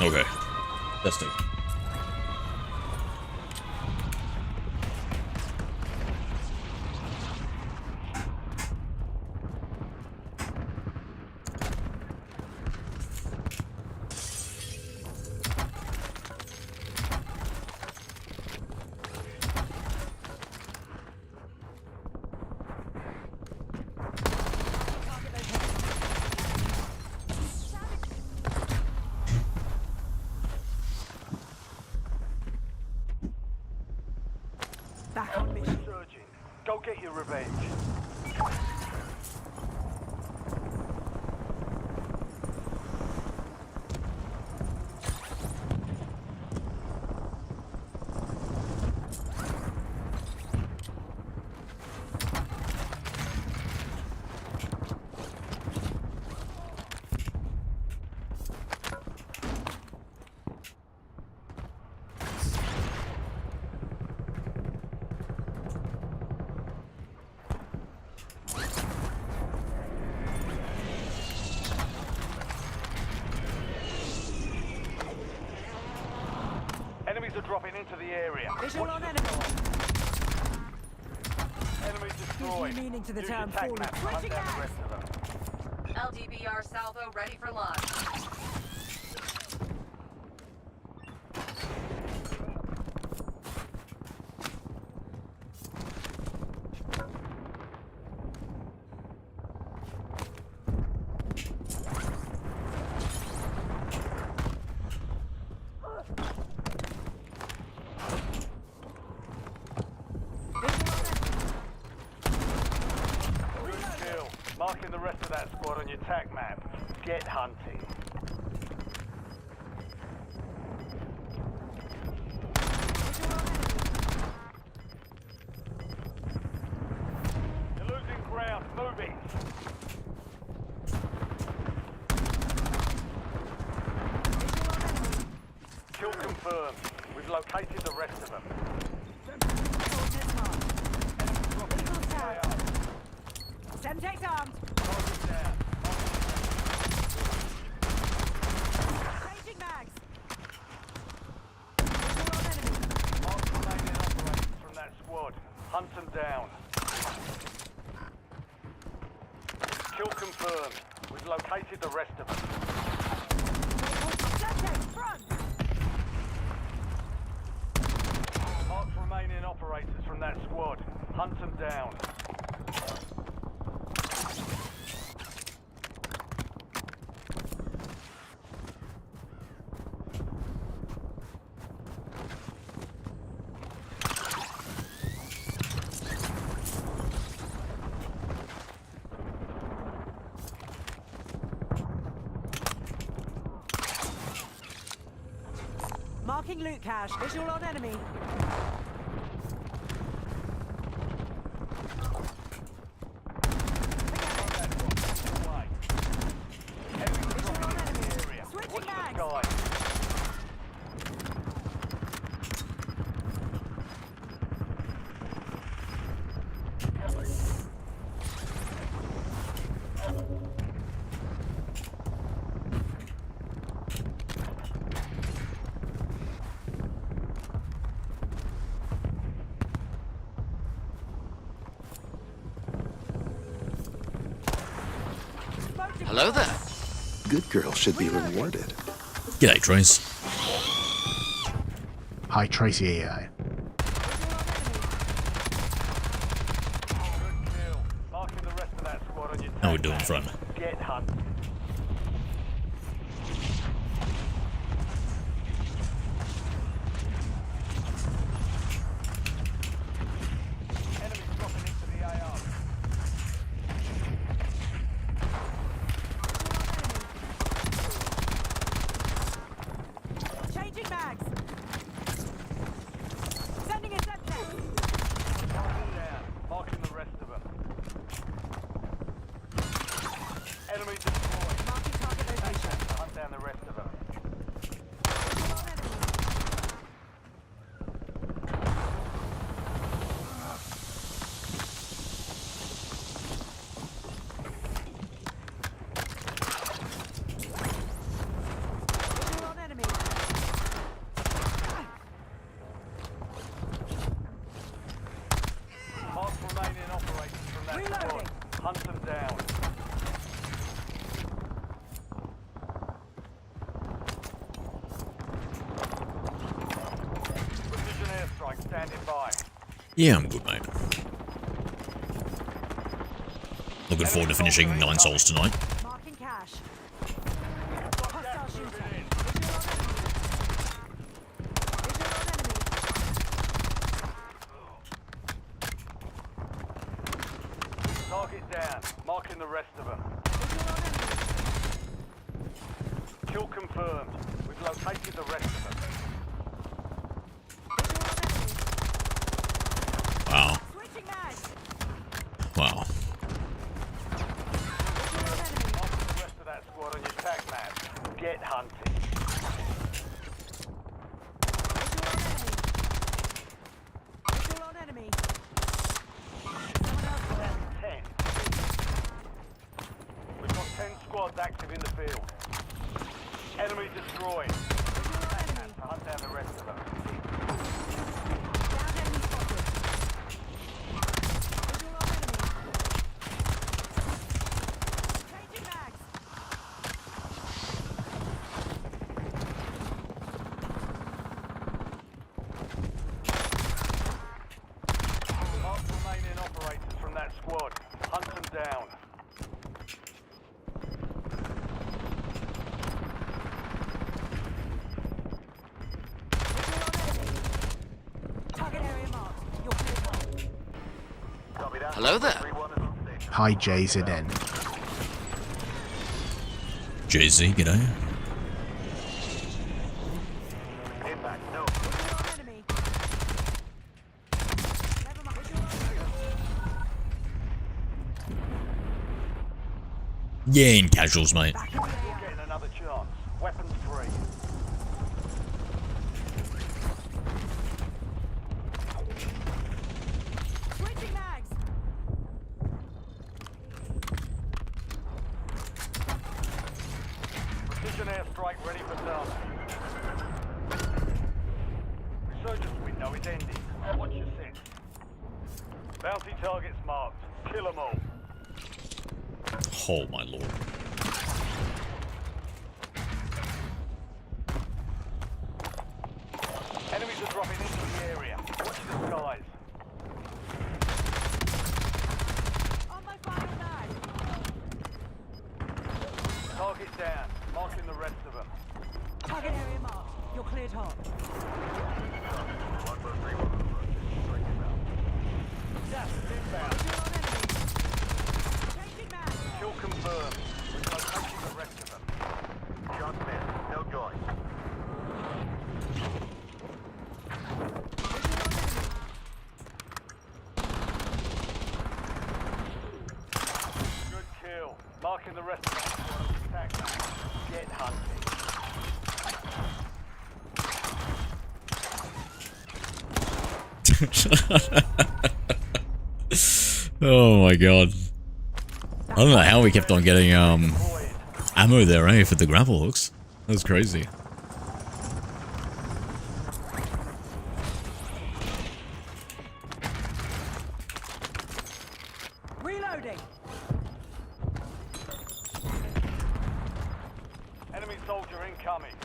Okay. Testing. Back on mission. Surging. Go get your revenge. Enemies are dropping into the area. Visual on enemy. Enemies destroyed. Meaning to the Use term your tac fallen. map to hunt Switching down the mags. rest of them. LDBR salvo ready for launch. Good kill. Marking the rest of that squad on your tac map. Get hunting. You're losing ground. Moving. Kill confirmed. We've located the rest of them. Semtex armed. Target down. Changing mags. Visual on enemy. Mark remaining operators from that squad. Hunt them down. Kill confirmed. We've located the rest of them. Semtex front. Mark remaining operators from that squad. Hunt them down. Marking loot cache. Visual on enemy. Visual on enemy. Switching mags. Hello there. Good girl should be rewarded. G'day, Trace. Hi, Tracy AI. Good kill. Marking the rest of that squad on your How we tac doing, map. friend? Get hunting. Enemies dropping into the AR. Changing mags. Sending a Semtex. Marking down. Marking the rest of them. Yeah, I'm good, mate. Looking forward to finishing 9 souls tonight. Marking cash. Hostile shooter. Target down. Marking the rest of them. Kill confirmed. We've located the rest of them. Wow. Switching mags. Wow. Marking the rest of that squad on your tag map. Get hunting. Visual on enemy. Someone else there. 10. We've got 10 squads active in the field. Enemy destroyed. Visual on enemy. Hunt down the rest of them. Down enemy spotted. Visual on enemy. Changing mags. Mark remaining operators from that squad. Hunt them down. Target area marked. You're clear. Hello there. Hi JZN. JZ, g'day. Visual on enemy. Never mind. Visual on enemy. Yeah, in casuals, mate. Back in the air. Getting another chance. Weapons free. Switching mags. Precision airstrike ready for target. Resurgence window is ending. Watch your six. Bounty targets marked. Kill them all. Oh, my lord. Enemies are dropping into the area. Watch the skies. On my final mag. Target down. Marking the rest of them. Target area marked. You're cleared hot. Gas is inbound. Visual on enemy. Changing mags. Kill confirmed. We're locating the rest of them. Shot missed. No joy. Good kill. Marking the rest of them. Attack. Get hunting. Oh my god. I don't know how we kept on getting Deployed. ammo there, eh, for the grapple hooks. That was crazy. Reloading. Enemy soldier incoming.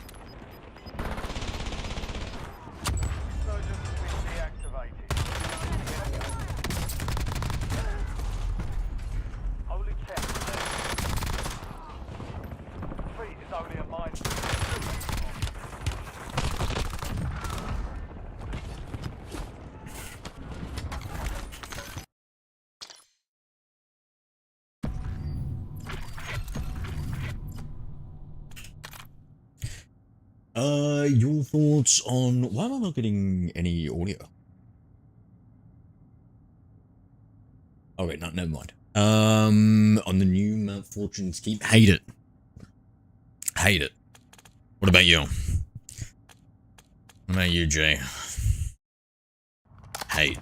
Resurgence switch deactivated. Holy check. Feet is only a mine. Your thoughts on why am I not getting any audio? Oh wait, no, never mind. On the new Mount Fortune's Keep, hate it. Hate it. What about you? What about you, Jay? Hate.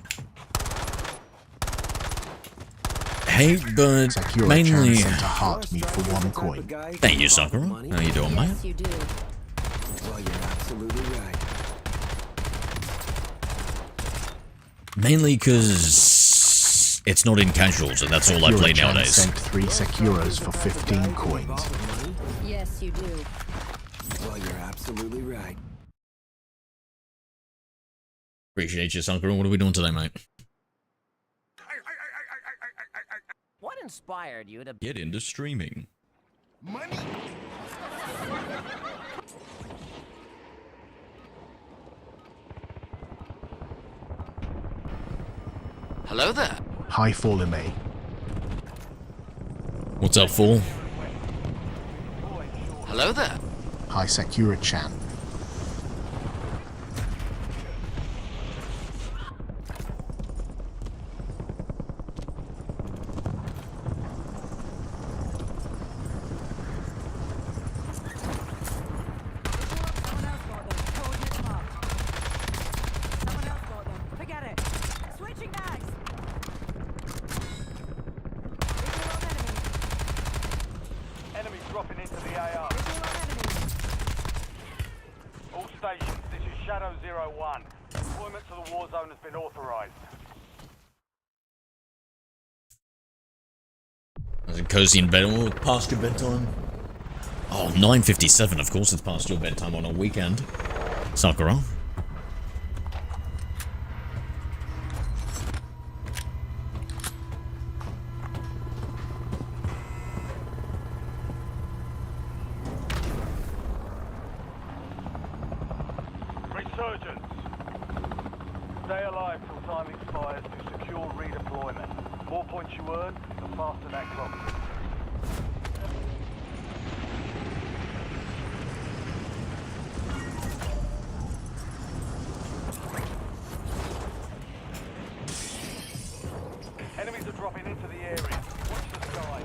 Hate, but Secure mainly. chance to heart me for 1 coin. Thank you, Sakura. How you doing, mate? Yes, you do. Well, you're absolutely right. Mainly because it's not in casuals, and that's all I play Secure nowadays. sent 3 Securas for 15 coins. Yes, you do. Well, you're absolutely right. Appreciate you, Sakura. What are we doing today, mate? inspired you to Get into streaming. Money. Hello there. Hi Fallume. What's up, fool? Hello there. Hi Secura-chan. Someone else got them. Coordinates marked. Someone else got them. Forget it. Switching mags. Visual on enemy. Enemies dropping into the AR. Visual on enemy. All stations, this is Shadow 01. Deployment to the war zone has been authorized. Is it cozy in bed? Oh, past your bedtime? Oh, 9:57, of course it's past your bedtime on a weekend. Sakura. Resurgence. Stay alive till time expires to secure redeployment. More points you earn, the faster that clock ticks. Enemies are dropping into the area. Watch the sky.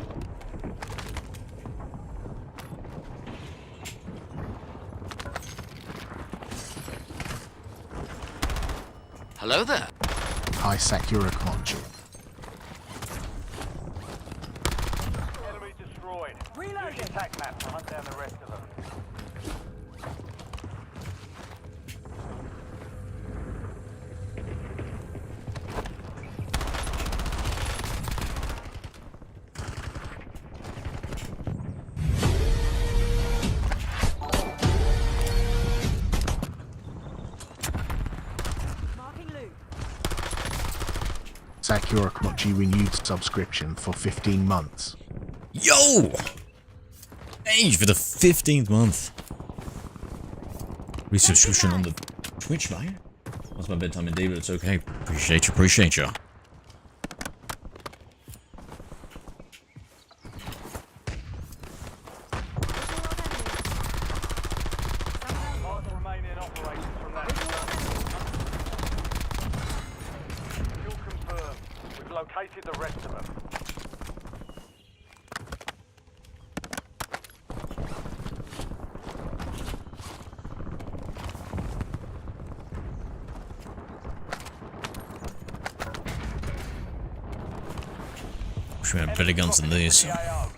Hello there. Hi Sakura-chan. Enemy destroyed. Reloading. Use your attack map to hunt down the rest of them. Marking loot. Sakura-chan renewed subscription for 15 months. Yo! Hey, for the 15th month. Resubscription on the Twitch, mate. That's my bedtime indeed, but it's okay. Appreciate you, appreciate you. Mark the remaining operators from that squad. Fuel confirmed. We've located the rest of them. Wish we had better guns than these. AO.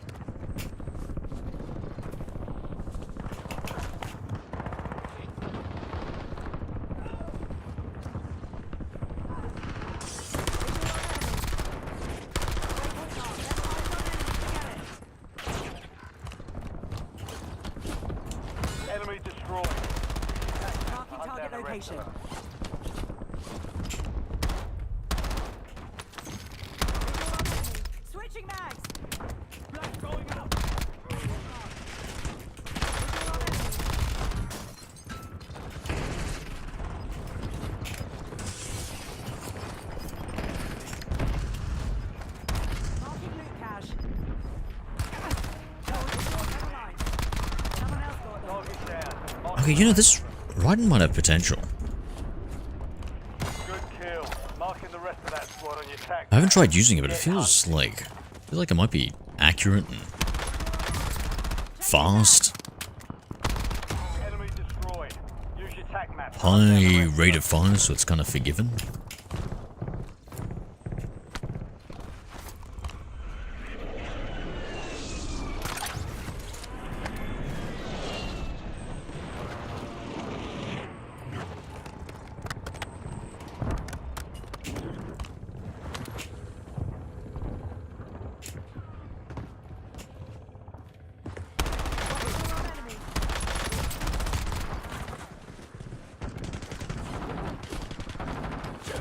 Enemy destroyed. Marking Hunt target down the rest of location. them. Switching mags. Marking loot cache. Never mind. Someone else got them. Target down. Mark Okay, you know, this riding might have potential. good kill. Marking the rest of that squad on your tac. I haven't tried using it, but it feels like it might be accurate and fast. Enemy destroyed. Use your tac map. High rate of fire, so it's kind of forgiven.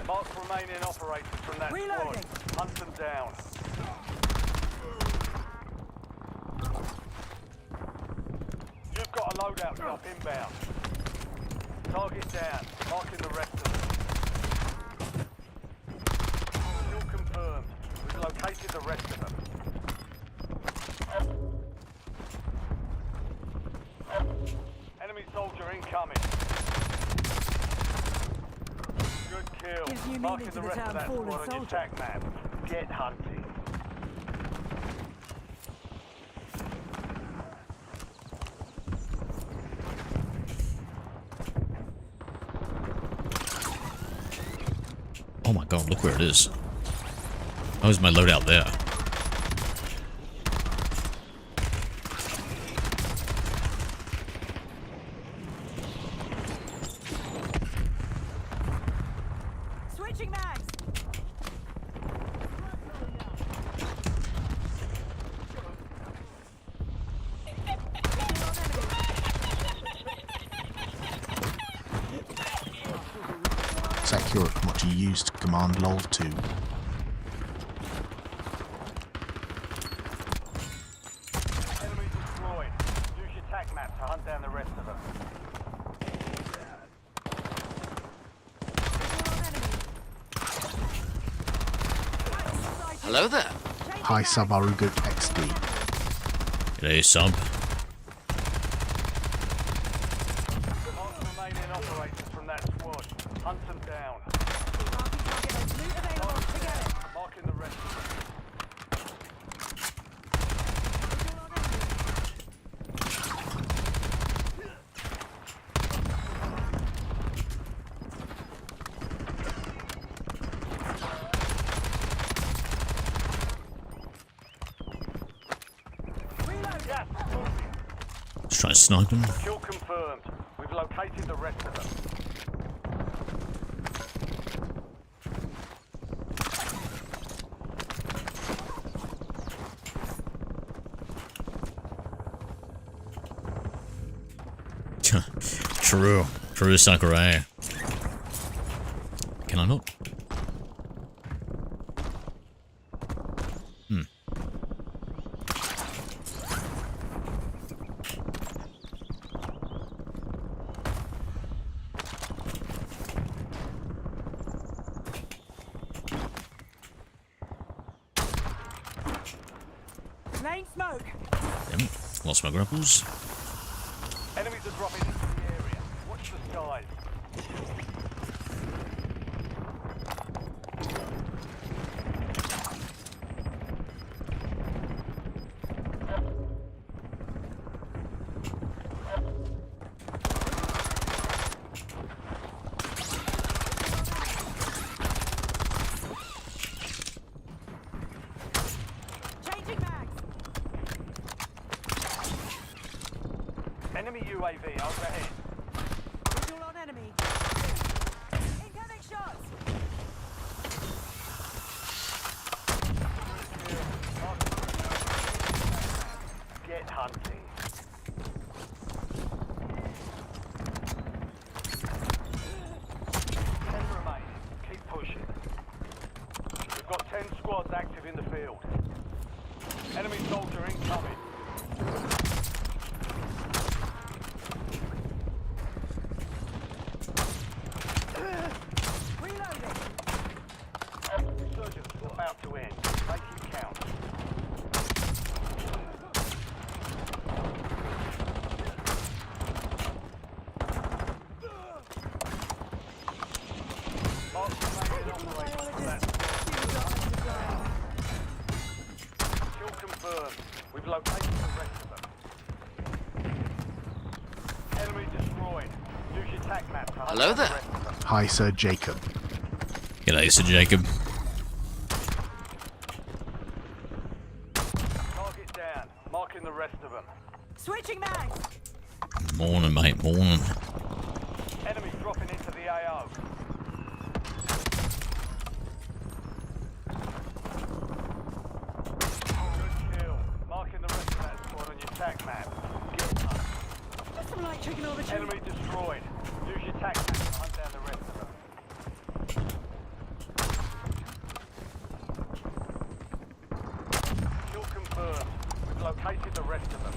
Mark remaining operators from that Reloading. squad. Hunt them down. Scout drop inbound. Target down. Marking the rest of them. Kill confirmed. We've located the rest of them. Enemy soldier incoming. Good kill. Gives you Marking meaning to the the rest of term that fallen squad on your soldier. attack map. Get hunting. Oh my god, look where it is. How is my loadout there? Switching mags. It's accurate from what you used to command LOL 2. Enemy destroyed. Use your attack map to hunt down the rest of them. Hello there. Hi Sabarugut XD. G'day, sub. Mark the remaining operators from that squad. Hunt them down. Loot available. Forget it. Marking the rest of them. Gas moving. Just trying to snipe him. Kill confirmed. We've located the rest of them. True. True, Sakurai. Can I not? Lane smoke. Damn. Lost my grapples. Enemies are dropping into the area. Watch the skies. Changing mags. Enemy UAV overhead. Visual on enemy. Incoming shots. Get hunting. Ten remaining. Keep pushing. We've got 10 squads active in the field. Enemy soldier incoming. Reloading. Surgeons about to end. Make it count. Mark the remaining operators from that squad. Kill confirmed. We've located the rest of them. Enemy destroyed. Use your attack map to hunt Hello down the there. rest of them. Hi Sir Jacob. G'day, Sir Jacob. Target down. Marking the rest of them. Switching mags. Morning, mate. Morning. Enemy dropping into the AO. Good kill. Marking the rest of that squad on your attack map. Get hunting. Some light chicken over two. Enemy destroyed. Use your attack map to hunt down the rest of them. Kill confirmed. We've located the rest of them.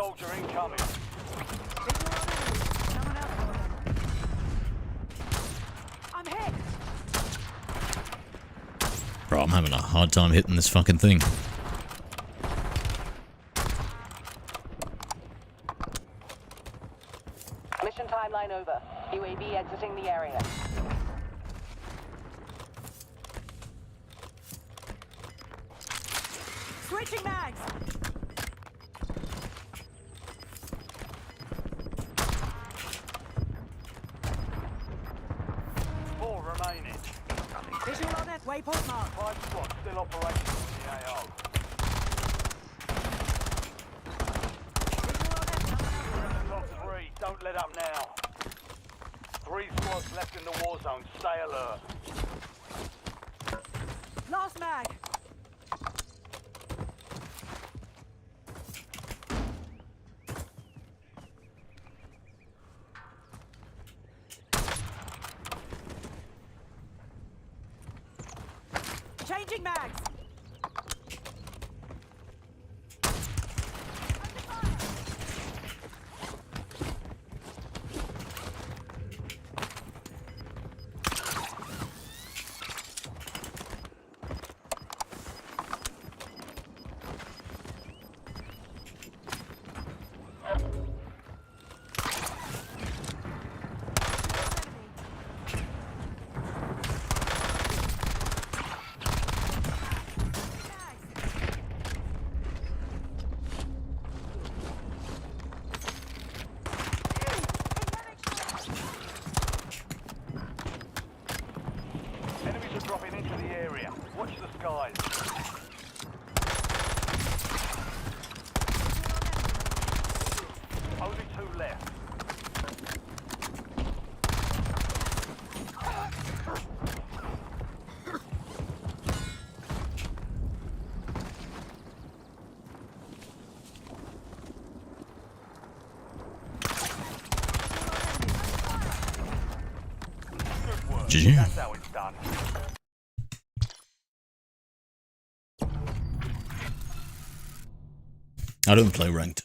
soldier incoming. Visual on enemy. Someone else got them. I'm hit. Bro, I'm having a hard time hitting this fucking thing. Mission timeline over. UAV exiting the area. Switching mags. Four remaining. Visual on it. Waypoint mark. 5 squads still operational in the AO. Visual on it. We're in the top 3. Don't let up now. 3 squads left in the war zone. Stay alert. Last mag. Changing mags. Enemies are dropping into the area. Watch the skies. Only 2 left. Good work. GG. That's how it's done. I don't play ranked.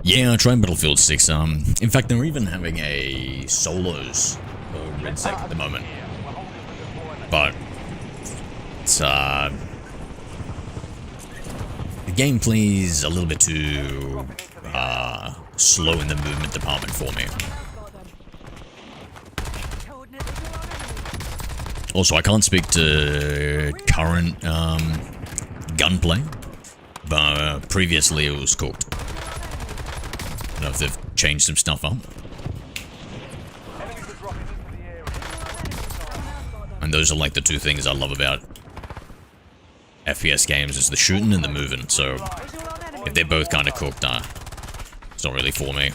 Yeah, I tried Battlefield 6. In fact, they're even having a solos for Red Sec at the moment. But it's the gameplay's a little bit too slow in the movement department for me. Got them. Coordinate visual on enemy. Also, I can't speak to current gunplay, but previously it was cooked. I don't know if they've changed some stuff up. Enemies are dropping into the area. And those are like the 2 things I love about FPS games, is the shooting and the moving. So Visual on enemy. if they're both kind of cooked, it's not really for me.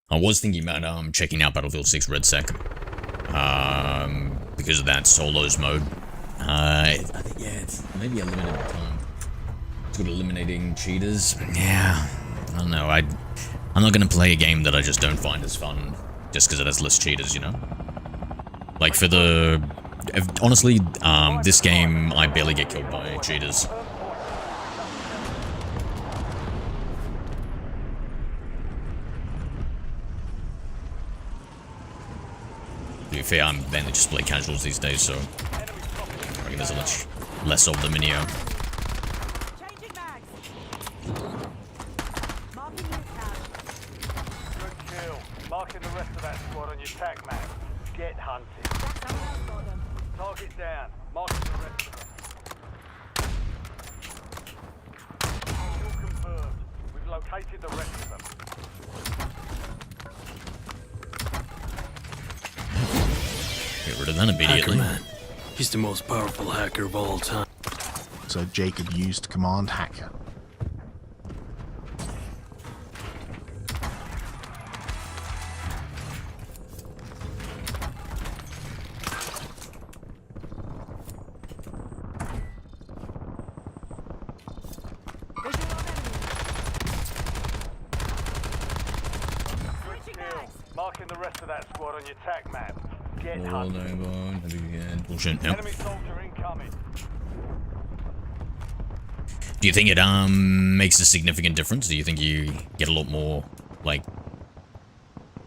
I was thinking about checking out Battlefield 6 Red Sec because of that solos mode. I think, yeah, it's maybe a limited time. It's got eliminating cheaters. Yeah, I don't know. I'm not gonna play a game that I just don't find as fun just because it has less cheaters, you know. Like for the honestly, this game I barely get killed by cheaters. To be fair, I'm mainly just play casuals these days, so I reckon there's a much less of them in here. Changing mags. Marking new tag. Good kill. Marking the rest of that squad on your tac map. Get hunted. Someone else got them. Target down. Marking the rest of them. Kill confirmed. We've located the rest of them. Get rid of that immediately. Hacker Man. He's the most powerful hacker of all time. So Jacob used Command Hacker. Good kill. Marking the rest of that squad on your tac map. Get Hold hunting. on. Bullshit. Yep. Enemy soldier incoming. Do you think it makes a significant difference? Do you think you get a lot more like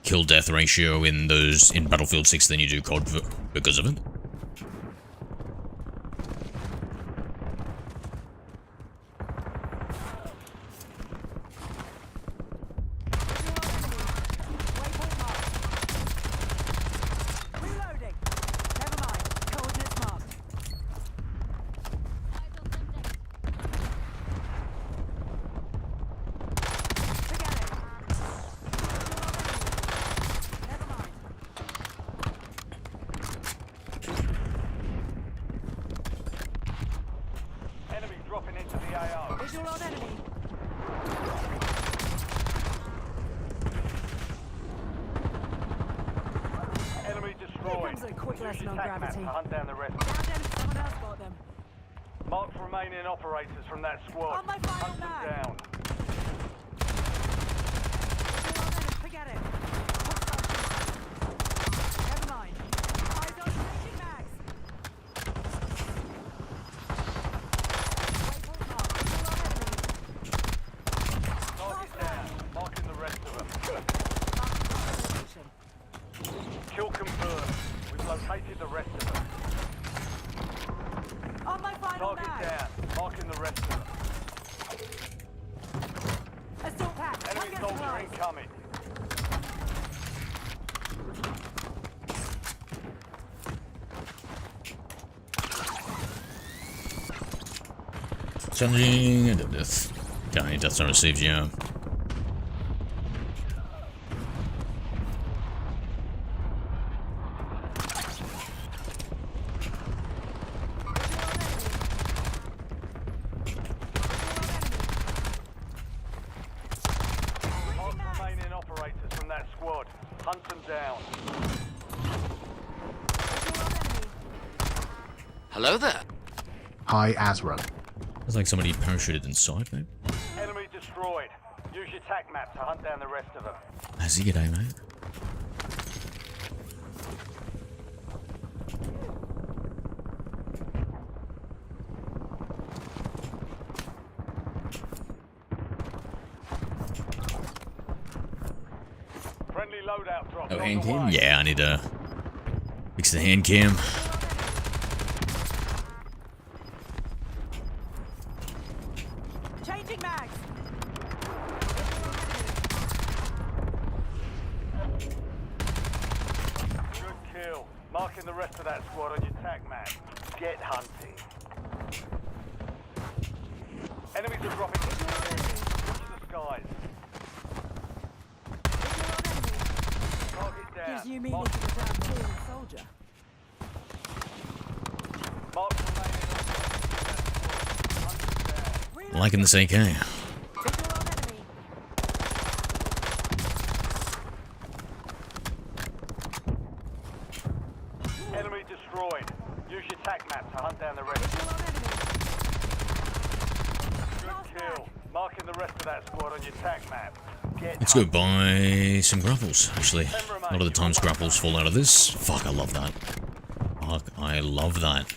kill death ratio in Battlefield 6 than you do COD because of it? Reloading. Never mind. Coordinates marked. Forget it. Never mind. Enemy dropping into the AO. Visual on enemy. Enemy destroyed. Here comes a quick Use lesson your on tac map gravity. to hunt down the rest. Down enemy. Someone else got them. Mark remaining operators from that squad. On my final Hunt them mag. down. Visual on enemy. Forget it. Never mind. Eyes on changing mags. Waypoint marked. Visual on enemy. Target down. Marking the rest of them. Marking location. Kill confirmed. We've located the rest of them. On my final Target mag. down. Marking the rest of them. Assault pack. Come Enemy get soldier supplies. incoming. Challenging death. County deaths are received, yeah. Mark remaining operators from that squad. Hunt them down. Hello there. Hi, Azra. It's like somebody parachuted inside, mate. Enemy destroyed. Use your tac map to hunt down the rest of them. How's he g'day, mate? Friendly loadout drop. Oh, on hand the cam? way. Yeah, I need to fix the hand cam. Changing mags. Good kill. Marking the rest of that squad on your tac map. Get hunting. Enemies are dropping into the skies. Target down. Gives you meaning Mark, to the damn fallen soldier. mark remaining operators. Hunt them down. Liking this AK. Visual on enemy. Enemy destroyed. Use your tac map to hunt down the rest. Visual on enemy. Good kill. Marking the rest of that squad on your tac map. Get Let's go buy some grapples, actually. A lot of the times grapples fall out of this. Fuck, I love that. Fuck, I love that.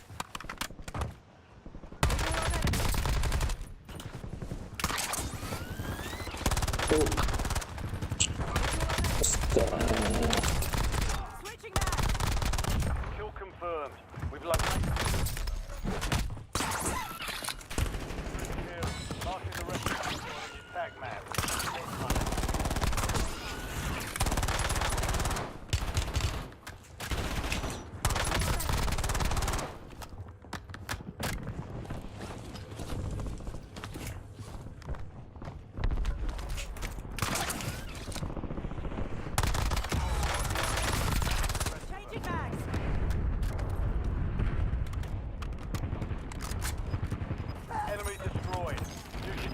Switching mags. kill confirmed. We've located. Good kill. Marking the rest of that squad on your tac map. Get hunting.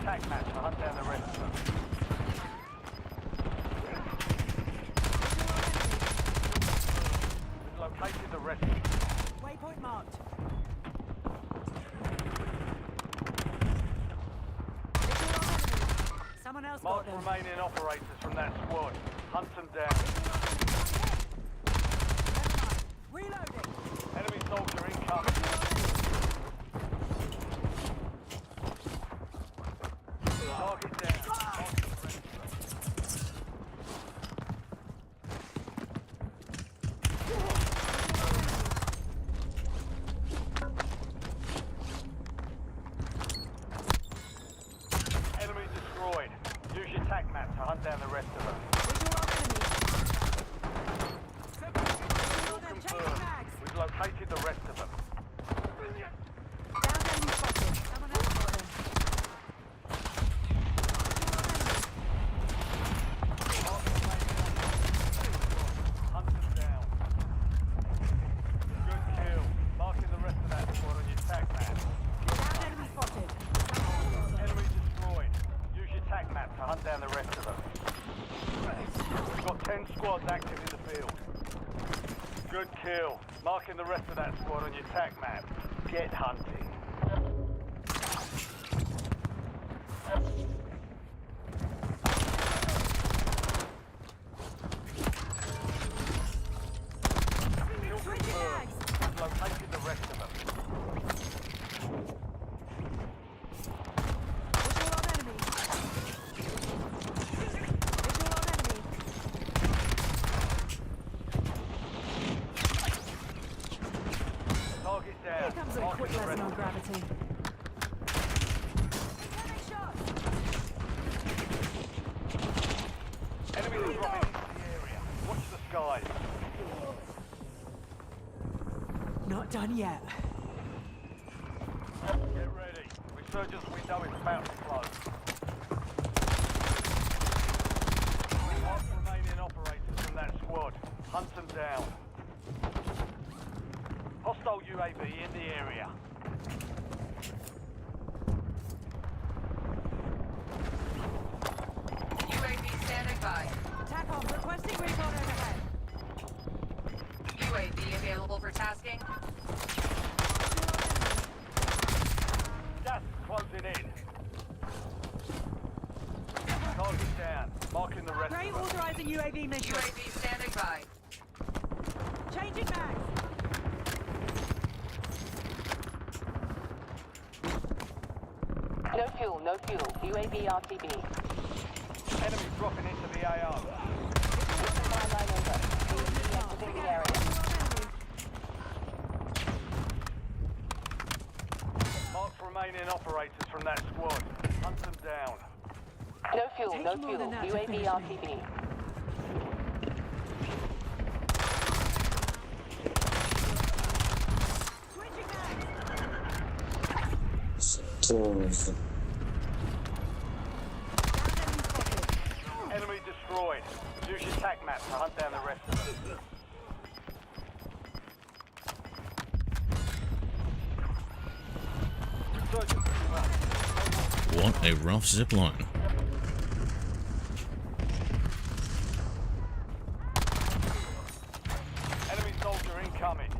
attack map to hunt down the rest of them. We've located the rest of them. Waypoint marked. Someone else Mark got them. remaining operators from that squad. Hunt them down. Reloading. Enemy soldier incoming. Target down. Enemy destroyed. Use your tac map to hunt down the rest of them. Kill confirmed. We've located the rest of them. Down enemy spotted. Someone else got them. Hunt them down. Good kill. Marking the rest of that squad on your tac map. Down enemy spotted. Enemy destroyed. Use your tac map to hunt down the rest of them. We've got 10 squads active in the field. Good kill. Marking the rest of that squad on your tac map. Get hunting. Kill confirmed. We've located the rest of them. Visual on enemy. Visual on enemy. Target down. Here comes a Marking quick the lesson rest on of them. gravity. Incoming shots. Enemies are dropping into the area. Watch the skies. Not done yet. Get ready. Resurgence window is about to close. Mark remaining operators from that squad. Hunt them down. Hostile UAV in the area. UAV standing by. TACOM requesting recon overhead. UAV available for tasking. Gas is closing in. Target down. Marking the rest Ray of them. authorizing UAV mission. UAV standing by. Changing mags. No fuel, no fuel. UAV RTB. Enemy dropping into the AO. My line over. UAV exiting the area. Mark remaining operators from that squad. Hunt them down. No fuel, no Takes more fuel. than that to UAV finish me. RTB. Switching mags. Enemy destroyed. Use your tac map to hunt down the rest of them. Resurgence is up. What a rough zipline. Enemy soldier incoming.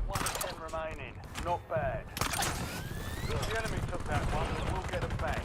One of 10 remaining. Not bad. The enemy took that one, but we'll get them back.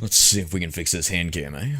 Let's see if we can fix this hand cam, eh?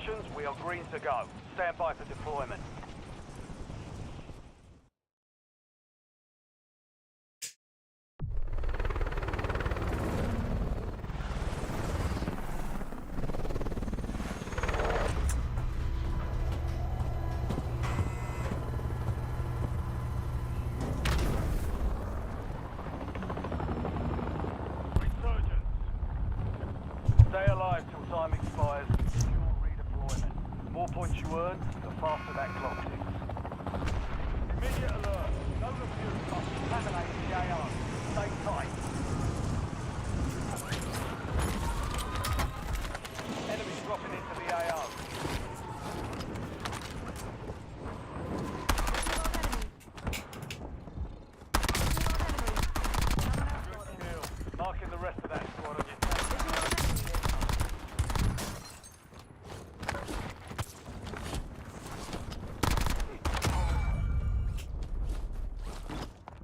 positions, we are green to go. Stand by for deployment. Resurgence. Stay alive till time expires and secure redeployment. The more points you earn, the faster that clock ticks. Immediate alert. No refuse must contaminate the AO. Stay tight. Enemies dropping into the AO. Good kill. Marking the rest of that squad on your task.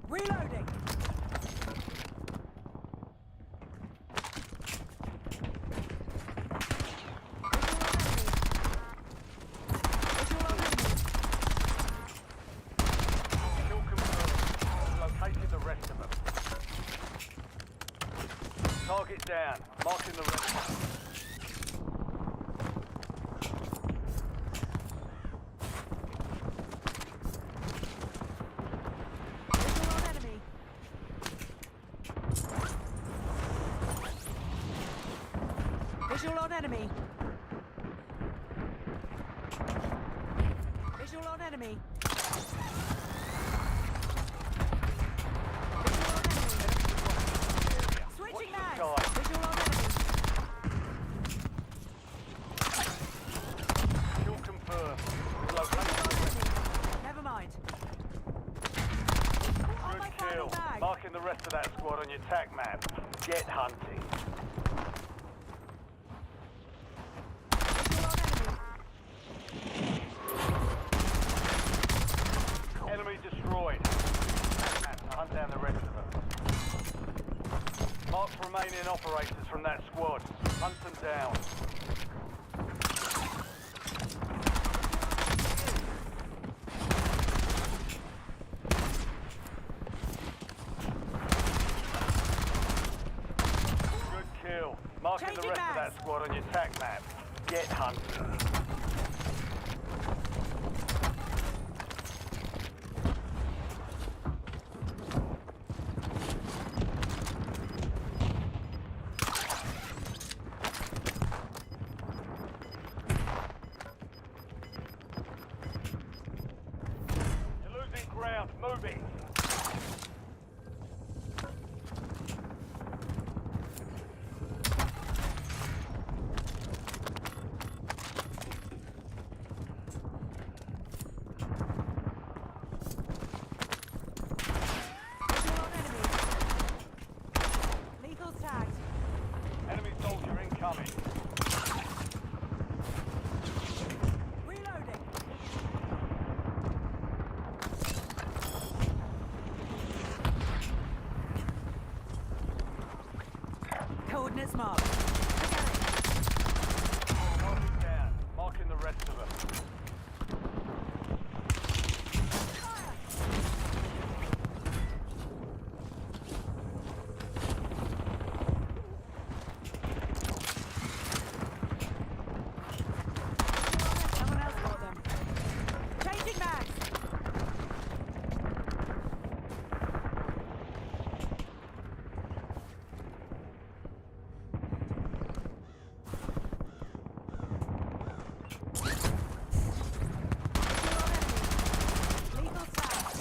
Reloading. Kill confirmed. Located the rest of them. Target down. Marking the rest of them. Visual on enemy. Visual on enemy. Visual on enemy. Switching mags. sky. Visual on enemy. Kill confirmed. Located the rest. Never mind. On my Good final kill. mag. Marking the rest of that squad on your tac map. Get hunting. Visual on enemy. Enemy destroyed. Tac map to hunt down the rest of them. Mark remaining operators from that squad. Hunt them down. Good kill. Marking the Changing rest of that mags. squad on your tac map. Get hunting. You're losing ground. Moving. Visual on enemy. Lethal tagged. Enemy soldier incoming. Reloading. Coordinates marked. Target down. Marking the rest of them. Someone else got them. Changing mags. Lethal tag.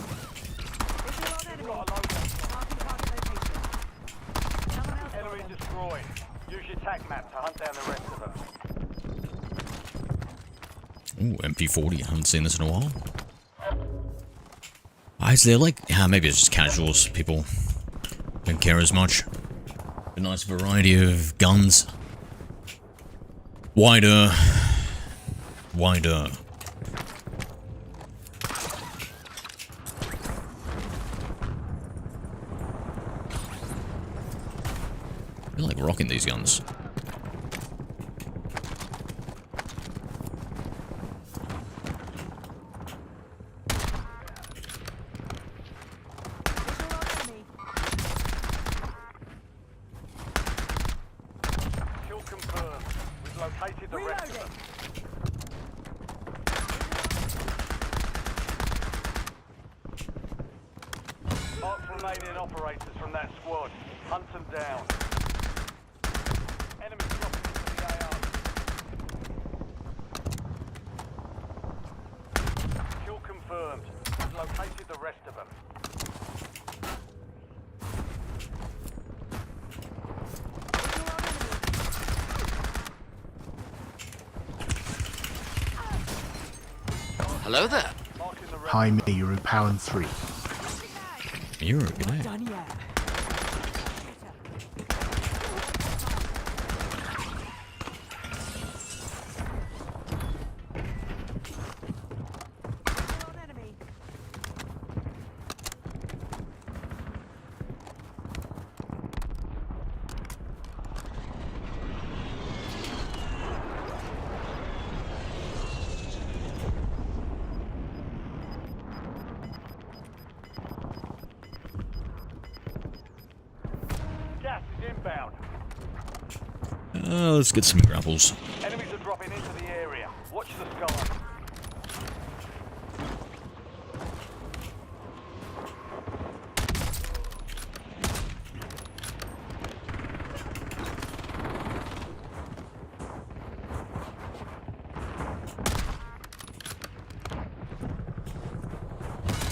Visual on enemy. Got a loadout. Marking target location. Someone else got Enemy them. destroyed. Use your tac map to hunt down the rest of them. Ooh, MP40. I haven't seen this in a while. Is there like... maybe it's just casuals. People don't care as much. A nice variety of guns. Wider. Wider. I feel like rocking these guns. Mark remaining operators from that squad. Hunt them down. Enemy dropping into the AR. Kill confirmed. We've located the rest of them. Hello there. Marking the rest. Hi Miru, Pound 3. You're okay. Done yet. Visual on enemy. Gas is inbound. Let's get some grapples. Enemies are dropping into the area. Watch the sky.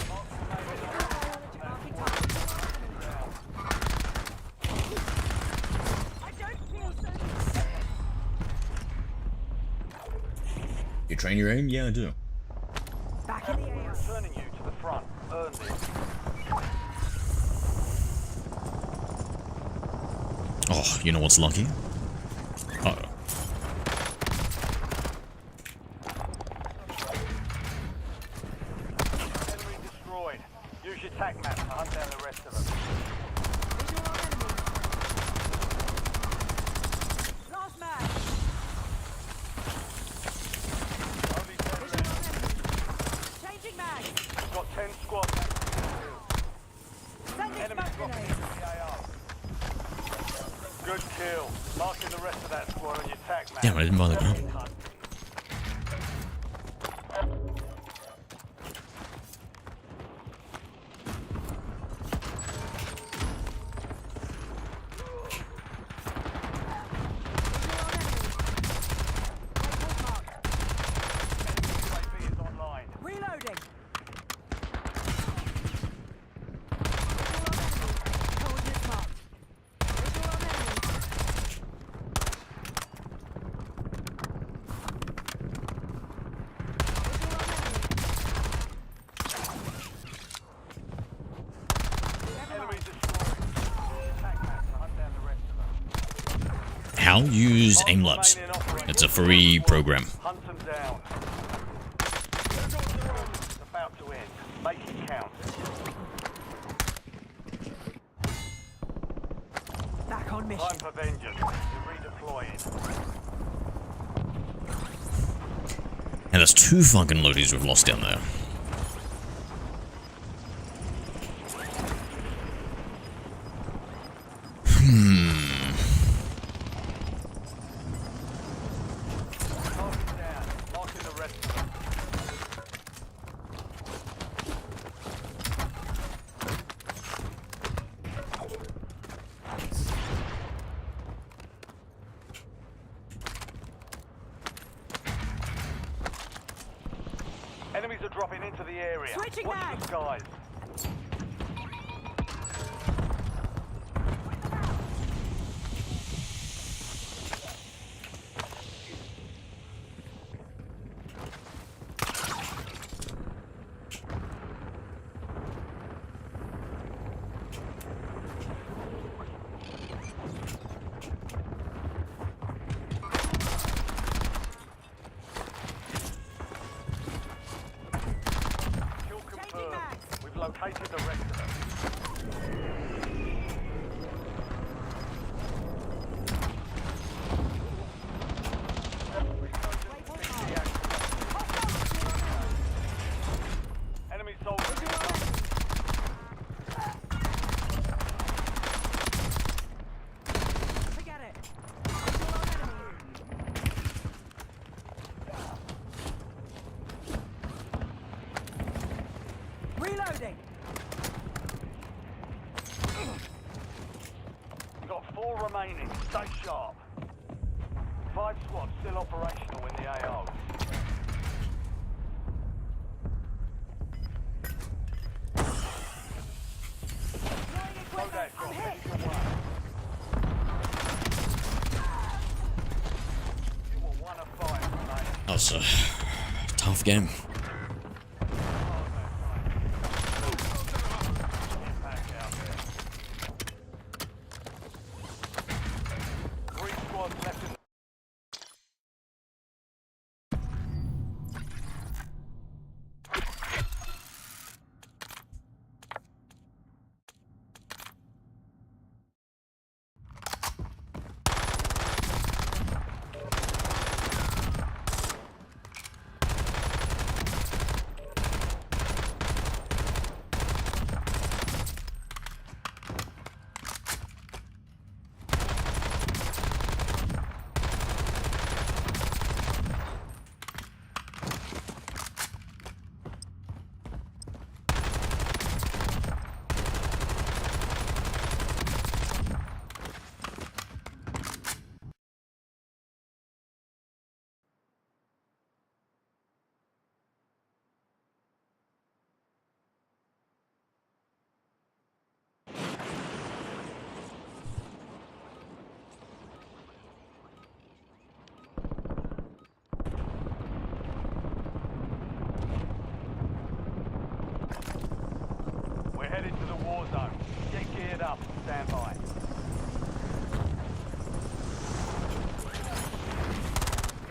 Marking target. I don't feel so. You train your aim? Yeah, I do. Back in the AR. Returning you to the front. Earn this. Oh, you know what's lucky? Uh-oh. Enemy destroyed. Use your tac map to hunt down the rest of them. Visual on enemy. Last mag. Only 10 Visual left. on enemy. Changing mag. Got 10 squads. Sending Enemy smoke dropping grenades. into the AR. Good kill. Marking the rest of that squad on your tac map. Damn, I didn't bother now. Hunt. UAV is online. Reloading. Visual on enemy. Coordinates marked. Visual on enemy. Visual on enemy. Enemy destroyed. Tac map to hunt down the rest of them. How? Use Aimlabs. It's a free program. Hunt them down. It's about to end. Make it count. Back on mission. Time for vengeance. You're redeploying. And there's 2 fucking loadies we've lost down there. Target down. Marking the rest of them. Enemies are dropping into the area. Switching Watch back. the skies. Kill confirmed. mags. We've located the rest of them. Enemy soldiers. Forget it. Visual on enemy. Reloading. remaining. Stay sharp. 5 squads still operational in the AO. I'm hit. You were 1 of 5 remaining. That was a tough game. Back out there. 3 squads left in. We're headed to the war zone. Get geared up and stand by.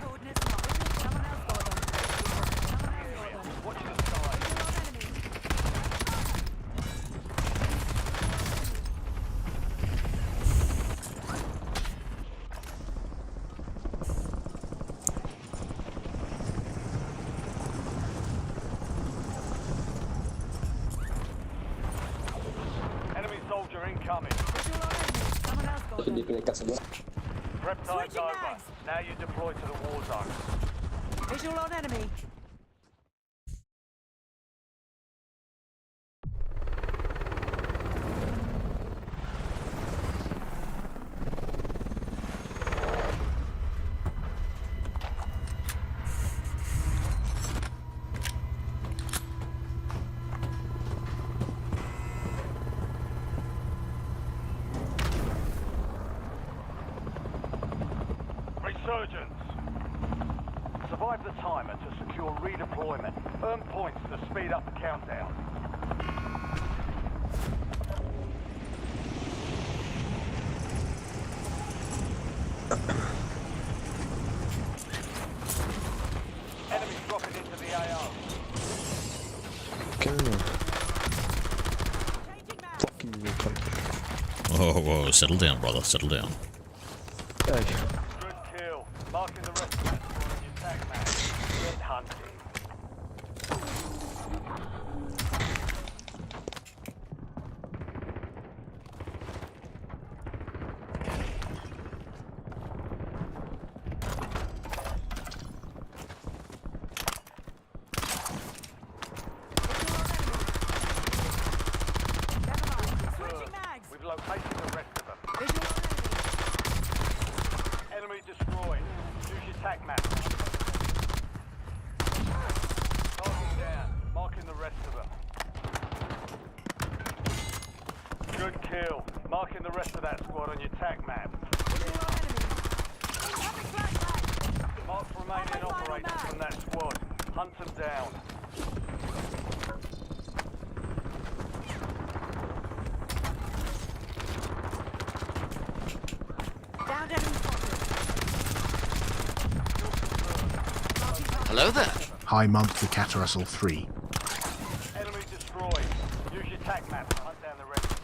Coordinates marked. Someone else got them. Watch the sky. Enemy soldier incoming. Visual on enemy. Someone else got them. Prep time's Switching over. mags. Now you deploy to the war zone. Visual on enemy. Resurgence. Survive the timer to secure redeployment. Earn points to speed up the countdown. Enemies dropping into the AO. Whoa, settle down, brother, settle down. Good kill. Marking the rest of that squad on your tag map. Get hunting. Never mind. Switching mags. We've located the rest of them. Visual on enemy. Enemy destroyed. Use your tag map. Target down. Marking the rest of them. Good kill. Marking the rest of that squad on your tag map. Visual on enemy. Having flashbang. Mark remaining Oh, my final operators mag. from that squad. Hunt them down. Downed enemy spotted. Hello there. High month to Catarusel 3. Enemy destroyed. Use your tag map to hunt down the rest of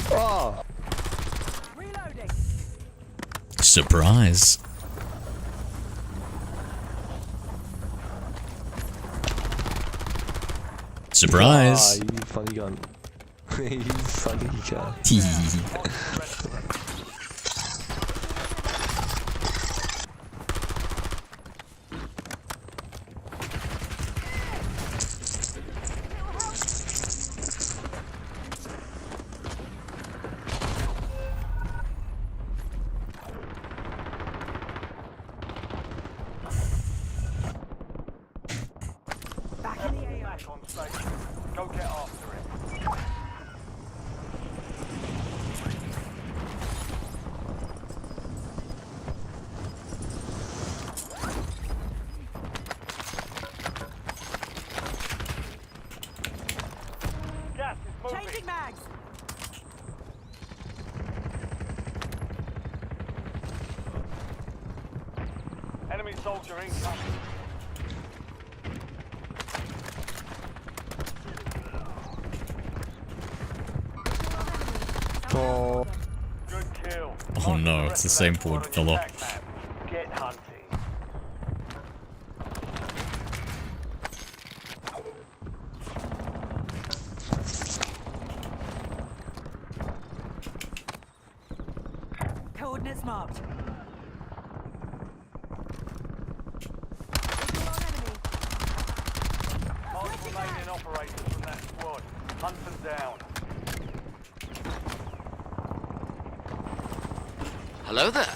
them. Reloading. Surprise. Surprise. You funny gun. You funny guy. Marking the rest of them. tack on station. Go get after it. Gas is moving. Changing mags. Enemy soldier incoming. Oh, Good kill. Oh no, it's the same poor fella. Get hunting. Coordinates marked. Visual on enemy. Mark remaining operators from that squad. Hunt them down. Hello there.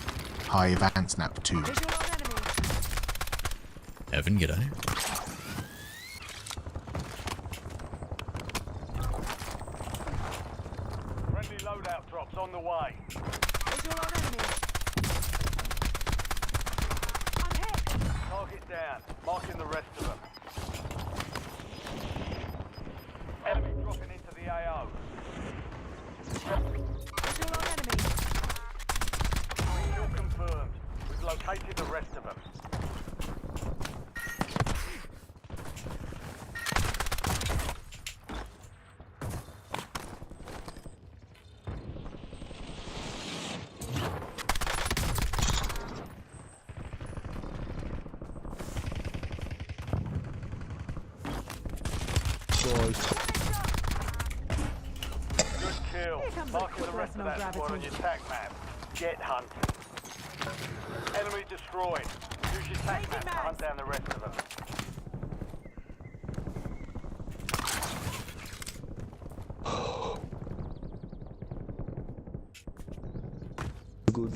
Hi, Vansnap 2. Visual on enemy. Evan, g'day. Friendly loadout drops on the way. Visual on enemy. I'm hit. Target down. Marking the rest of them. Enemy dropping into the AO. Visual on enemy. Kill confirmed. We've located the rest of them. Good kill. Here comes Marking the the rest of personal that squad on gravity. your tac map. Get hunting. Enemy destroyed. Use your tac map to hunt down the rest of them. good.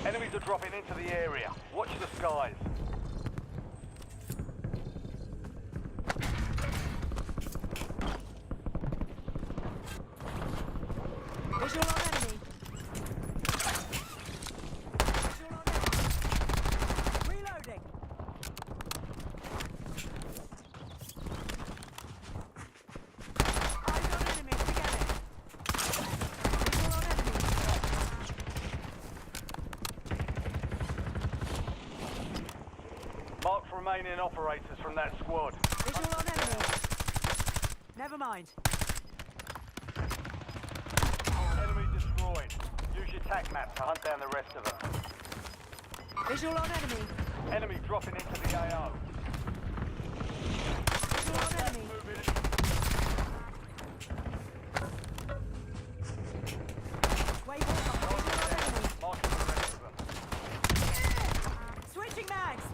Enemies are dropping into the area. Watch the skies. Visual on enemy. Visual on enemy. Reloading. Eyes on enemy. Forget it. Visual on enemy. Mark remaining operators from that squad. Visual on enemy. Never mind. Enemy destroyed. Use your tac map to hunt down the rest of them. Visual on enemy. Enemy dropping into the AO. Visual on enemy. Moving. Wave over. Visual on enemy. Marking the rest of them. Switching mags.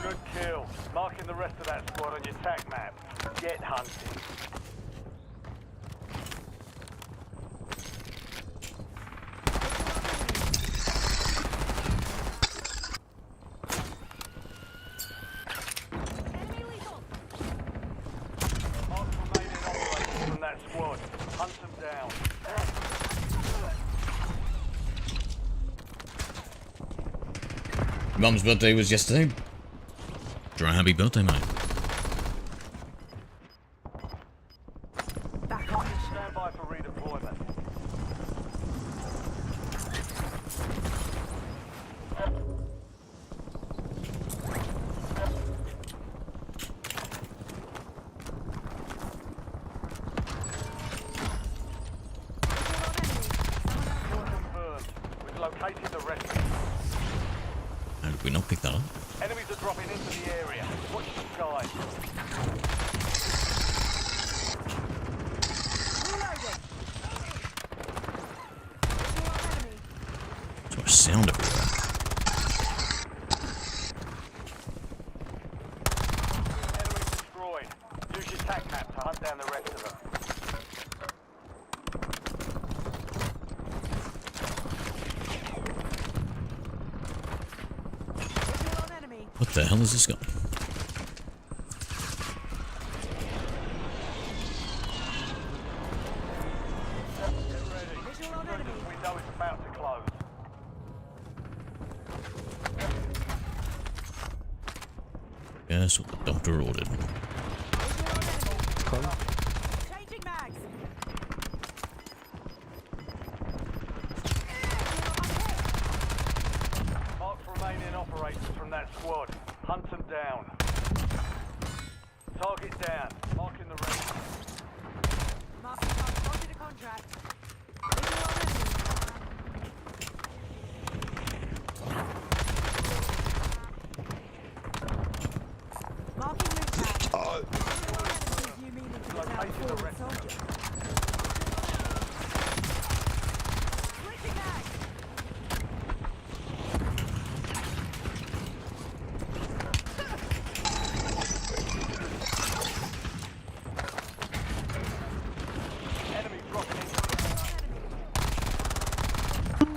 Good kill. Marking the rest of that squad on your tac map. Get hunting. Enemy lethal. Mark remaining operators from that squad. Hunt them down. Mum's birthday was yesterday. Dry happy birthday, mate. Back on mission. Stand by for redeployment. Kill confirmed. We've located the rest of them. How did we not pick that up? Enemies are dropping into the area. Watch the skies. Reloading. Visual on enemy. There's much sound everywhere. Enemy destroyed. Use your tac map to hunt down the rest of them. What the hell is this guy? Get ready. The window is about to close. Guess what the doctor ordered. Changing mags. Mark remaining operators from that squad. Hunt them down. Target down. Marking the rest. Marking up. Spotted a contract. Visual on enemy. Marking loot tag. Visual on enemy. You meaning to get out Located the forward rest of them. soldier. Switching mags. Enemy dropping in.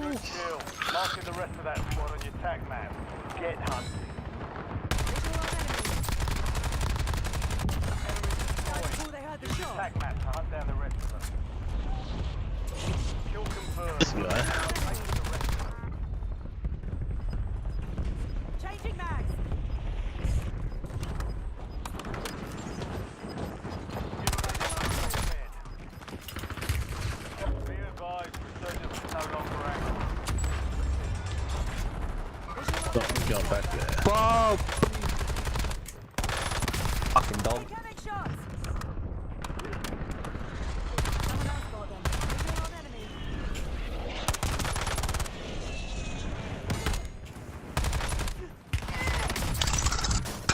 Good kill. Marking the rest of that squad on your tag map. Get hunting. Visual on enemy. Enemy destroyed. Oh, they heard the Use your shot. tag map to hunt down the rest of them. Kill confirmed. Taking the rest of them. Changing mags. Be advised, resurgence is no longer active. Go back there. Whoa! Fucking dog. Getting shots. Someone else got them. Visual on enemy.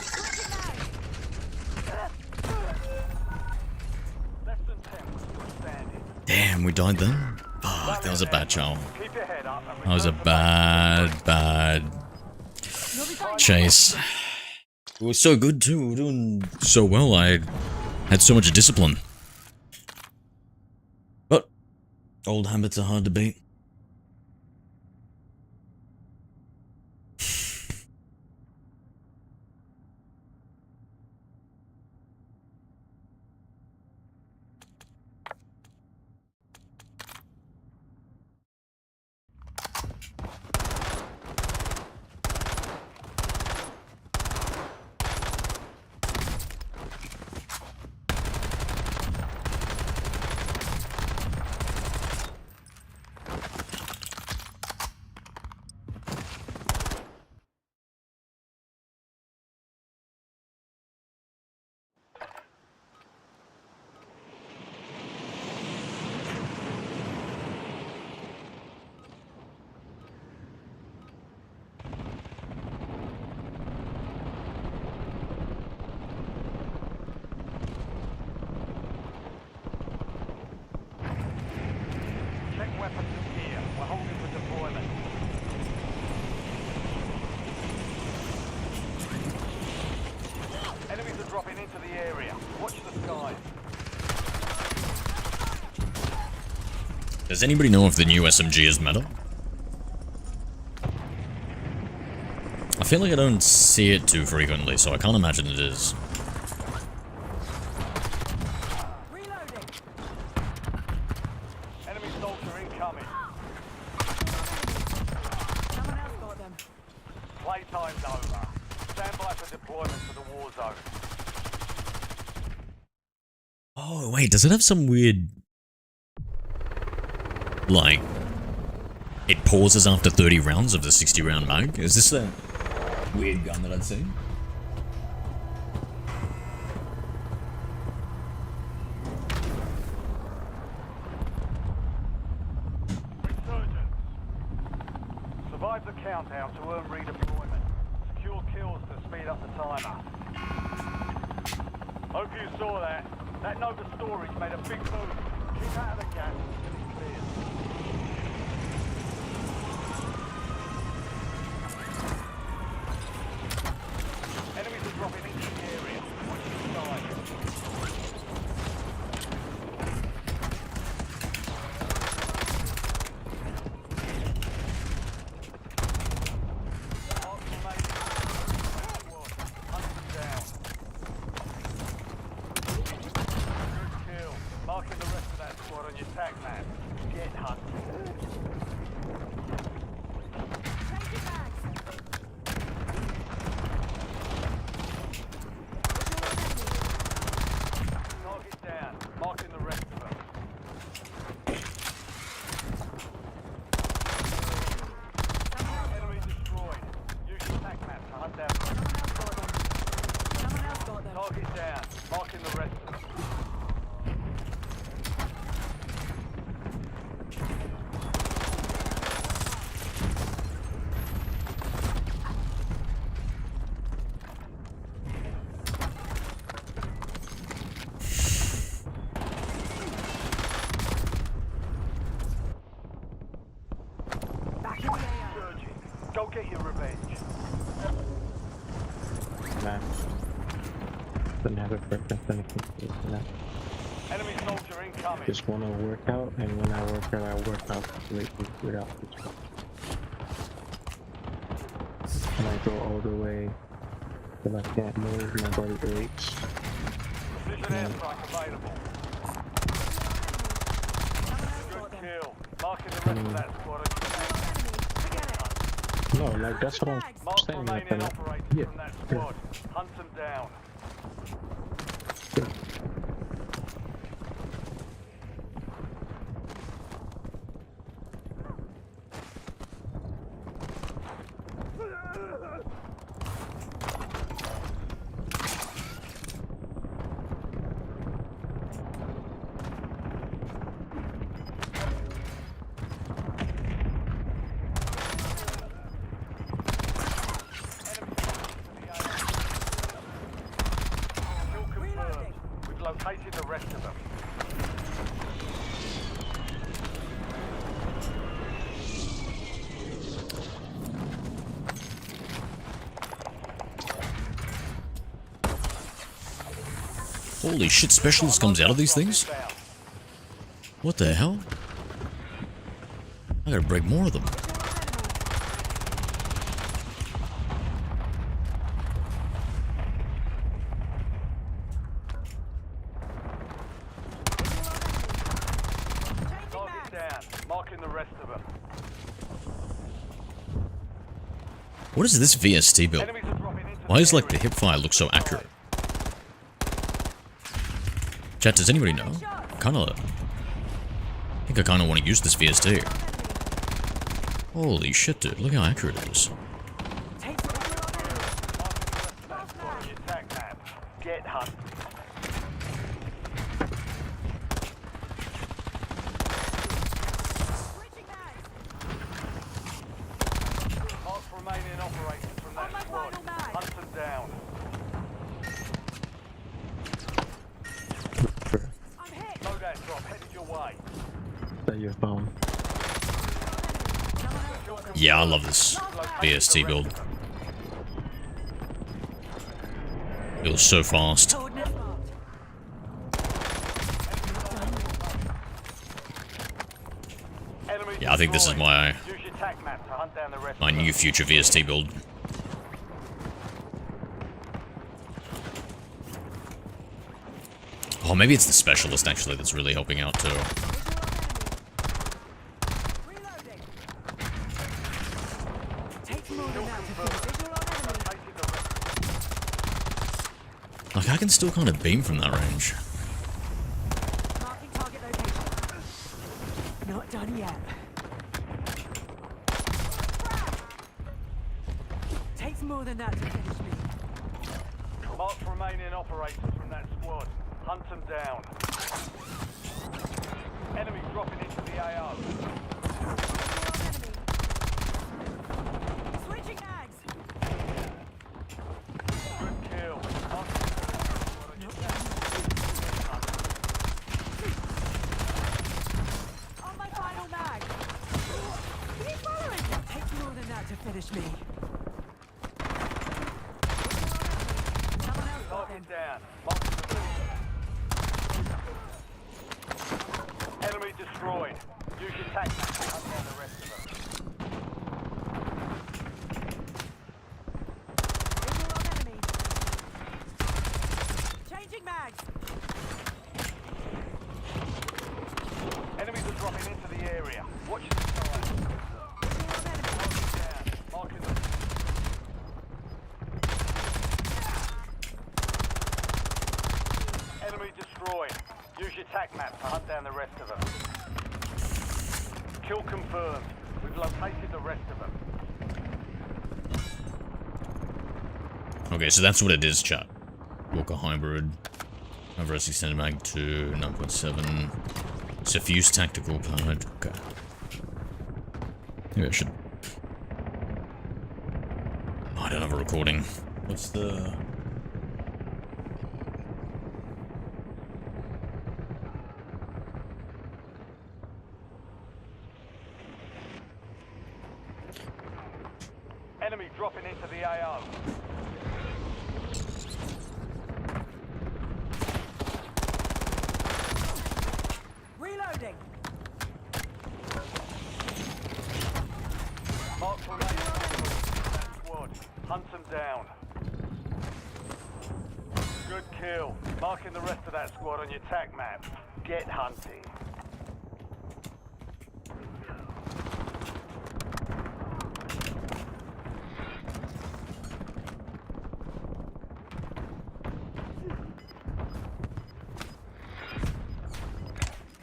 Switching mags. Less than 10 was still standing. Damn, we died then? Fuck, that was a bad shot. Keep your head up and That was a return to bad chase. It was so good too. We were doing so well. I had so much discipline. But old habits are hard to beat. check weapons and gear. We're holding for deployment. Enemies are dropping into the area. Watch the skies. Does anybody know if the new SMG is meta? I feel like I don't see it too frequently, so I can't imagine it is. Reloading. Enemy soldier incoming. Someone else got them. Playtime's over. Stand by for deployment to the war zone. Oh, wait, does it have some weird... like... it pauses after 30 rounds of the 60 round mag? Is this that weird gun that I'd seen? Resurgence. Survive the countdown to earn redeployment. Secure kills to speed up the timer. Hope you saw that. That Nova Storage made a big move. Keep out of the gas until it clears. Enemies are dropping into the area. Watch the side. Mark remaining. Go get your revenge. Nah. Don't have a preference when it comes to this, you know. Enemy soldier incoming. Just want to work out, and when I work out completely without control. And I go all the way till I can't move, my body aches. Precision airstrike available. Good kill. Marking the rest of that squad. No, like that's what I'm Mark saying. Like, remaining operators yeah, from that squad. Hunt them down. Kill confirmed. We've located the rest of them. Holy shit, specialist comes out of these things? What the hell? I gotta break more of them. Target down. Marking the rest of them. What is this VST build? Enemies are dropping into Why does like the area. hipfire look so accurate? Chat, does anybody know? I think I kinda wanna use this VST. Holy shit, dude, look how accurate it is. Attack map. Get hunt. Mark remaining operators from that squad. Hunt them down. Loadout drop headed your way. that you found. Yeah, I love this VST build. It was so fast. Yeah, I think this is my new future VST build. Oh, maybe it's the specialist actually that's really helping out too. Like, I can still kind of beam from that range. Marking target location. Not done yet. Takes more than that to finish me. Mark remaining operators from that squad. Hunt them down. Enemy dropping into the AO. Switching mags. Good kill. On my final mag. Keep following. Takes more than that to finish me. Someone else got them. Target down. Enemy destroyed. Use your tac map to hunt down the rest of them. Visual on enemy. Changing mags. Enemies are dropping into the area. Watch the side. Visual on enemy. Target down. Marking them. Enemy destroyed. Use your tac map to hunt down the rest of them. Kill confirmed. We've located the rest of them. Okay, so that's what it is, chat. Walker Hybrid. Overall extended mag to 9.7. Suffuse tactical pad. Okay. Maybe I should... Oh, I don't have a recording. What's the... Enemy dropping into the AO. Reloading. Mark remaining that squad. Hunt them down. Good kill. Marking the rest of that squad on your tac map. Get hunting.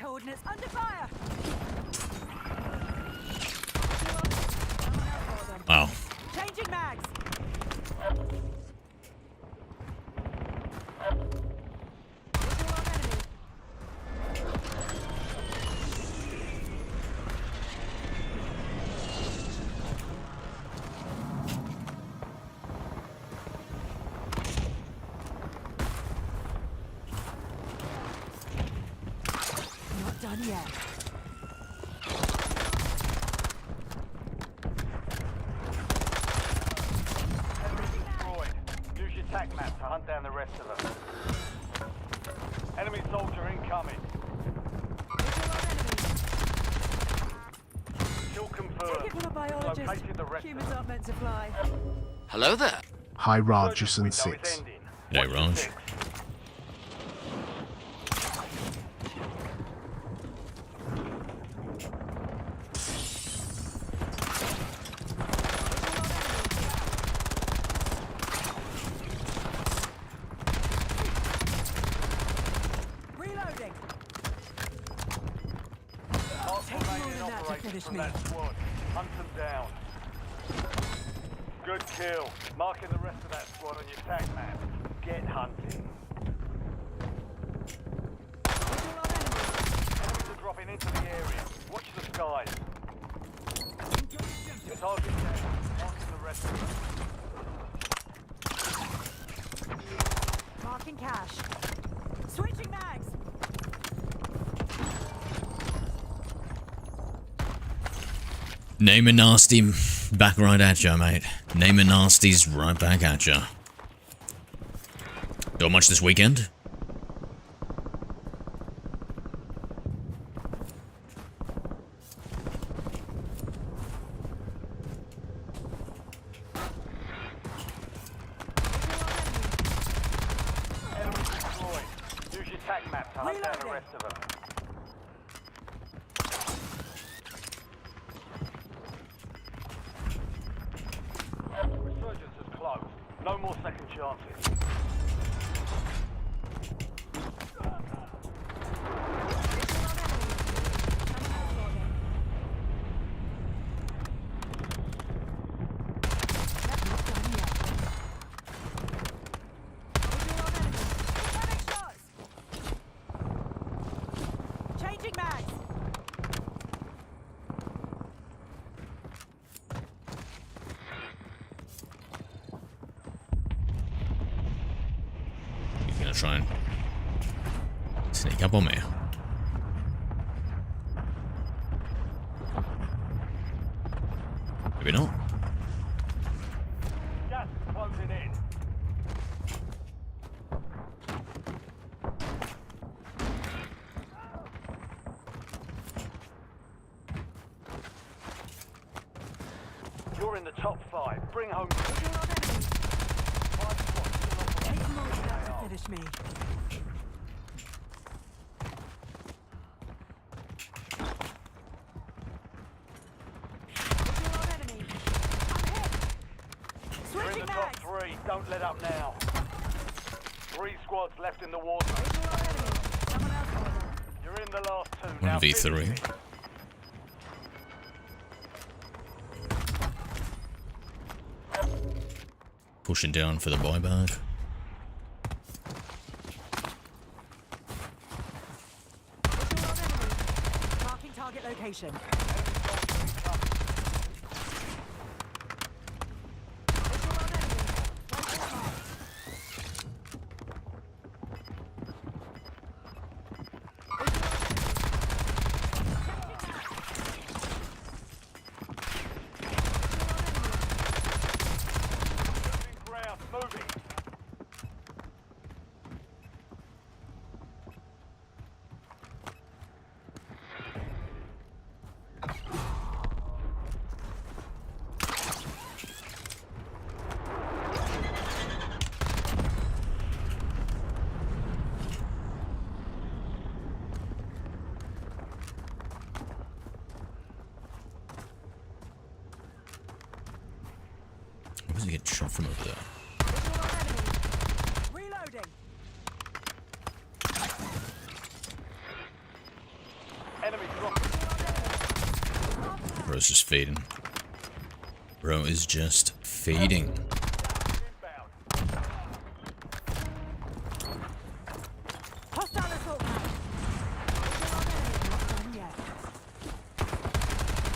Coordinates under fire. Wow. Changing mags. Not done yet. Enemy destroyed. Use your tac map to hunt down the rest of them. Enemy soldier incoming. Kill confirmed. Take it from a biologist. Located the rest Humans of them. aren't meant to fly. Hello there. Hi, Rogers Surgeon's and window is 6. ending. Hey, Watch your Raj. six. Reloading. Mark Take more remaining than that to operators finish from me. that squad. Hunt them down. Good kill. Marking the rest of that squad on your tac map. Get hunting. Enemies are dropping into the area. Watch the skies. Target down. Marking the rest of them. Marking cash. Switching mags. Name a nasty, back right at ya, mate. Name a nasty's right back at ya. Doing much this weekend? Enemy destroyed. Use your tac map to hunt down the Reloading. rest of them. Resurgence is close. No more second chances. Changing mags. He's gonna try and sneak up on me. Maybe not. Gas is closing in. You're in the top 5. Bring home. Five squads still operating. Take more than that to finish me. Visual on enemy. I'm hit. You're in Switching the top mags. 3. Don't let up now. 3 squads left in the war zone. Visual on enemy. Someone else got them. You're in the last 2. Now 1v3. finish it. Pushing down for the buyback. Visual on enemy. Marking target location. Visual on enemy. Location marked. was he getting shot from over there? Reloading. Enemy dropping. Bro's just fading. Bro is just fading. Inbound. Hostile assault map. Not done yet.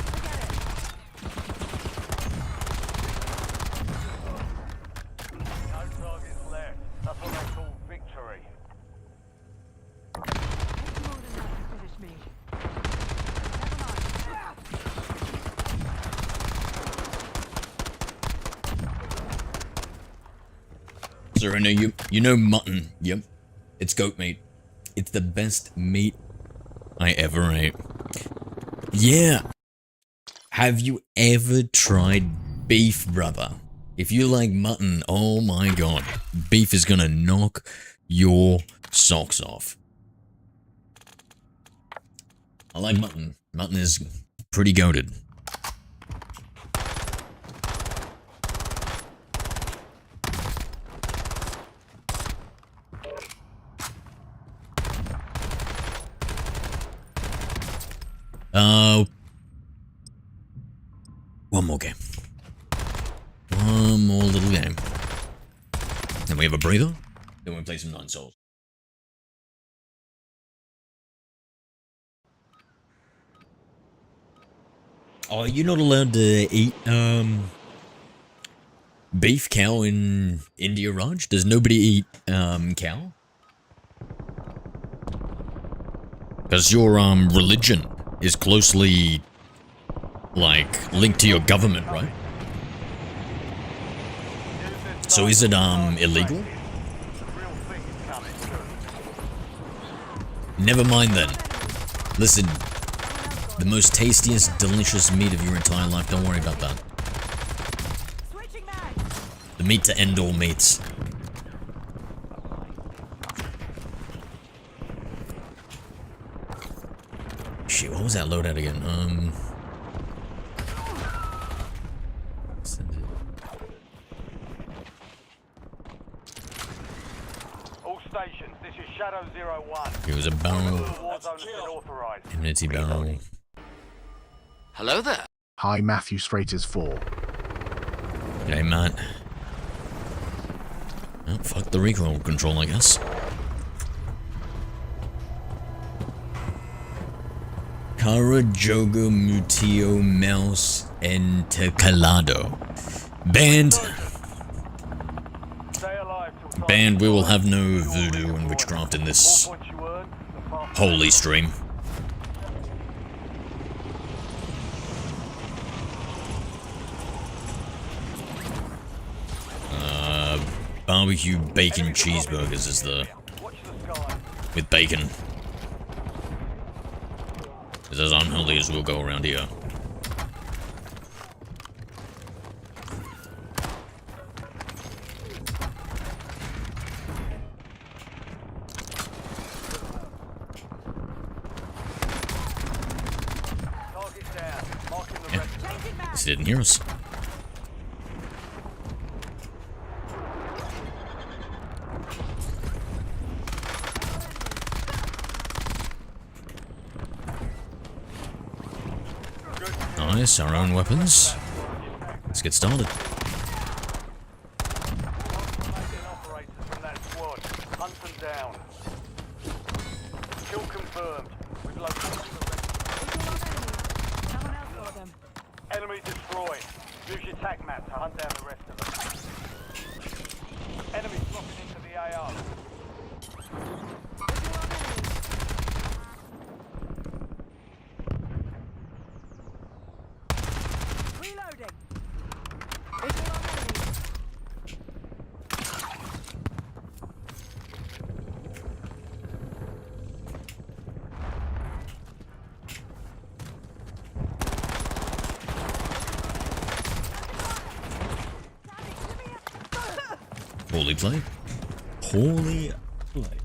Forget it. No targets left. That's what they call victory. More than that to finish me. Sir, I know you know mutton. Yep. It's goat meat. It's the best meat I ever ate. Yeah. Have you ever tried beef, brother? If you like mutton, oh my god. Beef is gonna knock your socks off. I like mutton. Mutton is pretty goated. One more game. One more little game. Then we have a breather. Then we play some Nine Souls. Oh, you're not allowed to eat, beef cow in India, Raj? Does nobody eat, cow? Because your, religion is closely, like, linked to your government, right? So is it, illegal? Never mind then. Listen, the most tastiest, delicious meat of your entire life, don't worry about that. Switching mags. The meat to end all meats. Shit, what was that loadout again? All stations, this is Shadow 01. It was a barrel. Warzone has been authorized. Immunity barrel. Hello there. Hi, Matthew Straiters 4. G'day, Matt. Oh, fuck the recoil control, I guess. Kara Jogo Mutio Mouse Entecalado. Banned. Stay alive till time. Banned. We will have no voodoo and witchcraft in this More points you earn, the faster. holy stream. Barbecue bacon cheeseburgers is the Watch the sky. with bacon. Is as unhealthy as we'll go around here. Target down. Marking the Yeah. rest of them. Changing mags. He didn't hear us. Nice, our own weapons. Let's get started. Remaining operators from that squad. Hunt them down. Kill confirmed. We've located the rest. Someone else got them. Enemy destroyed. Use your tac map to hunt down the rest of them. Enemy dropping into the AR. Reloading. Visual on enemy. Poorly played. Poorly played.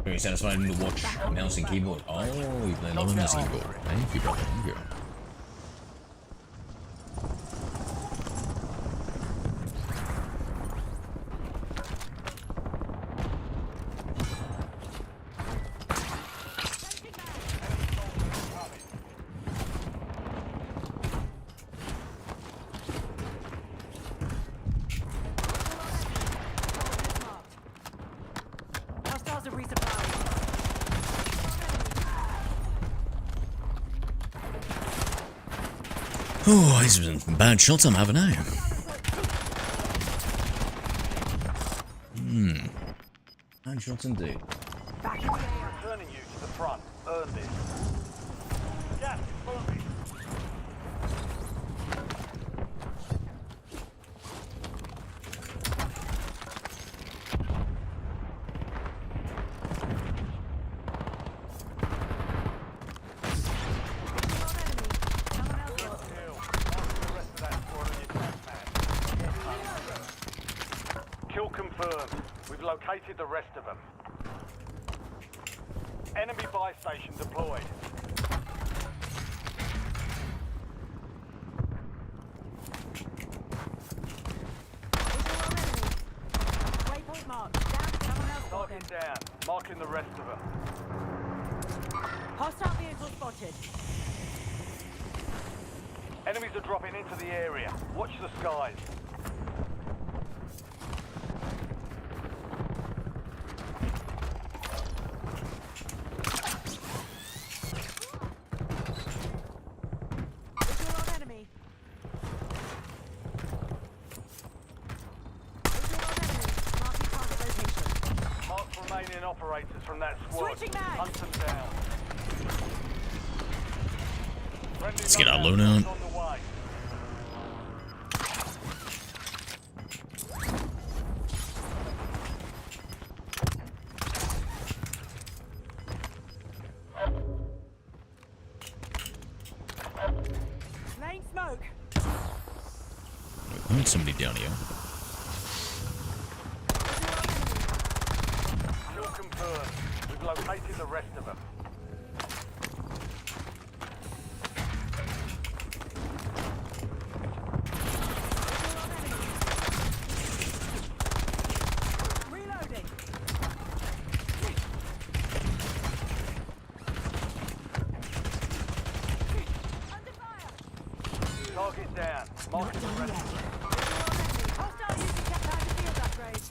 Are you satisfied with the watch, mouse, and keyboard? Oh, you play a lot of mouse and keyboard. Thank you, brother. Thank you. Oh, these have been bad shots I'm having now. Bad shots indeed. Returning you to the front. Earn this. Gas is moving. Kill confirmed. We've located the rest of them. Enemy buy station deployed. Waypoint marked. Down. Someone else got them. Target down. Marking the rest of them. Hostile vehicle spotted. Enemies are dropping into the area. Watch the skies. Visual on enemy. Visual on enemy. Marking target location. Mark remaining operators from that squad. Switching mags. Hunt them down. Let's get our load out. On the way. Lane smoke. I need somebody down here. Kill confirmed. We've located the rest of them. Reloading. Under fire. Target down. Marking the rest of them. Hostile using jet field upgrade.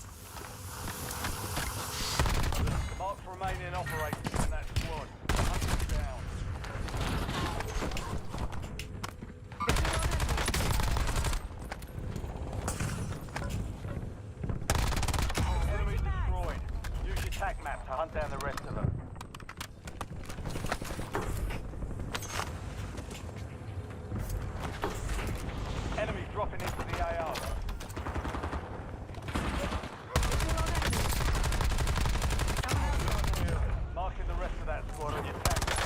Mark remaining operators in that squad. Hunt them down. Enemy destroyed. Use your tac map to hunt down the rest of them. Enemy dropping into the AR. Marking the rest of that squad on your tac map.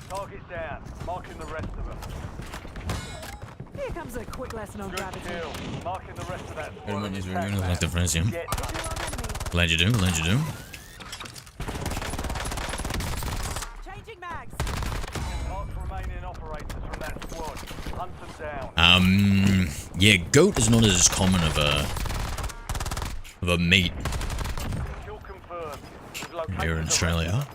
Target down. Marking the rest of them. Here comes a quick lesson on Good gravity. kill. Marking the rest of that squad Everyone on is your very tac like map. the friends, yeah. Get done. Visual on enemy. Glad you do, glad you do. Changing mags. Mark remaining operators from that squad. Hunt them down. Yeah, goat is not as common of a meat Kill confirmed. We've located here in the rest Australia. of them.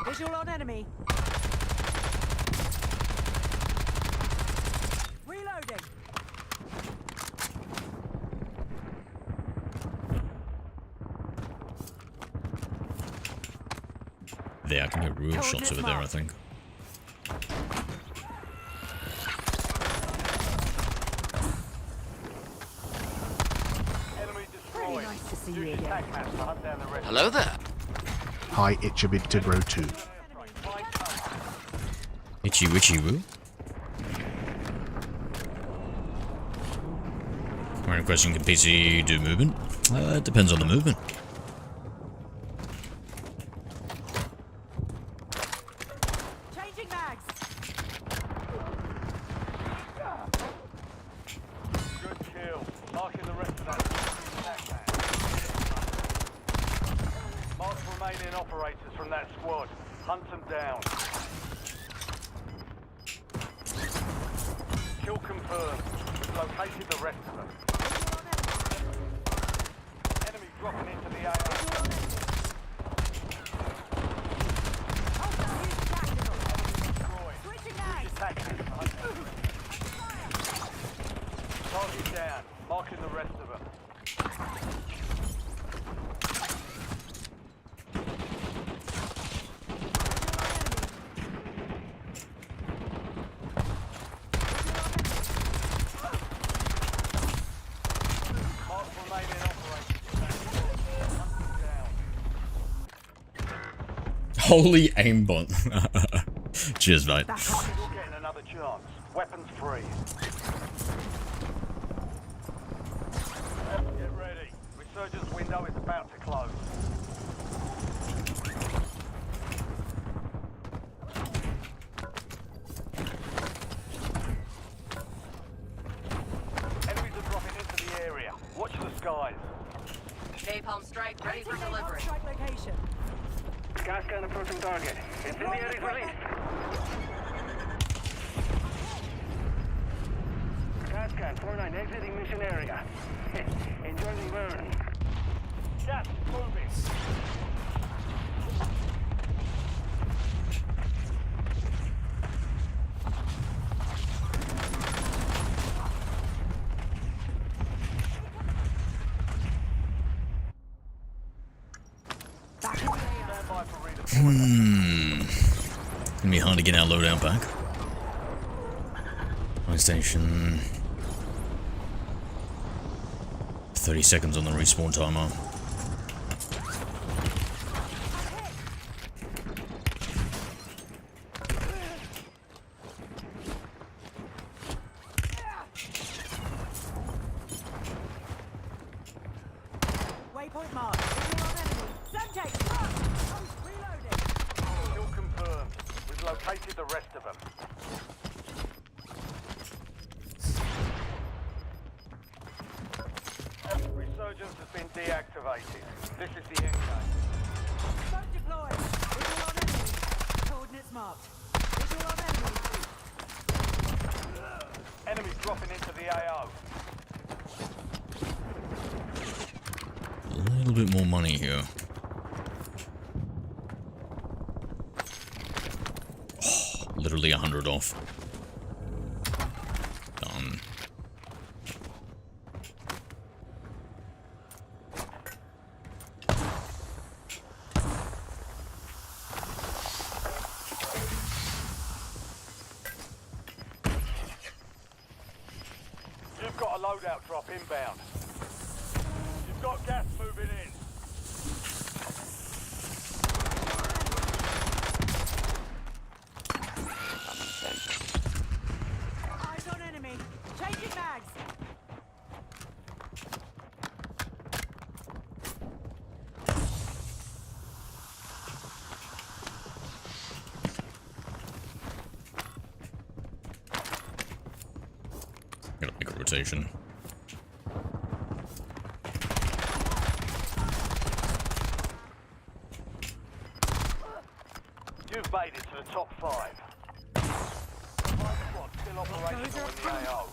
Visual on enemy. Reloading. There, I can get real shots over there, I think. Enemy Pretty destroyed. nice to see Use you your again. tac maps to hunt down the rest. Hello there. Hi, Itchabid to Bro 2. Itchy witchy woo. Random question, can PC do movement? It depends on the movement. Changing mags. Good kill. Marking the rest of that tac map. Mark remaining operators from that squad. Hunt them down. Kill confirmed. We've located the rest of them. Enemy dropping into the AR. Hostile using tactical. Destroyed. Switching mags. Marking the rest of them. Mark remaining operators. Down. Holy aimbot. Cheers, mate. Still getting another chance. Weapons free. Get ready. Resurgence window is about to close. Enemies are dropping into the area. Watch the skies. Napalm strike ready for Waiting delivery. strike location. Gas can approaching target. Incendiary release. Gas can 49 exiting mission area. Enjoy the burn. Gas moving. Back in the AO. Stand by for redeployment. Gonna be hard to get our loadout back. My station. 30 seconds on the respawn timer. Waypoint marked. Visual on enemy. Semtex, up! Reloading. Kill confirmed. We've located the rest of them. Resurgence has been deactivated. This is the end game. Smoke deployed. Visual on enemy. Coordinates marked. Visual on enemy. Enemy dropping into the AO. A little bit more money here. Oh, literally 100 off. Done. You've got a loadout drop inbound. You've got gas moving in. Eyes on enemy. Changing mags. Gotta make a rotation. You've made it to the top 5. 5 squads still operational in the AO.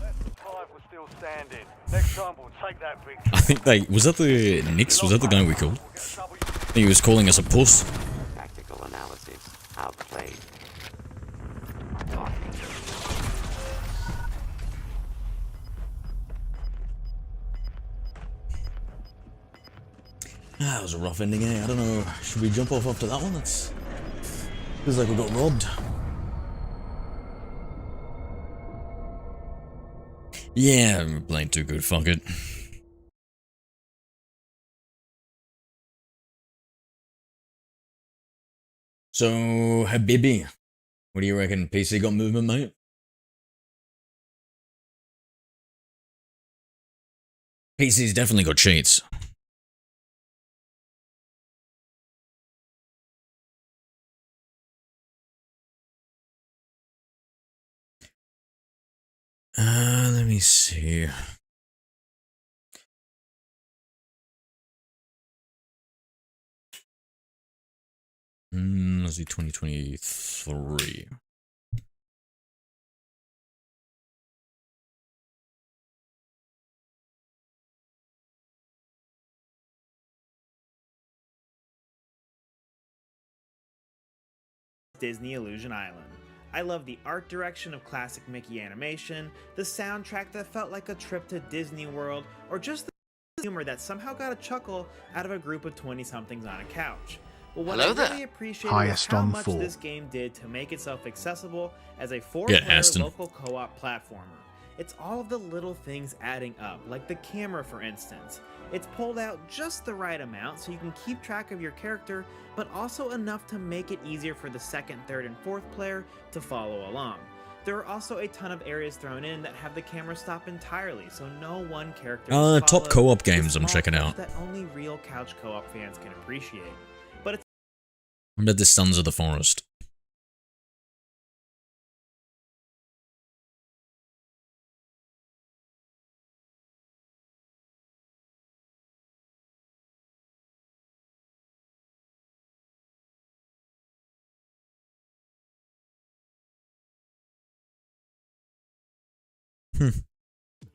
Less than 5 were still standing. Next time we'll take that victory. I think they... Was that the Nix? Was that the guy we killed? We'll get double. I think he was calling us a puss. Tactical analysis. Outplayed. That was a rough ending, eh? I don't know. Should we jump off after that one? That's... Feels like we got robbed. Yeah, I'm playing too good. Fuck it. So, Habibi, what do you reckon? PC got movement, mate? PC's definitely got cheats. Let me see. Let's see, 2023. Disney Illusion Island. I love the art direction of classic Mickey animation, the soundtrack that felt like a trip to Disney World, or just the humor that somehow got a chuckle out of a group of 20-somethings on a couch. But what Hello I there. really appreciated was Highest how on much 4. this game did to make itself accessible as a Yeah, 4-player Aston. local co-op platformer. It's all of the little things adding up, like the camera for instance. It's pulled out just the right amount so you can keep track of your character, but also enough to make it easier for the second, third, and fourth player to follow along. There are also a ton of areas thrown in that have the camera stop entirely, so no one character is Top followed. co-op The games I'm small checking touch out. that only real couch co-op fans can appreciate. But it's I bet this Sons of the Forest.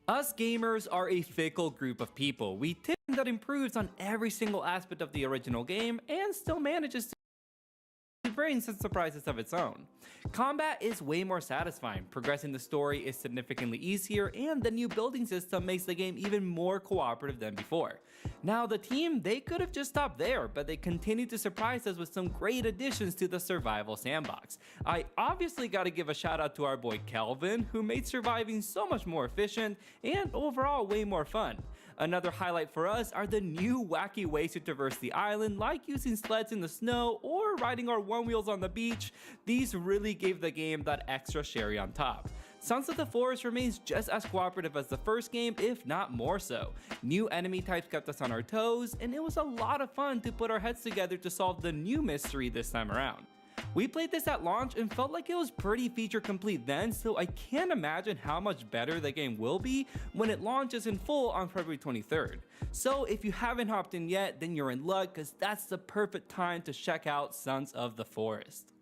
Us gamers are a fickle group of people. We tend that improves on every single aspect of the original game and still manages to bring some surprises of its own. Combat is way more satisfying, progressing the story is significantly easier, and the new building system makes the game even more cooperative than before. Now the team, they could have just stopped there, but they continued to surprise us with some great additions to the survival sandbox. I obviously gotta give a shout out to our boy Kelvin, who made surviving so much more efficient and overall way more fun. Another highlight for us are the new wacky ways to traverse the island, like using sleds in the snow or riding our one wheels on the beach. These really gave the game that extra cherry on top. Sons of the Forest remains just as cooperative as the first game, if not more so. New enemy types kept us on our toes, and it was a lot of fun to put our heads together to solve the new mystery this time around. We played this at launch and felt like it was pretty feature complete then, so I can't imagine how much better the game will be when it launches in full on February 23rd. So if you haven't hopped in yet, then you're in luck, cause that's the perfect time to check out Sons of the Forest.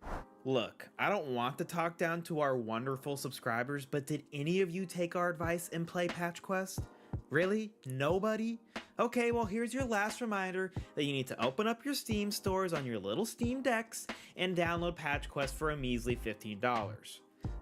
Look, I don't want to talk down to our wonderful subscribers, but did any of you take our advice and play Patch Quest? Really? Nobody? Okay, well here's your last reminder that you need to open up your Steam stores on your little Steam decks and download Patch Quest for a measly $15.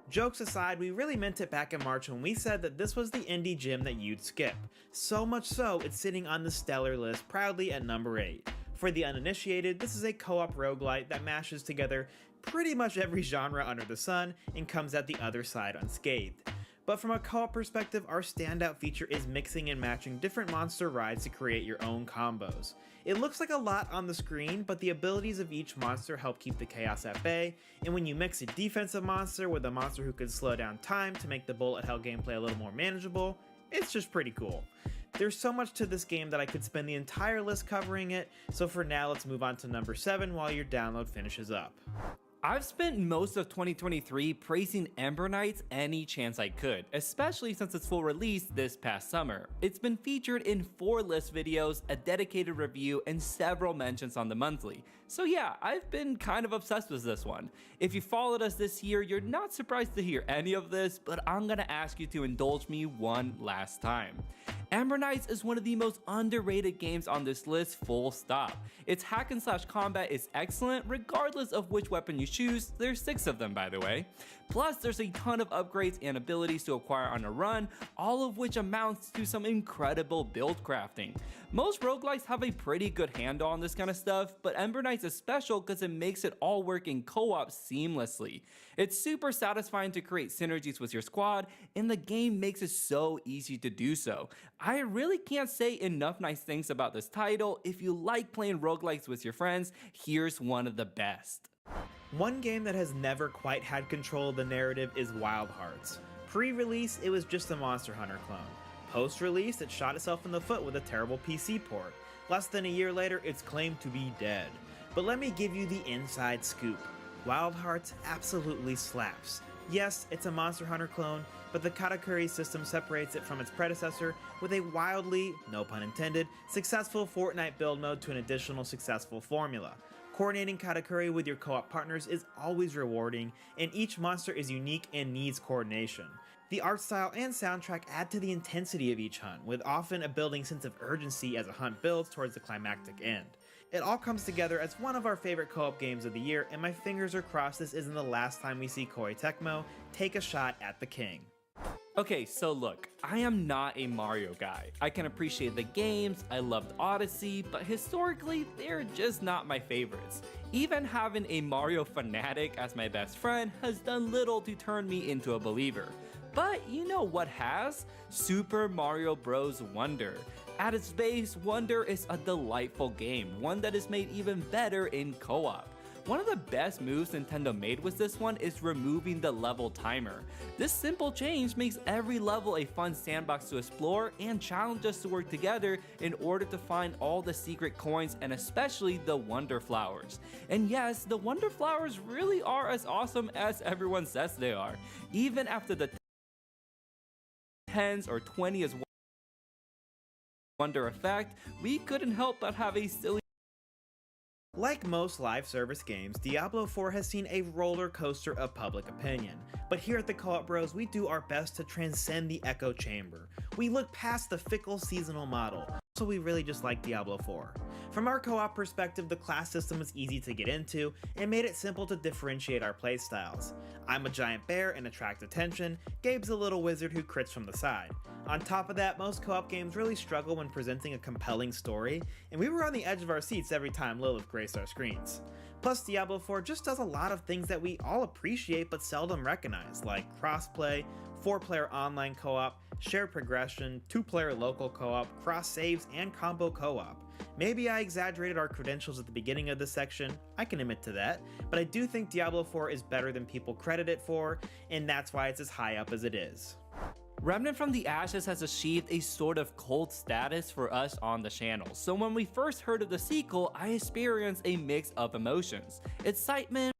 Jokes aside, we really meant it back in March when we said that this was the indie gem that you'd skip. So much so, it's sitting on the stellar list proudly at number 8. For the uninitiated, this is a co-op roguelite that mashes together pretty much every genre under the sun and comes out the other side unscathed. But from a co-op perspective, our standout feature is mixing and matching different monster rides to create your own combos. It looks like a lot on the screen, but the abilities of each monster help keep the chaos at bay, and when you mix a defensive monster with a monster who can slow down time to make the bullet hell gameplay a little more manageable, it's just pretty cool. There's so much to this game that I could spend the entire list covering it, so for now let's move on to number 7 while your download finishes up. I've spent most of 2023 praising Ember Knights any chance I could, especially since its full release this past summer. It's been featured in 4 list videos, a dedicated review, and several mentions on the monthly. So yeah, I've been kind of obsessed with this one. If you followed us this year, you're not surprised to hear any of this, but I'm gonna ask you to indulge me one last time. Ember Knights is one of the most underrated games on this list, full stop. Its hack and slash combat is excellent regardless of which weapon you choose. There's 6 of them, by the way. Plus there's a ton of upgrades and abilities to acquire on a run, all of which amounts to some incredible build crafting. Most roguelikes have a pretty good handle on this kind of stuff, but Ember Knights is special because it makes it all work in co-op seamlessly. It's super satisfying to create synergies with your squad, and the game makes it so easy to do so. I really can't say enough nice things about this title. If you like playing roguelikes with your friends, here's one of the best. One game that has never quite had control of the narrative is Wild Hearts. Pre-release, it was just a Monster Hunter clone. Post-release, it shot itself in the foot with a terrible PC port. Less than a year later, it's claimed to be dead. But let me give you the inside scoop. Wild Hearts absolutely slaps. Yes, it's a Monster Hunter clone, but the Katakuri system separates it from its predecessor with a wildly, no pun intended, successful Fortnite build mode to an additional successful formula. Coordinating Katakuri with your co-op partners is always rewarding, and each monster is unique and needs coordination. The art style and soundtrack add to the intensity of each hunt, with often a building sense of urgency as a hunt builds towards the climactic end. It all comes together as one of our favorite co-op games of the year, and my fingers are crossed this isn't the last time we see Koei Tecmo take a shot at the king. Okay, so look, I am not a Mario guy. I can appreciate the games, I loved Odyssey, but historically, they're just not my favorites. Even having a Mario fanatic as my best friend has done little to turn me into a believer. But you know what has? Super Mario Bros. Wonder. At its base, Wonder is a delightful game, one that is made even better in co-op. One of the best moves Nintendo made with this one is removing the level timer. This simple change makes every level a fun sandbox to explore and challenge us to work together in order to find all the secret coins and especially the Wonder Flowers. And yes, the Wonder Flowers really are as awesome as everyone says they are. Even after the 10s or 20s Wonder effect, we couldn't help but have a silly. Like most live service games, Diablo 4 has seen a roller coaster of public opinion. But here at the Co-op Bros, we do our best to transcend the echo chamber. We look past the fickle seasonal model, so we really just like Diablo 4. From our co-op perspective, the class system was easy to get into and made it simple to differentiate our playstyles. I'm a giant bear and attract attention, Gabe's a little wizard who crits from the side. On top of that, most co-op games really struggle when presenting a compelling story, and we were on the edge of our seats every time Lilith graced our screens. Plus, Diablo 4 just does a lot of things that we all appreciate but seldom recognize, like crossplay, 4-player online co-op, shared progression, 2-player local co-op, cross saves, and combo co-op. Maybe I exaggerated our credentials at the beginning of this section, I can admit to that, but I do think Diablo 4 is better than people credit it for, and that's why it's as high up as it is. Remnant from the Ashes has achieved a sort of cult status for us on the channel, so when we first heard of the sequel, I experienced a mix of emotions. Excitement,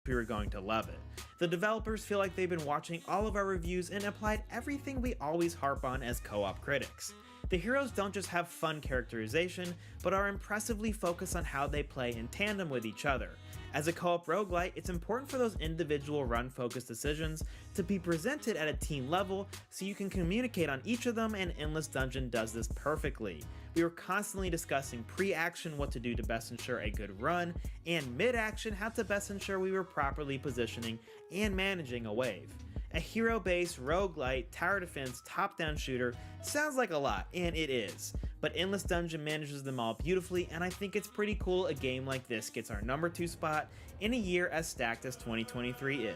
we were going to love it. The developers feel like they've been watching all of our reviews and applied everything we always harp on as co-op critics. The heroes don't just have fun characterization, but are impressively focused on how they play in tandem with each other. As a co-op roguelite, it's important for those individual run-focused decisions to be presented at a team level so you can communicate on each of them, and Endless Dungeon does this perfectly. We were constantly discussing pre-action what to do to best ensure a good run, and mid-action how to best ensure we were properly positioning and managing a wave. A hero-based, roguelite, tower defense, top-down shooter sounds like a lot, and it is. But Endless Dungeon manages them all beautifully, and I think it's pretty cool a game like this gets our number 2 spot in a year as stacked as 2023 is.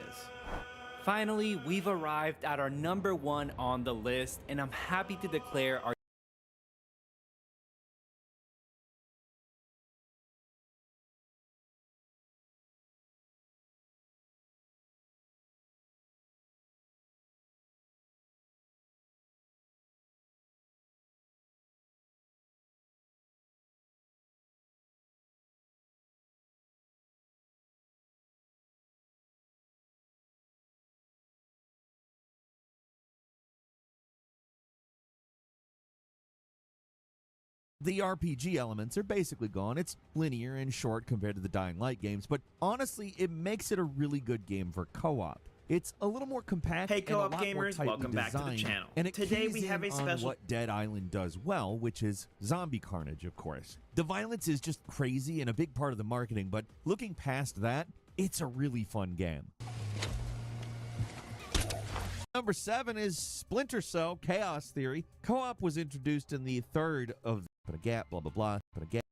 finally, we've arrived at our number 1 on the list, and I'm happy to declare our The RPG elements are basically gone. It's linear and short compared to the Dying Light games, but honestly, it makes it a really good game for co-op. It's a little more compact. Hey and co-op a lot more gamers, tightly welcome back to the designed, channel. And it Today keys we have in a on special what Dead Island does well, which is zombie carnage, of course. The violence is just crazy and a big part of the marketing, but looking past that, it's a really fun game. Number 7 is Splinter Cell Chaos Theory. Co-op was introduced in the third of Put a gap, blah, blah, blah. Put a gap.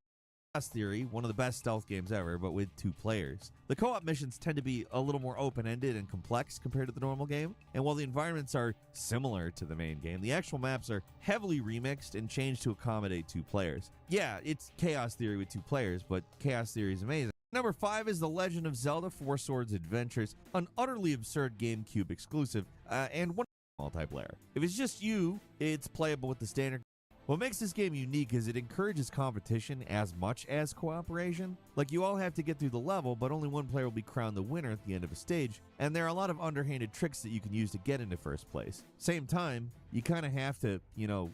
Chaos Theory, one of the best stealth games ever, but with 2 players. The co-op missions tend to be a little more open-ended and complex compared to the normal game, and while the environments are similar to the main game, the actual maps are heavily remixed and changed to accommodate 2 players. Yeah, it's Chaos Theory with 2 players, but Chaos Theory is amazing. Number 5 is The Legend of Zelda 4 Swords Adventures, an utterly absurd GameCube exclusive, and one multiplayer. If it's just you, it's playable with the standard. What makes this game unique is it encourages competition as much as cooperation. Like, you all have to get through the level, but only one player will be crowned the winner at the end of a stage, and there are a lot of underhanded tricks that you can use to get into first place. Same time, you kind of have to,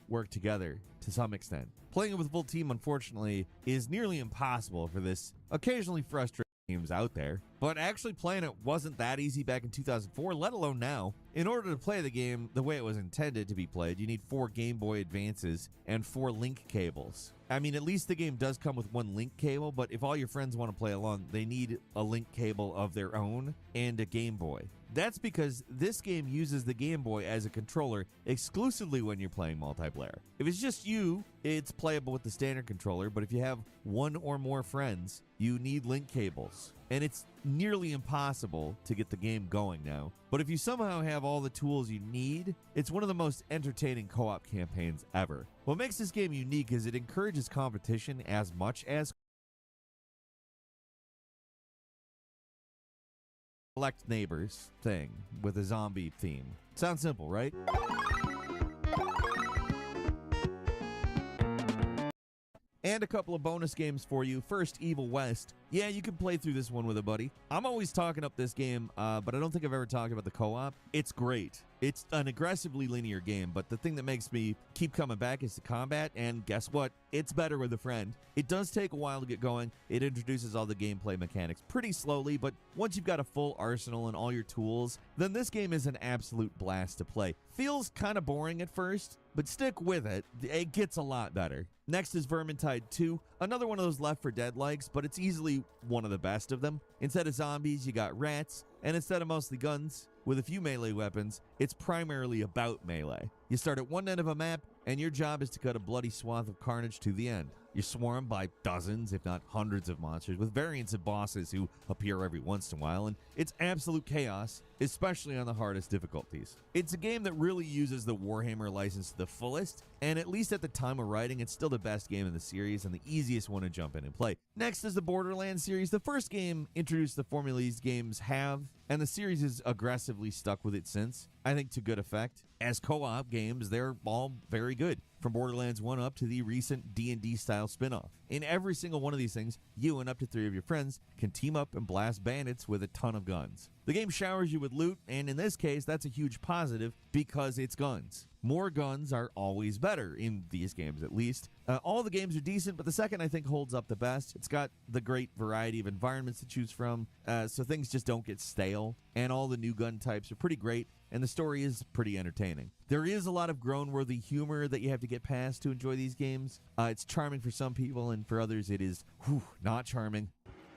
work together to some extent. Playing it with a full team, unfortunately, is nearly impossible for this occasionally frustrating games out there, but actually playing it wasn't that easy back in 2004, let alone now. In order to play the game the way it was intended to be played, you need 4 Game Boy Advances and 4 link cables. I mean, at least the game does come with 1 link cable, but if all your friends want to play along, they need a link cable of their own and a Game Boy. That's because this game uses the Game Boy as a controller exclusively when you're playing multiplayer. If it's just you, it's playable with the standard controller, but if you have 1 or more friends, you need link cables. And it's nearly impossible to get the game going now. But if you somehow have all the tools you need, it's one of the most entertaining co-op campaigns ever. What makes this game unique is it encourages competition as much as Collect Neighbors thing with a zombie theme. Sounds simple, right? And a couple of bonus games for you. First, Evil West. Yeah, you can play through this one with a buddy. I'm always talking up this game, but I don't think I've ever talked about the co-op. It's great. It's an aggressively linear game, but the thing that makes me keep coming back is the combat, and guess what? It's better with a friend. It does take a while to get going. It introduces all the gameplay mechanics pretty slowly, but once you've got a full arsenal and all your tools, then this game is an absolute blast to play. Feels kind of boring at first, but stick with it. It gets a lot better. Next is Vermintide 2, another one of those Left 4 Dead likes, but it's easily one of the best of them. Instead of zombies, you got rats, and instead of mostly guns, with a few melee weapons, it's primarily about melee. You start at one end of a map, and your job is to cut a bloody swath of carnage to the end. You're swarmed by dozens, if not hundreds of monsters, with variants of bosses who appear every once in a while, and it's absolute chaos, especially on the hardest difficulties. It's a game that really uses the Warhammer license to the fullest, and at least at the time of writing, it's still the best game in the series and the easiest one to jump in and play. Next is the Borderlands series. The first game introduced the formula these games have, and the series has aggressively stuck with it since, I think to good effect. As co-op games, they're all very good, from Borderlands 1 up to the recent D&D style spin-off. In every single one of these things, you and up to 3 of your friends can team up and blast bandits with a ton of guns. The game showers you with loot, and in this case, that's a huge positive because it's guns. More guns are always better, in these games at least. All the games are decent, but the second I think holds up the best. It's got the great variety of environments to choose from, so things just don't get stale, and all the new gun types are pretty great, and the story is pretty entertaining. There is a lot of groan-worthy humor that you have to get past to enjoy these games. It's charming for some people, and for others it is not charming.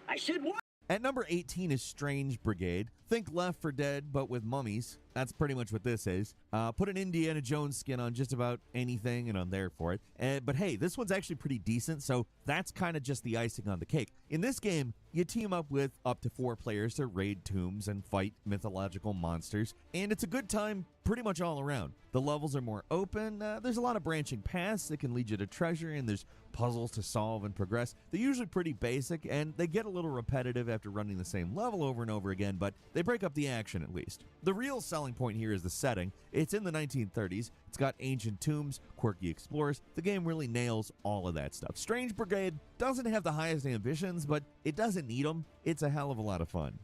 I should warn. At number 18 is Strange Brigade. Think Left 4 Dead, but with mummies. That's pretty much what this is. Put an Indiana Jones skin on just about anything, and I'm there for it. But hey, this one's actually pretty decent, so that's kind of just the icing on the cake. In this game, you team up with up to 4 players to raid tombs and fight mythological monsters, and it's a good time pretty much all around. The levels are more open, there's a lot of branching paths that can lead you to treasure, and there's puzzles to solve and progress. They're usually pretty basic, and they get a little repetitive after running the same level over and over again, but they break up the action at least. The real selling point here is the setting. It's in the 1930s, it's got ancient tombs, quirky explorers. The game really nails all of that stuff. Strange Brigade doesn't have the highest ambitions, but it doesn't need them. It's a hell of a lot of fun.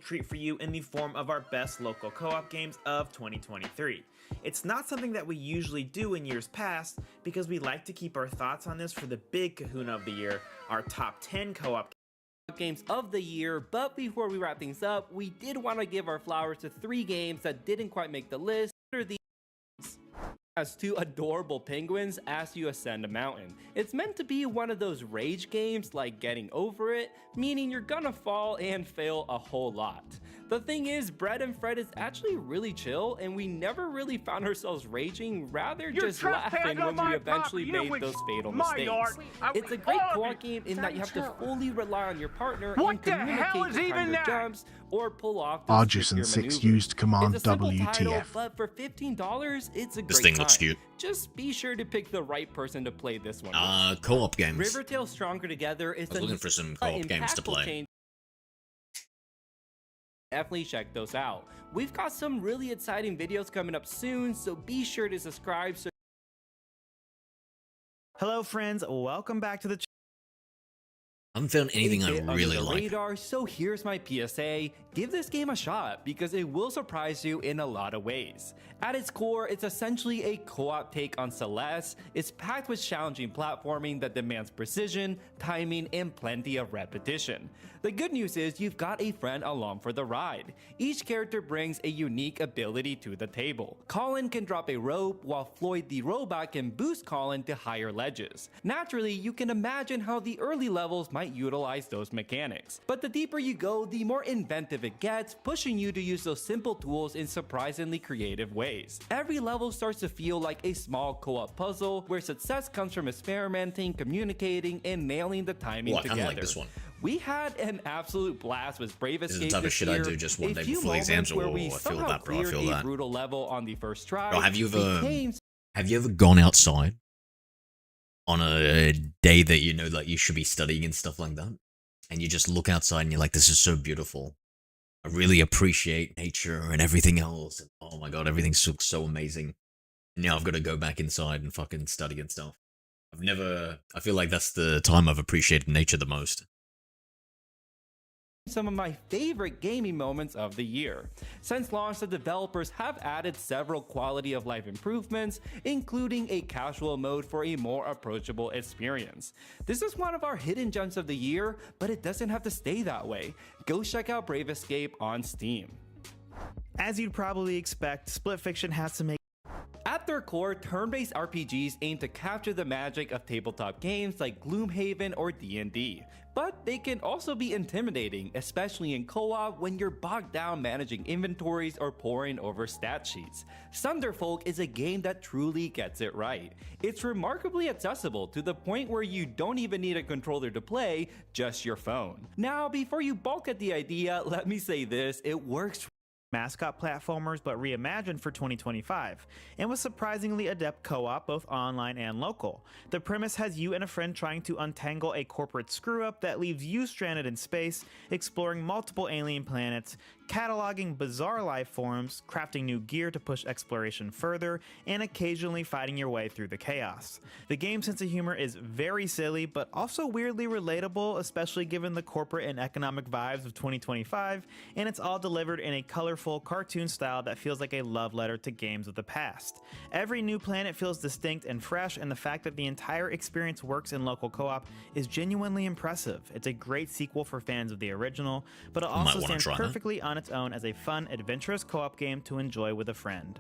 Treat for you in the form of our best local co-op games of 2023. It's not something that we usually do in years past because we like to keep our thoughts on this for the big kahuna of the year, our top 10 co-op games of the year. But before we wrap things up, we did want to give our flowers to 3 games that didn't quite make the list. As 2 adorable penguins as you ascend a mountain. It's meant to be one of those rage games like Getting Over It, meaning you're gonna fall and fail a whole lot. The thing is, Brett and Fred is actually really chill, and we never really found ourselves raging, rather just laughing when we eventually made those fatal mistakes. It's a great co-op game in that you have to fully rely on your partner and communicate to time your jumps or pull off those Arjusan 6 used command it's a simple WTF. title, but for $15, it's a This great thing time. looks cute. Just be sure to pick the right person to play this one. Co-op games. Riverdale Stronger Together is I was looking for some co-op games to play. Definitely check those out. We've got some really exciting videos coming up soon, so be sure to subscribe. Hello friends, welcome back to the haven't found anything I Bit under really the like. radar, so here's my PSA. Give this game a shot because it will surprise you in a lot of ways. At its core, it's essentially a co-op take on Celeste. It's packed with challenging platforming that demands precision, timing, and plenty of repetition. The good news is you've got a friend along for the ride. Each character brings a unique ability to the table. Colin can drop a rope, while Floyd the robot can boost Colin to higher ledges. Naturally, you can imagine how the early levels might utilize those mechanics. But the deeper you go, the more inventive it gets, pushing you to use those simple tools in surprisingly creative ways. Every level starts to feel like a small co-op puzzle, where success comes from experimenting, communicating, and nailing the timing Oh, I together. kinda like this one. We had an absolute blast with Brave This is Escape the type of this shit year. I do just one A day few before exams. moments where Oh, we I feel somehow that, bro. I cleared feel a that. brutal level on the first try. Bro, have you became ever gone outside on a day that you know like you should be studying and stuff like that, and you just look outside and you're like, this is so beautiful. I really appreciate nature and everything else. And, oh my god, everything looks so amazing. And now I've got to go back inside and fucking study and stuff. I feel like that's the time I've appreciated nature the most. some of my favorite gaming moments of the year. Since launch, the developers have added several quality of life improvements, including a casual mode for a more approachable experience. This is one of our hidden gems of the year, but it doesn't have to stay that way. Go check out Brave Escape on Steam. As you'd probably expect, Split Fiction has to make At their core, turn-based RPGs aim to capture the magic of tabletop games like Gloomhaven or D&D. But they can also be intimidating, especially in co-op when you're bogged down managing inventories or poring over stat sheets. Thunderfolk is a game that truly gets it right. It's remarkably accessible to the point where you don't even need a controller to play, just your phone. Now, before you balk at the idea, let me say this, it works mascot platformers but reimagined for 2025, and with surprisingly adept co-op both online and local. The premise has you and a friend trying to untangle a corporate screw-up that leaves you stranded in space, exploring multiple alien planets, cataloging bizarre life forms, crafting new gear to push exploration further, and occasionally fighting your way through the chaos. The game's sense of humor is very silly, but also weirdly relatable, especially given the corporate and economic vibes of 2025, and it's all delivered in a colorful cartoon style that feels like a love letter to games of the past. Every new planet feels distinct and fresh, and the fact that the entire experience works in local co-op is genuinely impressive. It's a great sequel for fans of the original, but it also stands perfectly on its own as a fun, adventurous co-op game to enjoy with a friend.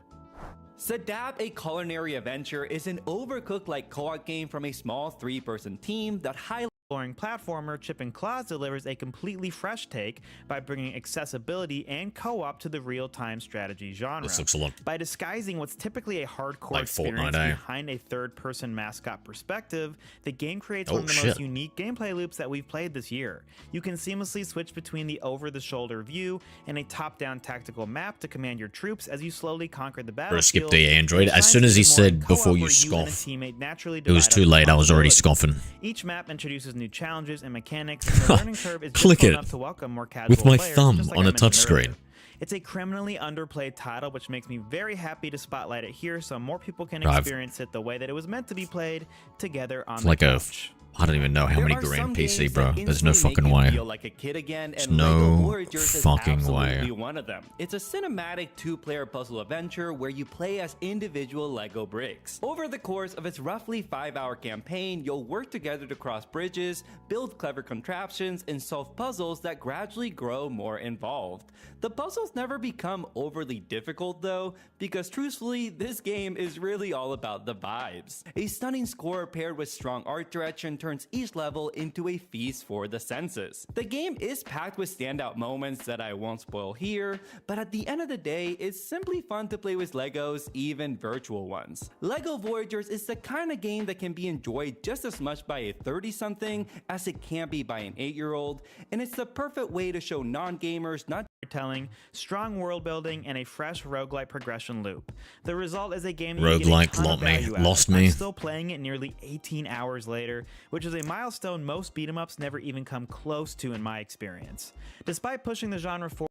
Sadab, a culinary adventure, is an overcooked-like co-op game from a small 3-person team that highlights exploring platformer. Chip and Claws delivers a completely fresh take by bringing accessibility and co-op to the real-time strategy genre. This looks a lot by disguising what's typically a hardcore like experience Fortnite, behind a third-person mascot perspective, the game creates one of the most unique gameplay loops that we've played this year. You can seamlessly switch between the over-the-shoulder view and a top-down tactical map to command your troops as you slowly conquer the battlefield. Skip the Android. As soon as he said before you scoff, it was too late. I was already scoffing. Each map introduces new challenges and mechanics, and the learning curve is Click it enough to welcome more casual with my players, thumb just like on I a touchscreen. mentioned earlier. It's a criminally underplayed title, which makes me very happy to spotlight it here so more people can experience it the way that it was meant to be played, together on the couch. I don't even know how many grand PC, bro. There's no fucking way. Like a kid again, There's and no fucking way. One of them. It's a cinematic 2-player puzzle adventure where you play as individual Lego bricks. Over the course of its roughly 5-hour campaign, you'll work together to cross bridges, build clever contraptions, and solve puzzles that gradually grow more involved. The puzzles never become overly difficult though, because truthfully, this game is really all about the vibes. A stunning score paired with strong art direction turns each level into a feast for the senses. The game is packed with standout moments that I won't spoil here, but at the end of the day, it's simply fun to play with Legos, even virtual ones. LEGO Voyagers is the kind of game that can be enjoyed just as much by a 30-something as it can be by an 8-year-old, and it's the perfect way to show non-gamers not telling, strong world building, and a fresh roguelike progression loop. The result is a game that roguelike lost me. I'm still playing it nearly 18 hours later, which is a milestone most beat 'em ups never even come close to in my experience. Despite pushing the genre forward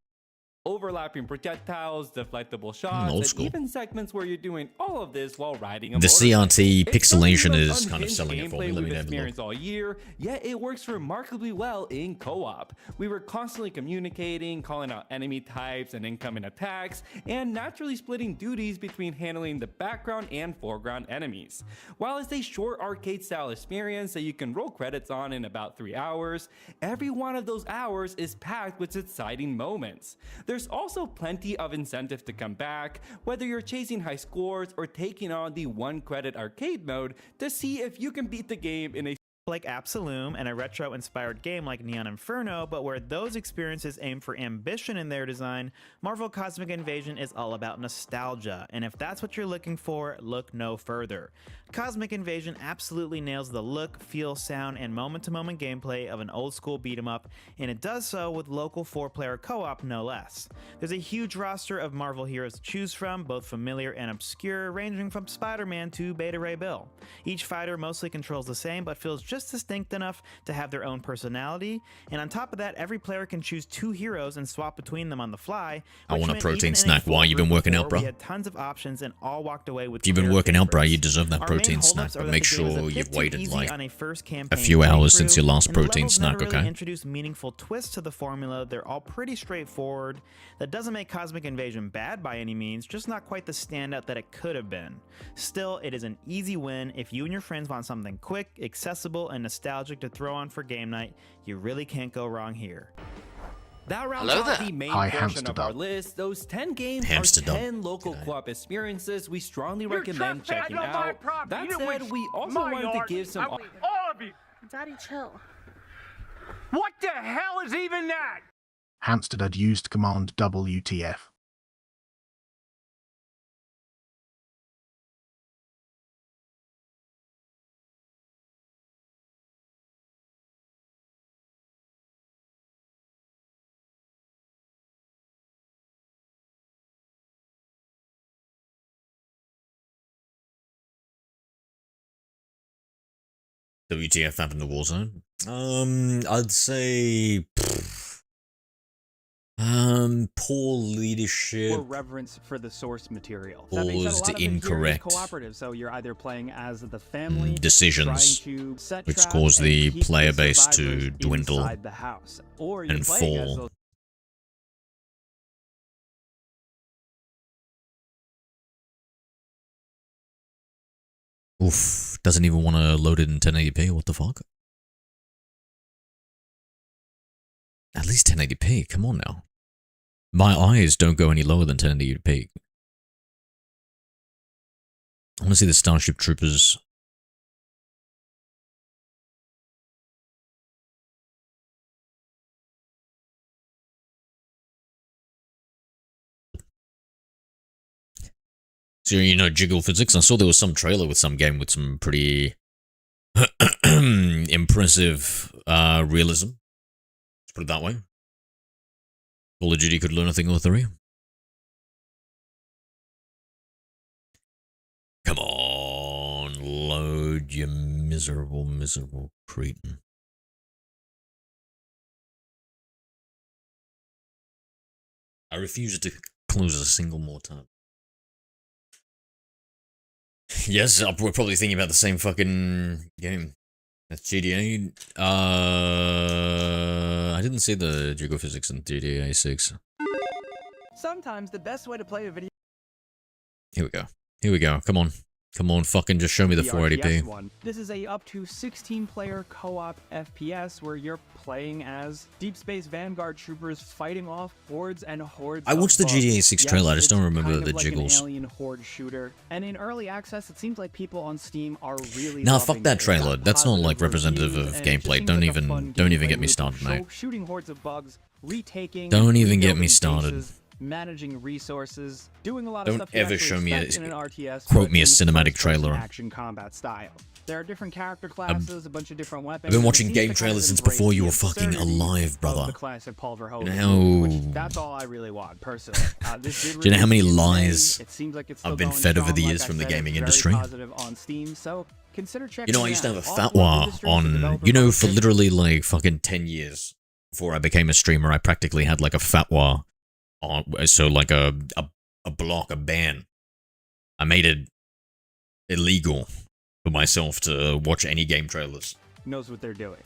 overlapping projectiles, deflectable shots, old and school. even segments where you're doing all of this while riding a The motorcycle. CRT It's some of the pixelation most is kind of unhinged selling it for me. gameplay Let me we've have a look. experienced all year, yet it works remarkably well in co-op. We were constantly communicating, calling out enemy types and incoming attacks, and naturally splitting duties between handling the background and foreground enemies. While it's a short arcade-style experience that you can roll credits on in about 3 hours, every one of those hours is packed with exciting moments. There's also plenty of incentive to come back, whether you're chasing high scores or taking on the 1-credit arcade mode to see if you can beat the game in a like Absolum and a retro-inspired game like Neon Inferno, but where those experiences aim for ambition in their design, Marvel Cosmic Invasion is all about nostalgia, and if that's what you're looking for, look no further. Cosmic Invasion absolutely nails the look, feel, sound, and moment-to-moment gameplay of an old-school beat-em-up, and it does so with local 4-player co-op no less. There's a huge roster of Marvel heroes to choose from, both familiar and obscure, ranging from Spider-Man to Beta Ray Bill. Each fighter mostly controls the same, but feels just distinct enough to have their own personality, and on top of that, every player can choose 2 heroes and swap between them on the fly. I want a protein snack. Why you been working out, bro? We had tons of options and all walked away with If you've been clear working out, bro, favorites. you deserve that Our protein main snack, holdups are but that make the game is sure a bit you've too waited easy like on a first a campaign few hours playthrough, since your last and the protein levels snack, never really okay? introduce meaningful twists to the formula. They're all pretty straightforward. That doesn't make Cosmic Invasion bad by any means, just not quite the standout that it could have been. Still, it is an easy win if you and your friends want something quick, accessible, and nostalgic to throw on for game night. You really can't go wrong here. That rounds Hello out there. the main Hi, portion of our Amsterdam. list. Those 10 games Amsterdam. are 10 local G'day. co-op experiences we strongly You're recommend checking trespassing on my out. property. That You know said, which- we also my wanted to yard. give some... All of you. Daddy, chill. What the hell is even that? Hampstead had used command WTF. WTF happened to Warzone? I'd say poor leadership. Or reverence for the source material. Caused incorrect cooperative, so you're either playing as the family, decisions, trying to set which traps caused and the keep player the base to survivors dwindle inside the house, or you're and playing as fall. those Oof, doesn't even want to load it in 1080p. What the fuck? At least 1080p. Come on now. My eyes don't go any lower than 1080p. I want to see the Starship Troopers. So, you know, jiggle physics. I saw there was some trailer with some game with some pretty impressive realism. Let's put it that way. Call of Duty could learn a thing or 3. Come on, load, you miserable, miserable cretin. I refuse to close a single more tab. Yes, we're probably thinking about the same fucking game. That's GTA. I didn't see the jiggle physics in GTA 6. Sometimes the best way to play a video. Here we go. Here we go. Come on. Come on, fucking just show me the 480p. one. This is a up to 16-player co-op FPS where you're playing as Deep Space Vanguard troopers fighting off hordes and hordes. I watched the of GTA bugs. 6 Yes, trailer, I just it's don't remember kind of the like jiggles. An alien horde shooter, and in early access, it seems like people on Steam are really. Nah, loving fuck that it. It's trailer. got That's not like positive representative reviews, of and it just gameplay. seems Don't like a even fun get me gameplay loop started, of mate. Shooting hordes of bugs, retaking. Don't even get me rebuilding started. bases, managing resources, doing a lot of Don't stuff you ever actually show me a- expect in an RTS, quote but me a in cinematic first-person trailer. action combat style. There are different character classes, a bunch of different weapons. I've been and it watching seems game to kind of trailers since embrace before you the were fucking absurdity alive, of brother. the classic Pulverhoven You movie, know- which that's all I really want, personally. This did Do you know how many release in May. lies It seems like it's I've still been going fed over the strong, years like I from the said, it's gaming very industry? positive on Steam, so consider checking You know, I it used to out. have a All fatwa industries and on, developers you know, are for literally like fucking 10 years before I became a streamer, I practically had like a fatwa So like a block, a ban. I made it illegal for myself to watch any game trailers. Knows what they're doing.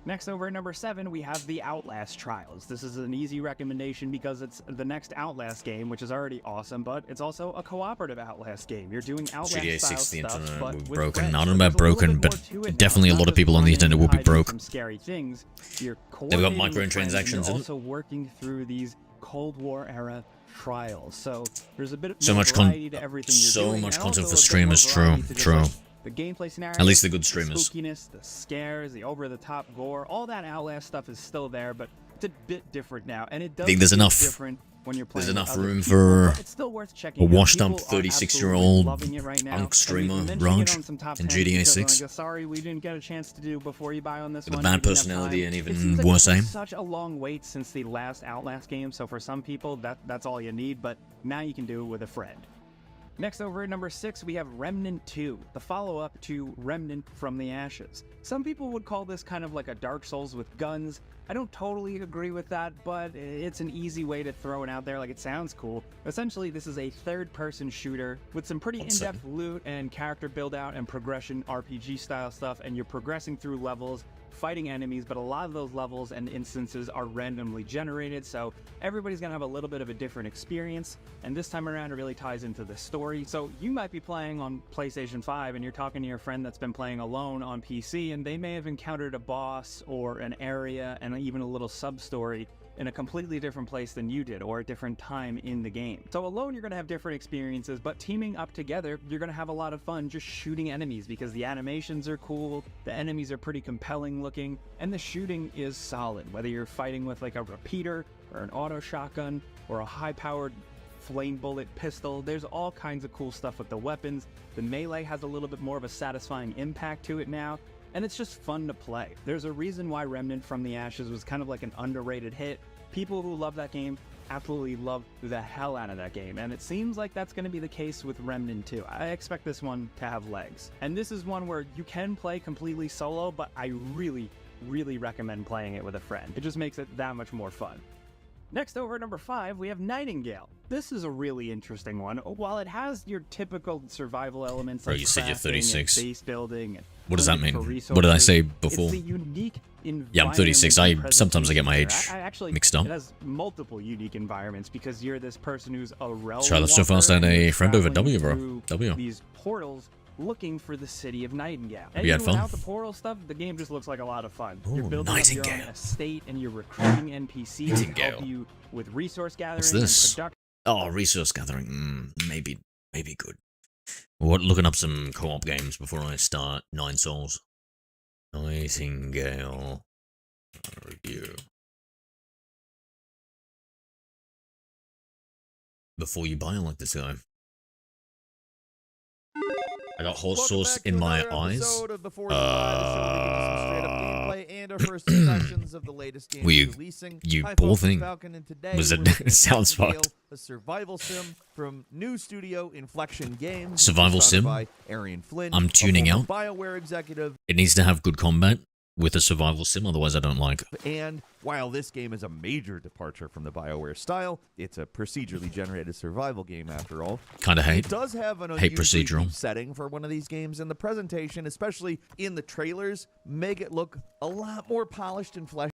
Next, over at number 7, we have the Outlast Trials. This is an easy recommendation because it's the next Outlast game, which is already awesome, but it's also a cooperative Outlast game. You're doing GTA 6, Outlast-style the stuff, internet but will be with broken. friends. I don't know So about there's a little broken, bit but more to it now. definitely It's a not lot of just people on the running internet and will be hiding broke. from scary things. You're They've got coordinating with friends, and microtransactions you're in it. also working through these Cold War era trials. So there's a bit So more much variety to everything you're so doing, much and content also for a bit streamers. more True, variety to just, true. like, the gameplay scenario, At least the good streamers. the spookiness, the scares, the over-the-top gore, all that Outlast stuff is still there, but it's a bit different now, and it does Think there's feel enough. different when you're playing There's with enough other room people, for but it's still worth checking a out. washed-up People are 36-year-old absolutely loving it right now, punk and streamer we've been mentioning Raj it on some top in 10s GTA because, 6. like, sorry we didn't get a chance to do before you buy on this With a one. bad we didn't have personality time. and It even seems like worse it's been aim. such a long wait since the last Outlast game, so for some people that's all you need, but now you can do it with a friend. Next, over at number 6, we have Remnant 2, the follow-up to Remnant from the Ashes. Some people would call this kind of like a Dark Souls with guns. I don't totally agree with that, but it's an easy way to throw it out there. Like, it sounds cool. Essentially, this is a third-person shooter with some pretty in-depth loot and character build-out and progression RPG-style stuff, and you're progressing through levels, fighting enemies, but a lot of those levels and instances are randomly generated, so everybody's gonna have a little bit of a different experience, and this time around it really ties into the story. So you might be playing on PlayStation 5 and you're talking to your friend that's been playing alone on PC, and they may have encountered a boss or an area and even a little sub-story in a completely different place than you did, or a different time in the game. So alone you're going to have different experiences, but teaming up together you're going to have a lot of fun just shooting enemies because the animations are cool, the enemies are pretty compelling looking, and the shooting is solid. Whether you're fighting with like a repeater or an auto shotgun or a high-powered flame bullet pistol, there's all kinds of cool stuff with the weapons. The melee has a little bit more of a satisfying impact to it now, and it's just fun to play. There's a reason why Remnant from the Ashes was kind of like an underrated hit. People who love that game absolutely love the hell out of that game, and it seems like that's going to be the case with Remnant 2. I expect this one to have legs. And this is one where you can play completely solo, but I really recommend playing it with a friend. It just makes it that much more fun. Next, over at number 5, we have Nightingale. This is a really interesting one. While it has your typical survival elements Bro, like you said you're 36. and base building and What does that hunting mean? for What did I say resources, before? It's the unique Yeah, I'm 36. Sometimes I get my age actually, mixed up. It has multiple unique environments because you're this person who's a realm Try so fast walker, I had and a you're friend over traveling W, bro. through W. These portals looking for the city of Nightingale. And We had even fun. without the portal stuff, the game just looks like a lot of fun. Ooh, You're building up your own Nightingale. estate and you're recruiting NPCs to help Nightingale. you with resource gathering What's and this? production. Oh, resource gathering. Maybe good. What? Looking up some co-op games before I start. 9 Souls. Nightingale. Review. Before you buy, I like this guy. I got horse sauce in my eyes. Well, you poor thing. Was it? It sounds fucked. A survival sim from new studio Inflection Games. Survival sim? By Arian Flynn, I'm tuning a out. former BioWare executive. It needs to have good combat with a survival sim, otherwise I don't like it. And while this game is a major departure from the BioWare style, it's a procedurally generated survival game after all. Kinda hate. It does have an Hate unusually procedural. deep setting for one of these games, and the presentation, especially in the trailers, make it look a lot more polished and fleshed.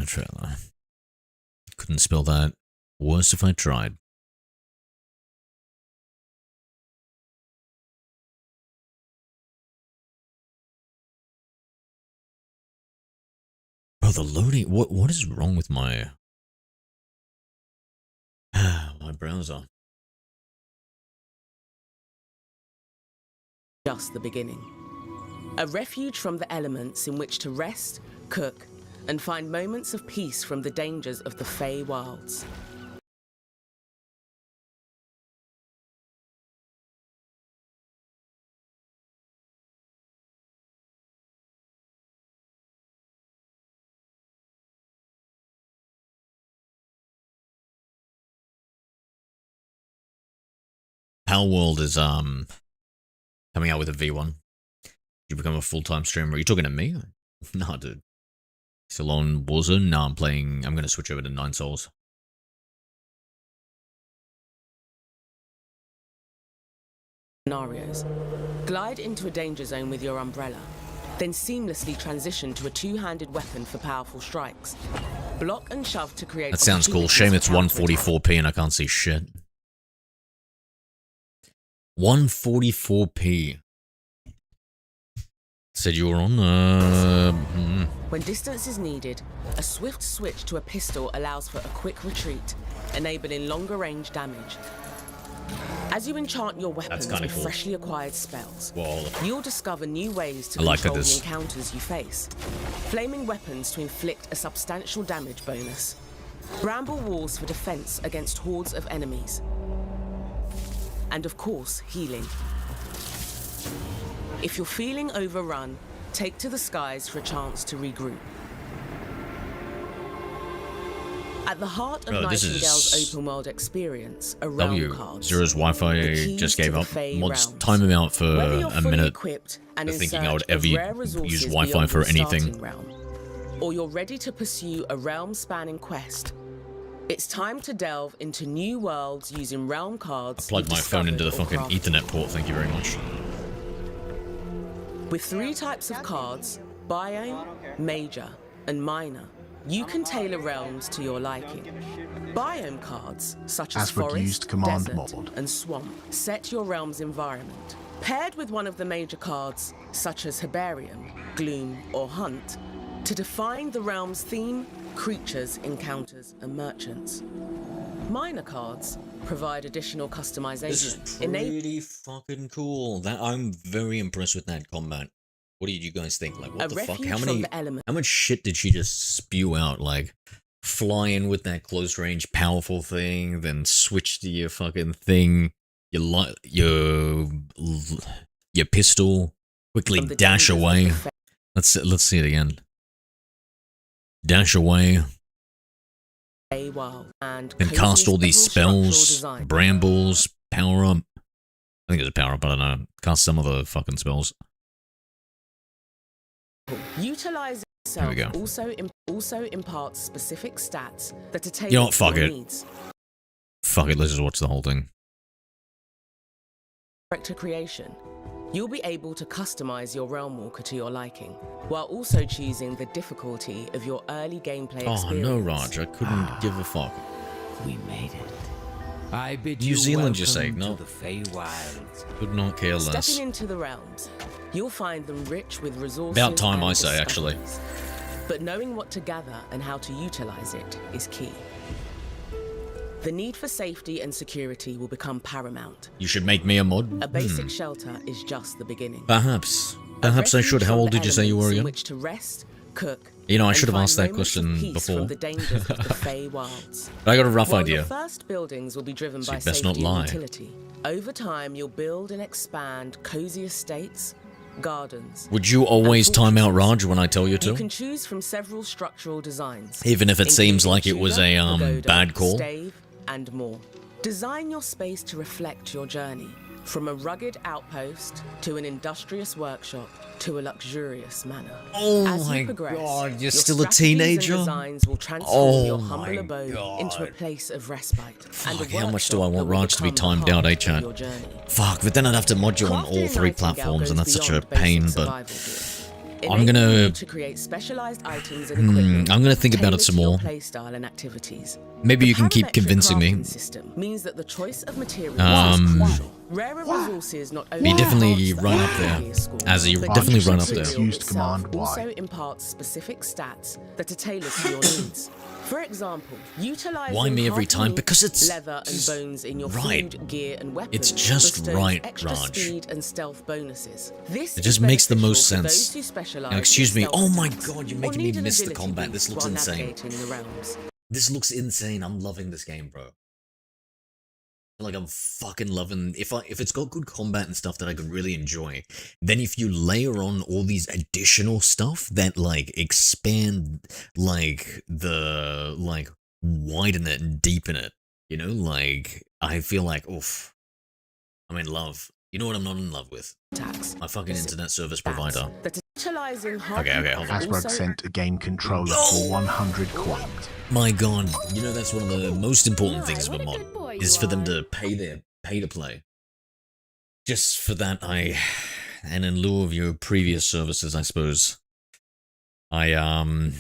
Trailer. Couldn't spell that. Worse if I tried. Bro, the loading. What is wrong with my my browser? Just the beginning. A refuge from the elements in which to rest, cook, and find moments of peace from the dangers of the Fey Wilds. Pal World is coming out with a V1. You become a full-time streamer. Are you talking to me? Nah, dude. Still on Warzone? No, I'm gonna switch over to 9 Souls. Scenarios. Glide into a danger zone with your umbrella, then seamlessly transition to a two-handed weapon for powerful strikes. Block and shove to create... That sounds cool. Shame it's 144p and I can't see shit. 144p. Said you were on When distance is needed, a swift switch to a pistol allows for a quick retreat, enabling longer range damage. As you enchant your weapons with cool. freshly acquired spells, Whoa. you'll discover new ways to I control like the this. encounters you face. Flaming weapons to inflict a substantial damage bonus. Bramble walls for defense against hordes of enemies. And of course, healing. If you're feeling overrun, take to the skies for a chance to regroup. At the heart of Nightingale's open world experience, a realm card. Zero's Wi-Fi just gave up. Mods time him out for a minute. Thinking I would ever use Wi-Fi for anything. Realm, or you're ready to pursue a realm-spanning quest. It's time to delve into new worlds using realm cards. Plug my phone into the fucking Ethernet port. Thank you very much. With 3 types of cards, Biome, Major, and Minor, you can tailor realms to your liking. Biome cards, such as forest, desert, and swamp, set your realm's environment. Paired with one of the major cards, such as Herbarium, Gloom, or Hunt, to define the realm's theme, creatures, encounters, and merchants. Minor cards provide additional customization. This is pretty fucking cool. I'm very impressed with that combat. What did you guys think? Like, what the fuck? How much shit did she just spew out? Like, fly in with that close range powerful thing, then switch to your fucking thing, your pistol, quickly dash away. Let's see it again. Dash away. And cast all these spells, brambles, power up. I think it's a power up, I don't know. Cast some of the fucking spells. Utilize itself also imparts specific stats that are tailored You know what, fuck to your it. needs. Fuck it, let's just watch the whole thing. Character creation. You'll be able to customize your Realm Walker to your liking, while also choosing the difficulty of your early gameplay experience. Oh no, Raj, I couldn't give a fuck. We made it. I bid New Zealand, you say? No. The Feywilds. Could not care less. Stepping into the realms, you'll find them rich with resources. About time, and I say, actually. discoveries. But knowing what to gather and how to utilize it is key. The need for safety and security will become paramount. You should make me a mod? A basic shelter is just the beginning. Perhaps. Perhaps I should. How old did you say you were again? In which to rest, cook, You know, I and should have find asked that moments of question peace before. From the dangers of the Feywilds. But I got a rough While idea. Your first buildings will be driven So by you best safety not lie. and utility. Over time, you'll build and expand cozy estates, gardens. Would you always time out Raj when I tell you You to? can choose from several structural designs. Even if it seems including like it was Tudor, a pagoda, bad call? stave, and more. Design your space to reflect your journey, from a rugged outpost to an industrious workshop to a luxurious manor. Oh As my you progress, god, you're your still a strategies and teenager? designs will transform Oh your my humble abode god. into a place of respite. and a Fuck, how much do I workshop want that will Raj to be become the timed out, heart chat? of your journey. Fuck, but then I'd have to mod you on all Crafting 3 Nightingale platforms and goes that's such a beyond basic pain, but survival gear. I'm Enabling gonna... you to create specialized items and equipment I'm gonna think about tailored it some to your more. playstyle and activities. Maybe The you can keep parametric convincing me. crafting system means that the choice of materials is crucial. Rarer resources not only You definitely enhance the run up there. gear score, As you but definitely each run up there. material Used itself Command Y. also imparts specific stats that are tailored to your needs. For example, utilizing Why me every hearty time? meat, Because it's leather and just bones in your right. food, gear, and weapons. It's just bestows right, extra Raj. speed and stealth bonuses. This It just is makes the most beneficial for sense. those who specialize Now, in excuse me. stealth Oh my attacks god, you're or making me need an miss the agility combat. This boost looks while insane. navigating the realms. This looks insane. I'm loving this game, bro. Like, I'm fucking loving... If it's got good combat and stuff that I could really enjoy, then if you layer on all these additional stuff that, like, expand, like, widen it and deepen it, you know? Like, I feel like, oof, I'm in love. You know what I'm not in love with? Tax. My fucking internet service provider. Utilizing Okay, hold on. Asbrook sent a game controller for 100 coins. My god, you know that's one of the most important things of a mod, is for them to pay to play. Just for that, and in lieu of your previous services, I suppose, I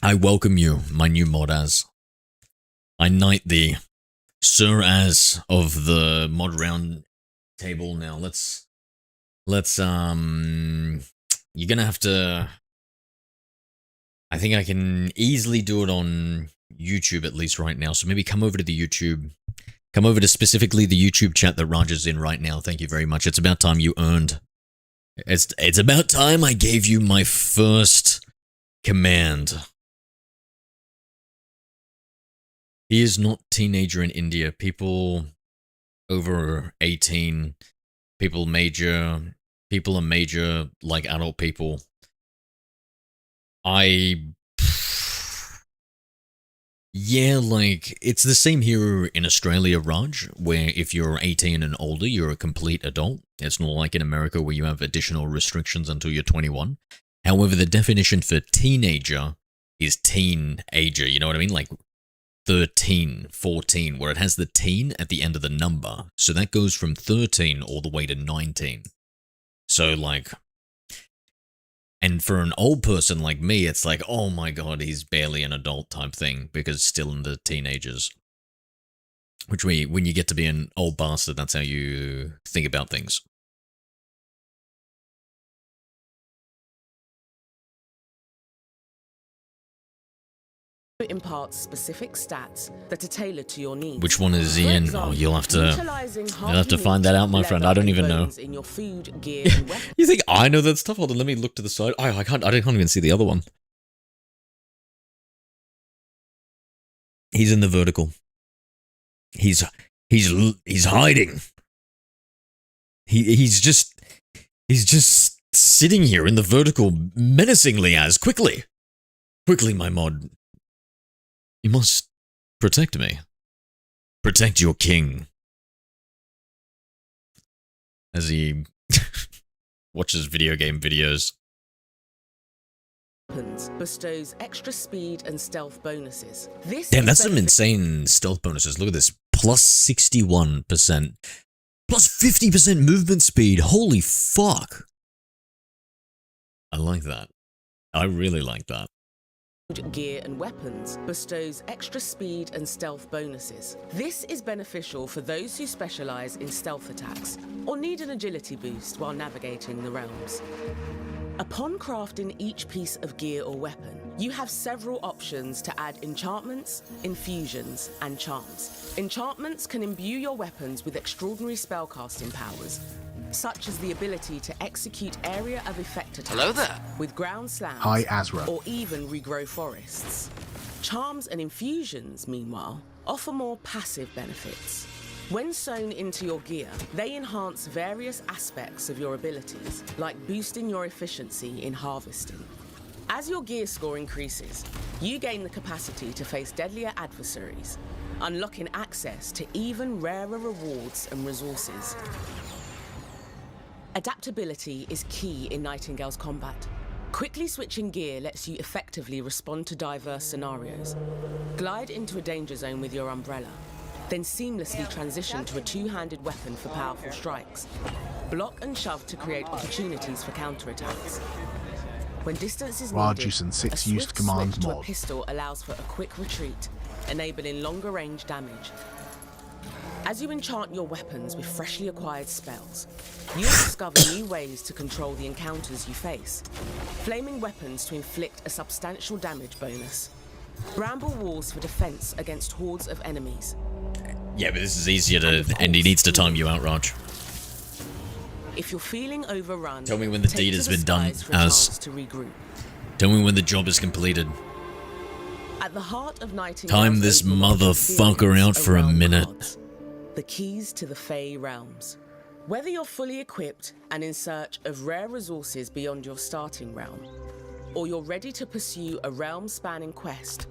welcome you, my new mod as. I knight thee, Sir As of the mod round table. Now let's you're gonna have to, I think I can easily do it on YouTube at least right now, so maybe come over to the YouTube, come over to specifically the YouTube chat that Raj is in right now. Thank you very much. It's about time you earned, it's about time I gave you my first command. He is not teenager in India. People over 18, people are major like adult people. Yeah, like, it's the same here in Australia, Raj, where if you're 18 and older, you're a complete adult. It's not like in America where you have additional restrictions until you're 21. However, the definition for teenager is teenager, you know what I mean? Like 13, 14, where it has the teen at the end of the number. So that goes from 13 all the way to 19. So, like, and for an old person like me, it's like, oh my god, he's barely an adult type thing, because still in the teenagers. Which when you get to be an old bastard, that's how you think about things. Imparts specific stats that are tailored to your needs. Which one is he in? Example, oh, you'll have to find that out, my friend. I don't even know. In your food, gear, and You think I know that stuff? Hold on, let me look to the side. I can't even see the other one. He's in the vertical. He's hiding. He's just sitting here in the vertical menacingly as quickly, my mod. You must protect me. Protect your king. As he watches video game videos. Bestows extra speed and stealth bonuses. Damn, that's some insane stealth bonuses. Look at this. Plus 61%. Plus 50% movement speed. Holy fuck. I like that. I really like that. Gear and weapons bestows extra speed and stealth bonuses. This is beneficial for those who specialize in stealth attacks or need an agility boost while navigating the realms. Upon crafting each piece of gear or weapon, you have several options to add enchantments, infusions, and charms. Enchantments can imbue your weapons with extraordinary spellcasting powers, such as the ability to execute area of effect attacks with ground slams, Hi, Azra. or even regrow forests. Charms and infusions, meanwhile, offer more passive benefits. When sewn into your gear, they enhance various aspects of your abilities, like boosting your efficiency in harvesting. As your gear score increases, you gain the capacity to face deadlier adversaries, unlocking access to even rarer rewards and resources. Adaptability is key in Nightingale's combat. Quickly switching gear lets you effectively respond to diverse scenarios. Glide into a danger zone with your umbrella, then seamlessly transition to a two-handed weapon for powerful strikes. Block and shove to create opportunities for counterattacks. When distance is needed, Rajusen a 6 swift used command switch to a mod. pistol allows for a quick retreat, enabling longer range damage. As you enchant your weapons with freshly acquired spells, you'll discover new ways to control the encounters you face. Flaming weapons to inflict a substantial damage bonus. Bramble walls for defense against hordes of enemies. Yeah, but this is easier to, and he needs to time you out, Raj. If you're feeling overrun, Tell me when the take deed to has the been done, skies for a Az. chance to regroup. Tell me when the job is completed. At the heart of Nightingale's Time this overworld motherfucker experience out for a realm minute. cards, the keys to the Fey realms. Whether you're fully equipped and in search of rare resources beyond your starting realm, or you're ready to pursue a realm-spanning quest,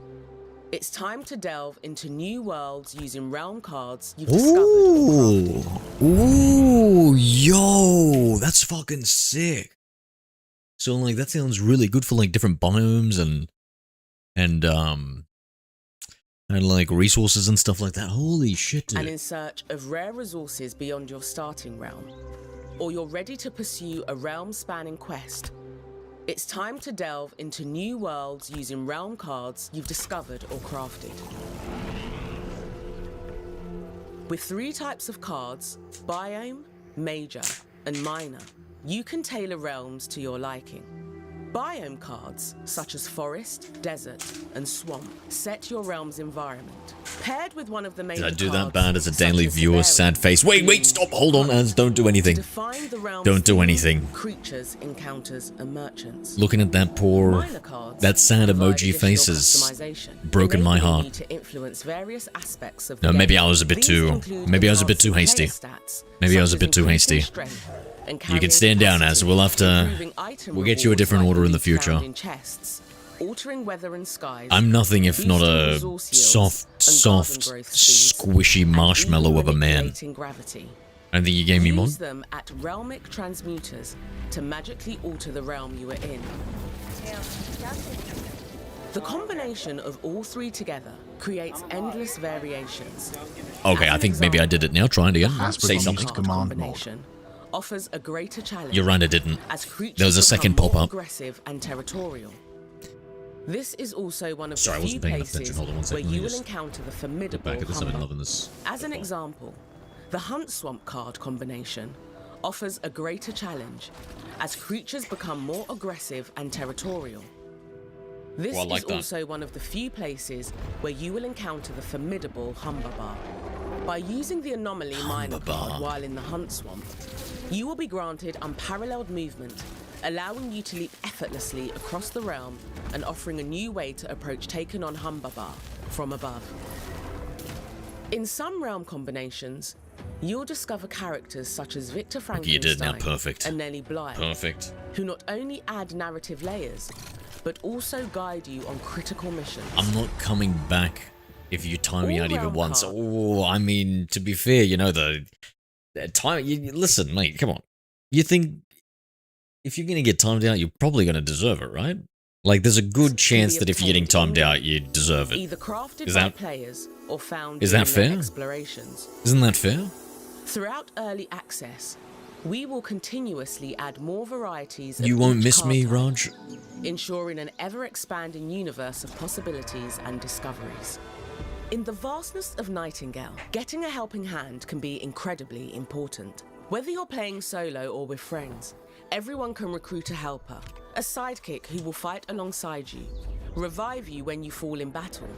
it's time to delve into new worlds using realm cards you've discovered. Ooh, yo, that's fucking sick. So like that sounds really good for like different biomes and like resources and stuff like that. Holy shit, dude. And in search of rare resources beyond your starting realm, or you're ready to pursue a realm-spanning quest, it's time to delve into new worlds using realm cards you've discovered or crafted. With 3 types of cards, biome, major, and minor, you can tailor realms to your liking. Biome cards, such as forest, desert, and swamp, set your realm's environment. Paired with one of the major Did I do that cards, bad as a such daily as viewer? Sad face. Wait, stop, hold on, Az, don't do anything. Define the realm's Don't do theme, anything. Creatures, encounters, and merchants. Looking at that poor, Minor cards that sad provide emoji additional faces, customization, broken my enabling heart. you to influence various aspects of No, the maybe game. I was a bit These too, include maybe I was a bit too enhancing hasty. player stats, Maybe I was a such bit as too increasing hasty. strength and You carrying can stand down, Az. capacity, We'll have to, improving item we'll get you a rewards different like order in the loot found future. in chests, altering weather and skies, I'm nothing if not boosting a resource yields soft, and garden growth speeds, squishy and marshmallow even of a man. manipulating gravity. I don't think you gave me one. Use them at realmic transmuters to magically alter the realm you are in. The combination of all 3 together creates endless variations. Okay, I think maybe I did it now. Try it again. Say something. Combination offers a greater challenge. You're right, I didn't. As creatures There was a second become more pop-up. aggressive and territorial. This is also one of Sorry, I the few wasn't paying enough places attention. Hold on one where second. Let me you will just encounter the look formidable back at this. I've been humbug. loving this. As an example, the Hunt Swamp card combination offers a greater challenge as creatures become more aggressive and territorial. This Oh, I like is that. also one of the few places where you will encounter the formidable Humberbar. By using the Anomaly Minor card while in the Hunt Swamp, you will be granted unparalleled movement, allowing you to leap effortlessly across the realm and offering a new way to approach taken on Humberbar from above. In some realm combinations, you'll discover characters such as Victor Frankenstein You did now, perfect. and Nellie Bly, Perfect. who not only add narrative layers, but also guide you on critical missions. I'm not coming back if you time me All out even round once. card. Oh, I mean, to be fair, you know, the time... listen, mate, come on. You think if you're going to get timed out, you're probably going to deserve it, right? Like, there's a good chance that if you're getting timed out, you deserve it. Either crafted Is by that... players or found Is that during their fair? explorations. Isn't that fair? Throughout early access, we will continuously add more varieties of You won't each miss card me, type, Raj? ensuring an ever-expanding universe of possibilities and discoveries. In the vastness of Nightingale, getting a helping hand can be incredibly important. Whether you're playing solo or with friends, everyone can recruit a helper, a sidekick who will fight alongside you, revive you when you fall in battle,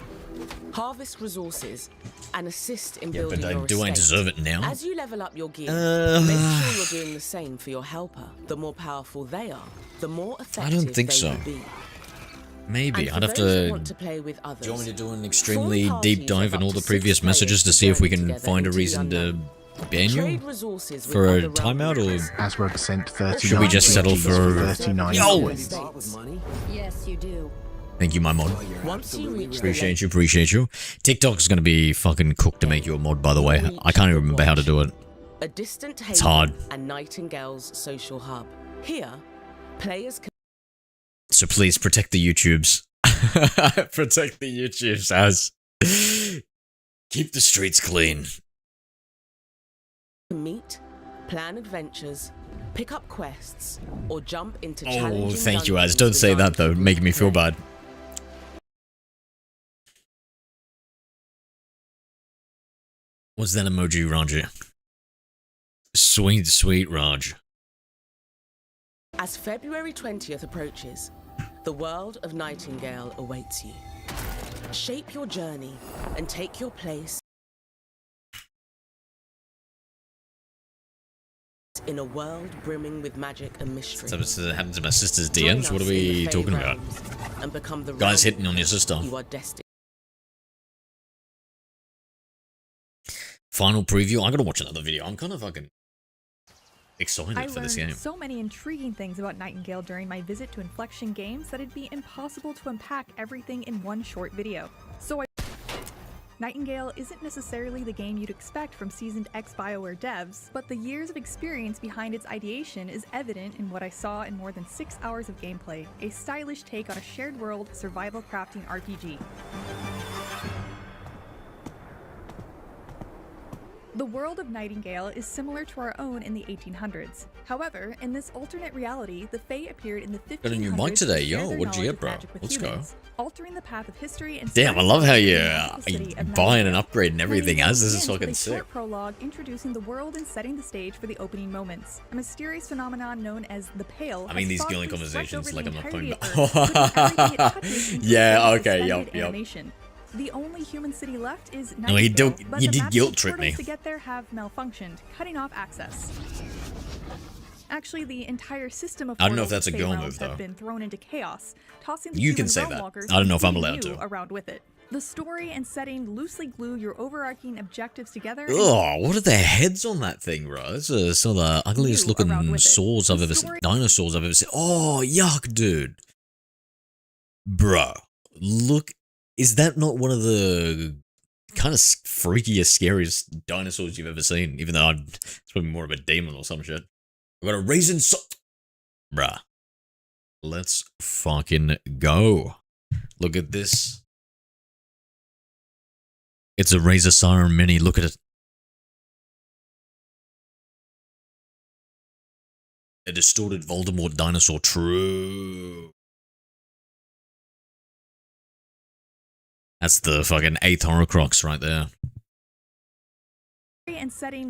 harvest resources, and assist in building but your do I estate. deserve it now? As you level up your gear, make sure you're doing the same for your helper. The more powerful they are, the more effective think they so. will be. Maybe. And I'd for have those who to... want to play with others, Do you want me to do an extremely form deep parties dive of in up all the to 6 previous players messages to to see if we journey can together find a into the reason to unknown. ban you? Trade resources with For a other realm timeout, or members. Asrog sent 39 should we just settle for... 39 Yo! coins. Yes, you do. Thank you, my mod. Once you reach the Appreciate you, appreciate you. TikTok's gonna be fucking cooked to make you a mod, by the way. I can't even remember how to do it. a distant It's haven hard. and Nightingale's social hub. Here, players can So please protect the YouTubes. Protect the YouTubes, as keep the streets clean. meet, plan adventures, pick up quests, or jump into Oh, challenging thank you, Az. dungeons Don't say that, designed though. for Making me group feel play. bad. What's that emoji, Roger? Sweet, sweet Raj. As February 20th approaches, the world of Nightingale awaits you. Shape your journey and take your place in a world brimming with magic and mystery. That happened to my sister's Join DMs. What us are in the we Fey talking about? realms and become the Guys realm hitting on your sister. you are destined. Final preview. I gotta watch another video. I'm kind of fucking excited I for this learned game. so many intriguing things about Nightingale during my visit to Inflection Games that it'd be impossible to unpack everything in one short video. So Nightingale isn't necessarily the game you'd expect from seasoned ex-BioWare devs, but the years of experience behind its ideation is evident in what I saw in more than 6 hours of gameplay, a stylish take on a shared world survival crafting RPG. The world of Nightingale is similar to our own in the 1800s. However, in this alternate reality, the Fae appeared in the 1500s. Got a new mic today, yo. What'd you get, bro? Let's go. Altering the path of history and damn, I love how you're buying and upgrading everything as this is fucking sick. Short prologue introducing the world and setting the stage for the opening moments. A mysterious phenomenon known as the Pale. I mean, these dueling conversations, like I'm not playing. Yeah, okay, yup. The only human city left is No, you did guilt trip me. To get there have malfunctioned, cutting off access. Actually, the entire system of I don't know if that's a girl move, though. have been thrown into chaos, tossing the You can human say realm that. walkers I don't know if I'm allowed to. around with it. The story and setting loosely glue your overarching objectives together. Oh, what are the heads on that thing, bro? It's some of the ugliest looking saws I've ever seen. Dinosaurs I've ever seen. Oh, yuck, dude. Bro, look. Is that not one of the kind of freakiest, scariest dinosaurs you've ever seen? Even though it's probably more of a demon or some shit. I've got a raisin Bruh. Let's fucking go. Look at this. It's a Razor Siren Mini. Look at it. A distorted Voldemort dinosaur. True. That's the fucking 8th Horcrux right there. And setting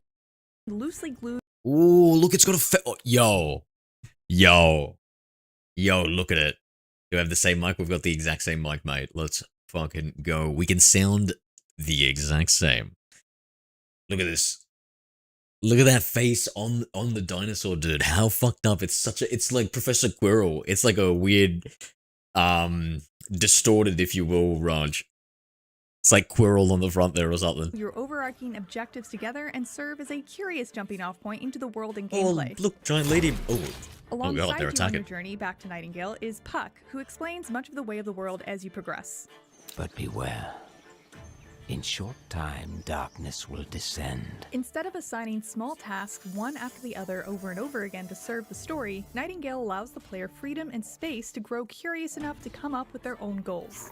loosely glued. Ooh, look, it's got a yo, look at it. Do we have the same mic? We've got the exact same mic, mate. Let's fucking go. We can sound the exact same. Look at this. Look at that face on the dinosaur, dude. How fucked up. It's like Professor Quirrell. It's like a weird, distorted, if you will, Raj. It's like Quirrell on the front there or something. Your overarching objectives together and serve as a curious jumping off point into the world and gameplay. Oh, look, giant lady. Oh, alongside God, they're you on attacking. your journey back to Nightingale is Puck, who explains much of the way of the world as you progress. But beware. In short time, darkness will descend. Instead of assigning small tasks one after the other over and over again to serve the story, Nightingale allows the player freedom and space to grow curious enough to come up with their own goals.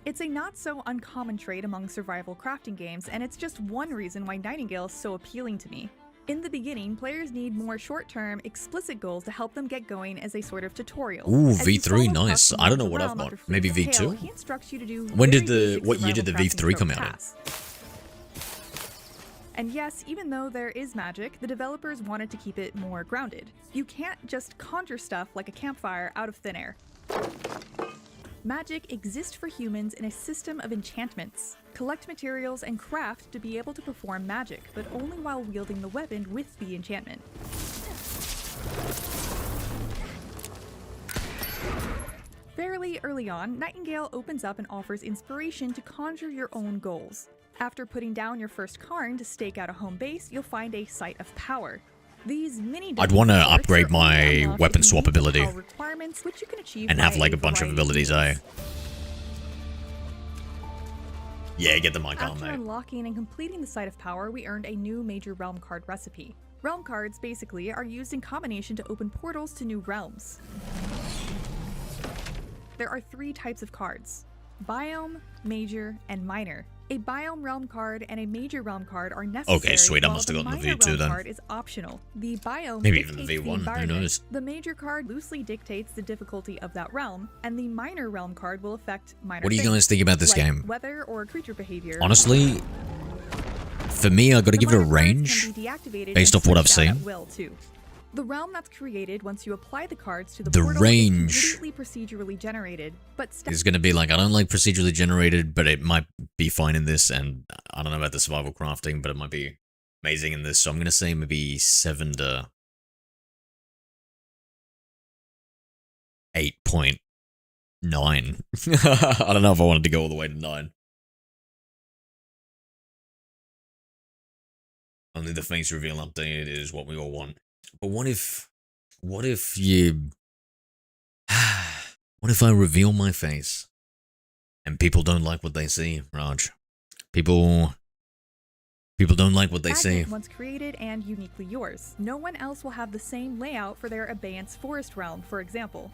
It's a not so uncommon trait among survival crafting games, and it's just one reason why Nightingale is so appealing to me. In the beginning, players need more short-term, explicit goals to help them get going as a sort of tutorial. Ooh, V3, nice. I don't know what I've got. Maybe V2? He instructs you to do what year did the V3 come out in? And yes, even though there is magic, the developers wanted to keep it more grounded. You can't just conjure stuff like a campfire out of thin air. Magic exists for humans in a system of enchantments. Collect materials and craft to be able to perform magic, but only while wielding the weapon with the enchantment. Fairly early on, Nightingale opens up and offers inspiration to conjure your own goals. After putting down your first cairn to stake out a home base, you'll find a site of power. These mini I'd want to upgrade my weapon swap ability which you can achieve and have like a bunch of abilities, Yeah, get the mic on, After mate. unlocking and completing the Site of Power, we earned a new major realm card recipe. Realm cards, basically, are used in combination to open portals to new realms. There are 3 types of cards: Biome, Major, and Minor. A Biome realm card and a Major realm card are necessary. Okay, sweet. I must have gotten the V2 then. Card is optional. The Biome Maybe even dictates the V1. Who environment. knows? The Major card loosely dictates the difficulty of that realm, and the Minor realm card will affect minor What do you things, guys think about this like game? weather or creature behavior. Honestly, for me, I gotta give it a range based off what I've seen. The realm that's created once you apply the cards to the The portal range is completely procedurally generated, but It's gonna be like, I don't like procedurally generated, but it might be fine in this, and I don't know about the survival crafting, but it might be amazing in this, so I'm gonna say maybe 7 to 8.9. I don't know if I wanted to go all the way to 9. Only the face reveal update is what we all want. But what if you, what if I reveal my face And people don't like what they see, Raj. People don't like what they see. Once created and uniquely yours. No one else will have the same layout for their Abeyance Forest realm, for example.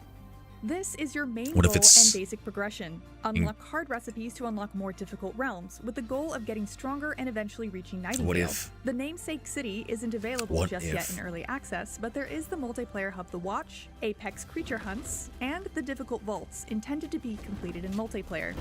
This is your main goal and basic progression. Unlock hard recipes to unlock more difficult realms, with the goal of getting stronger and eventually reaching Nightingale. The namesake city isn't available just yet in early access, but there is the multiplayer hub The Watch, Apex Creature Hunts, and the difficult vaults, intended to be completed in multiplayer.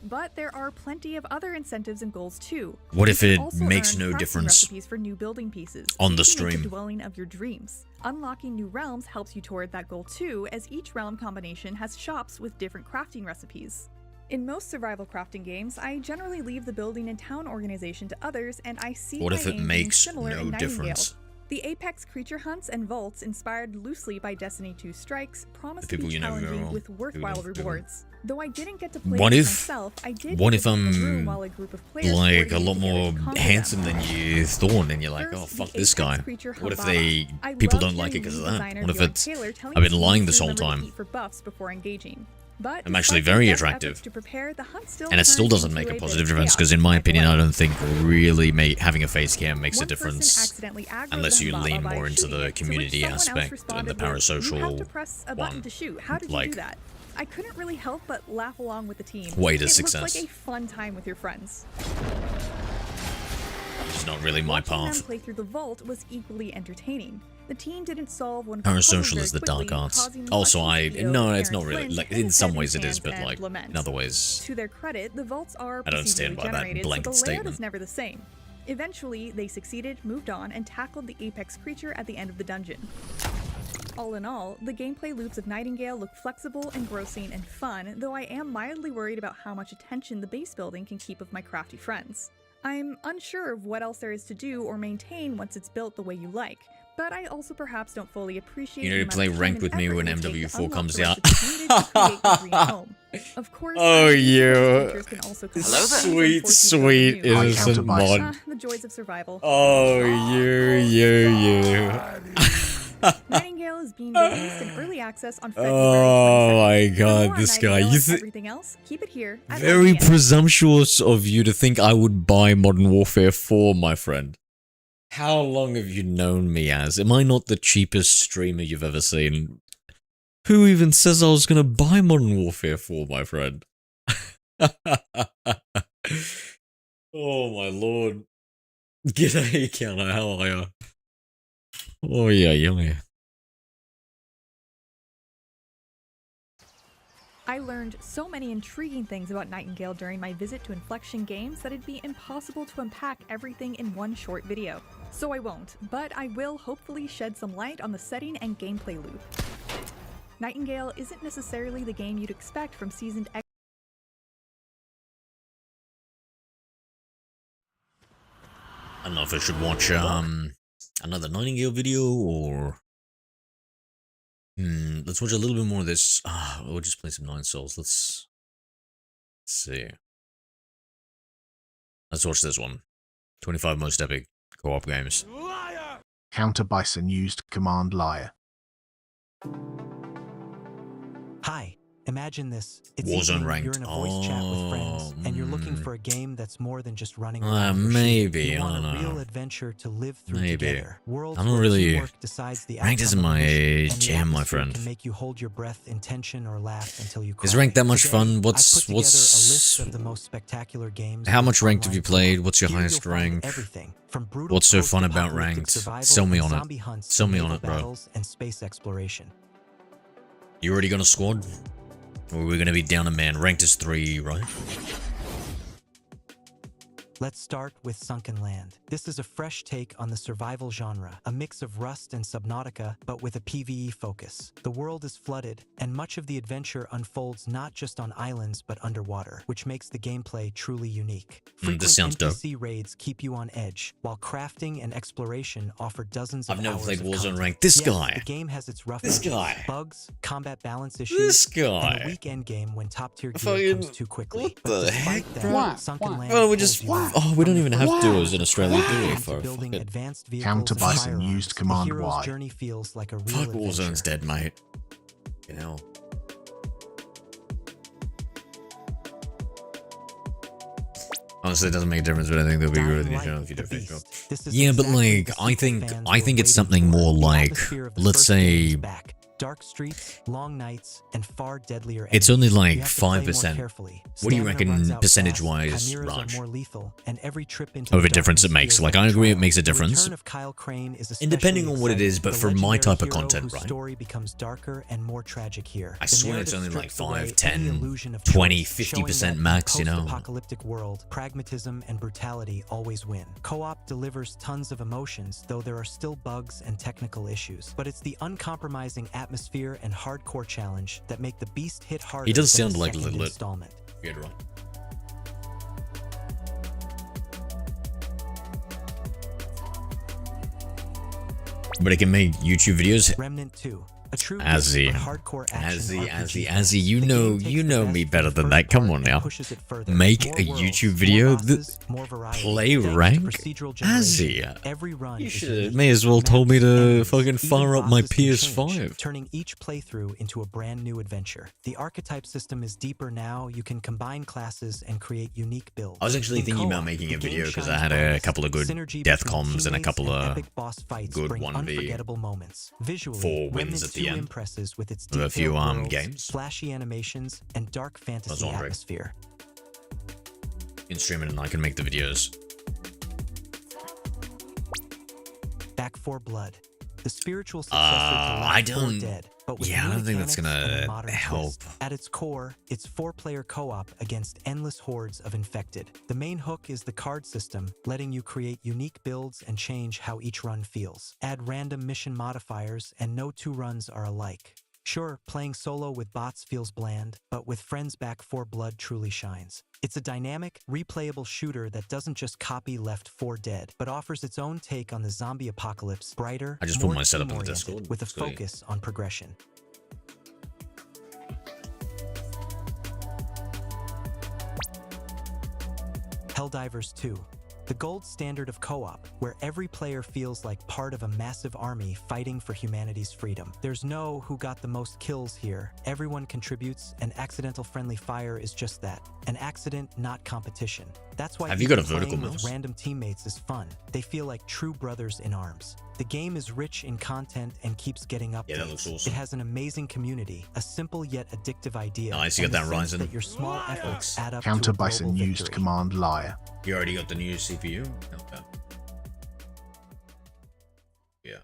But there are plenty of other incentives and goals too. What if it makes no difference recipes for new building pieces on the to stream? make the dwelling of your dreams. Unlocking new realms helps you toward that goal too, as each realm combination has shops with different crafting recipes. In most survival crafting games, I generally leave the building and town organization to others, and I see what if it makes similar no in Nightingale. difference? The Apex Creature Hunts and Vaults, inspired loosely by Destiny 2 Strikes, promise to people be you never challenging go- with worthwhile who don't do rewards. Though I didn't get to play What it if- myself, I did what get if to be in a I'm, room while a group of players like a lot coordinated more together to conquer handsome them. than you thought, and you're like, First, oh fuck the this Apex guy? Creature What if Humbaba. I people love don't like it hearing because of lead that? designer What if Bjorn it's Taylor telling I've been teams lying to this whole remember to time? eat for buffs before engaging. But I'm actually despite very the best attractive. efforts to prepare, the hunt still And it still turns doesn't into make a bit positive of difference chaos because, in my right opinion, away. I don't think really having a face cam makes a One person difference accidentally aggroed unless the you Humbaba lean by more into shooting the it, to which community someone else aspect and the responded with, "You have to parasocial press a button one. to shoot. How did you Like, do that?" I couldn't really help but laugh along with the team. way to it success. looked like a fun time with your friends. It's not really my Watching them path. play through the vault was equally entertaining. The team didn't solve one of the Parasocial puzzles is the very dark quickly, arts. causing Also, much I video no, of it's not Aaron really Flynn like to hit in his some head ways it his is, but hands like and lament. in other ways, To their credit, the vaults are I don't stand procedurally by that generated, blanket so the layout statement. is never the same. Eventually, they succeeded, moved on, and tackled the Apex creature at the end of the dungeon. All in all, the gameplay loops of Nightingale look flexible, engrossing, and fun, though I am mildly worried about how much attention the base building can keep of my crafty friends. I'm unsure of what else there is to do or maintain once it's built the way you like, but I also perhaps don't fully appreciate you the need amount to play of time ranked and with me effort when it will take to MW4 unlock comes the out. recipes needed to create the dream home. Of course, Oh, these you features can also come Hello with there. things Sweet, and force you to sweet build new. innocent mod. The joys of survival. Oh, you. Nightingale is being released in early access on February 22nd. Oh my For god, more on this guy. Nightingale You and everything else, keep it here. at very IGN. presumptuous of you to think I would buy Modern Warfare 4, my friend. How long have you known me as? Am I not the cheapest streamer you've ever seen? Who even says I was gonna buy Modern Warfare 4, my friend? Oh my lord. G'day, Counter, how are ya? Oh yeah. I learned so many intriguing things about Nightingale during my visit to Inflection Games that it'd be impossible to unpack everything in one short video. So I won't, but I will hopefully shed some light on the setting and gameplay loop. Nightingale isn't necessarily the game you'd expect from seasoned I don't know if I should watch another Nightingale video or let's watch a little bit more of this. We'll just play some Nine Souls. Let's see. Let's watch this one. 25 most epic co-op games. Counter Bison used command liar. Hi. Imagine this. It's Warzone evening, ranked. you're in a voice chat with friends, and you're looking for a game that's more than just running around or maybe, shooting. You I want don't a real know. adventure to live through Maybe. together. Worlds I don't where really. teamwork decides the Ranked isn't outcome of my a mission, and the jam, my atmosphere friend. Can make you hold your breath in tension or laugh until you cry. Is ranked that much Today, fun? I've What's put together a list of the most spectacular games how with much ranked have online you played? co-op. What's your Here highest you'll find rank? everything, from brutal What's so fun about post-apocalyptic ranked? survival Sell me and on zombie it. hunts Sell to me on naval it, bro. battles and space exploration. You already got a squad? Or we're gonna be down a man. Ranked is 3, right? Let's start with Sunken Land. This is a fresh take on the survival genre, a mix of Rust and Subnautica, but with a PvE focus. The world is flooded, and much of the adventure unfolds not just on islands but underwater, which makes the gameplay truly unique. Frequent this sounds dope. NPC raids keep you on edge, while crafting and exploration offer dozens of I've never hours played of Warzone content. ranked. This Yes, guy. The game has its rough This edges, guy. bugs, combat balance issues, This and guy. a weak endgame when top-tier gear Fucking- comes too quickly. what But the despite heck, that, bro? Sunken Land Well, we pulls just. you in. Oh, we don't even have From duos in Australia, do we? into For building fucking. advanced vehicles Counter and Bison firearms, used the command hero's Y. journey feels like a real Fuck, adventure. Warzone's dead, mate. You know. Honestly, it doesn't make a difference, but I think they'll be good with you if you do a good job. Yeah, but like, I think it's something more like, let's say, dark streets, long nights, and far deadlier it's enemies. only like You have to play more 5%. carefully. What do you Stamina reckon runs out percentage-wise, fast, chimeras are Raj? more lethal, and every trip into Of the a difference it darkness makes. feels Like, like I a agree it trial. makes a The difference. return of Kyle Crane is And depending on what it is, but the for my type of legendary hero content, whose right? story becomes darker and more tragic here. I The swear it's narrative only like strips away 5, any 10, illusion of 20, choice, showing 50% that in max, you know? post-apocalyptic world, pragmatism and brutality always win. Co-op delivers tons of emotions, though there are still bugs and technical issues. But it's the uncompromising atmosphere and hardcore challenge that make the beast hit harder. He does than sound the like a second little installment. bit weird, right? But it can make YouTube videos. Remnant 2. A true Azzy, hardcore action Azzy, you know me better than that. Come on now. Make a YouTube video that play rank? Azzy, you should may as well told me to fucking fire up my PS5. Turning each playthrough into a brand new adventure. The archetype system is deeper now. You can combine classes and create unique builds. I was actually thinking about making a video because I had a couple of good death comms and a couple of good 1v moments. Visually, 4 wins at the end impresses with its of a few worlds, games. flashy animations, and dark fantasy atmosphere. You can stream it and I can make the videos. Back 4 Blood. The spiritual successor to Left 4 Dead, but with I new don't think that's mechanics and a gonna modern help. twist. At its core, it's 4-player co-op against endless hordes of infected. The main hook is the card system, letting you create unique builds and change how each run feels. Add random mission modifiers, and no 2 runs are alike. Sure, playing solo with bots feels bland, but with friends, Back 4 Blood truly shines. It's a dynamic, replayable shooter that doesn't just copy Left 4 Dead, but offers its own take on the zombie apocalypse, brighter, I just put more my setup in the team-oriented, Discord. with a Sweet. focus on progression. Helldivers 2. The gold standard of co-op, where every player feels like part of a massive army fighting for humanity's freedom. There's no who got the most kills here. Everyone contributes, and accidental friendly fire is just that. An accident, not competition. That's why Have you got a even vertical playing mouse? with random teammates is fun. They feel like true brothers in arms. The game is rich in content and keeps getting updates. Yeah, that looks awesome. It has an amazing community, a simple yet addictive idea. Nice, you and got the that sense Ryzen. that your small efforts add up Counter to a by global some used victory. command liar. You already got the new CPU? Okay. Yeah.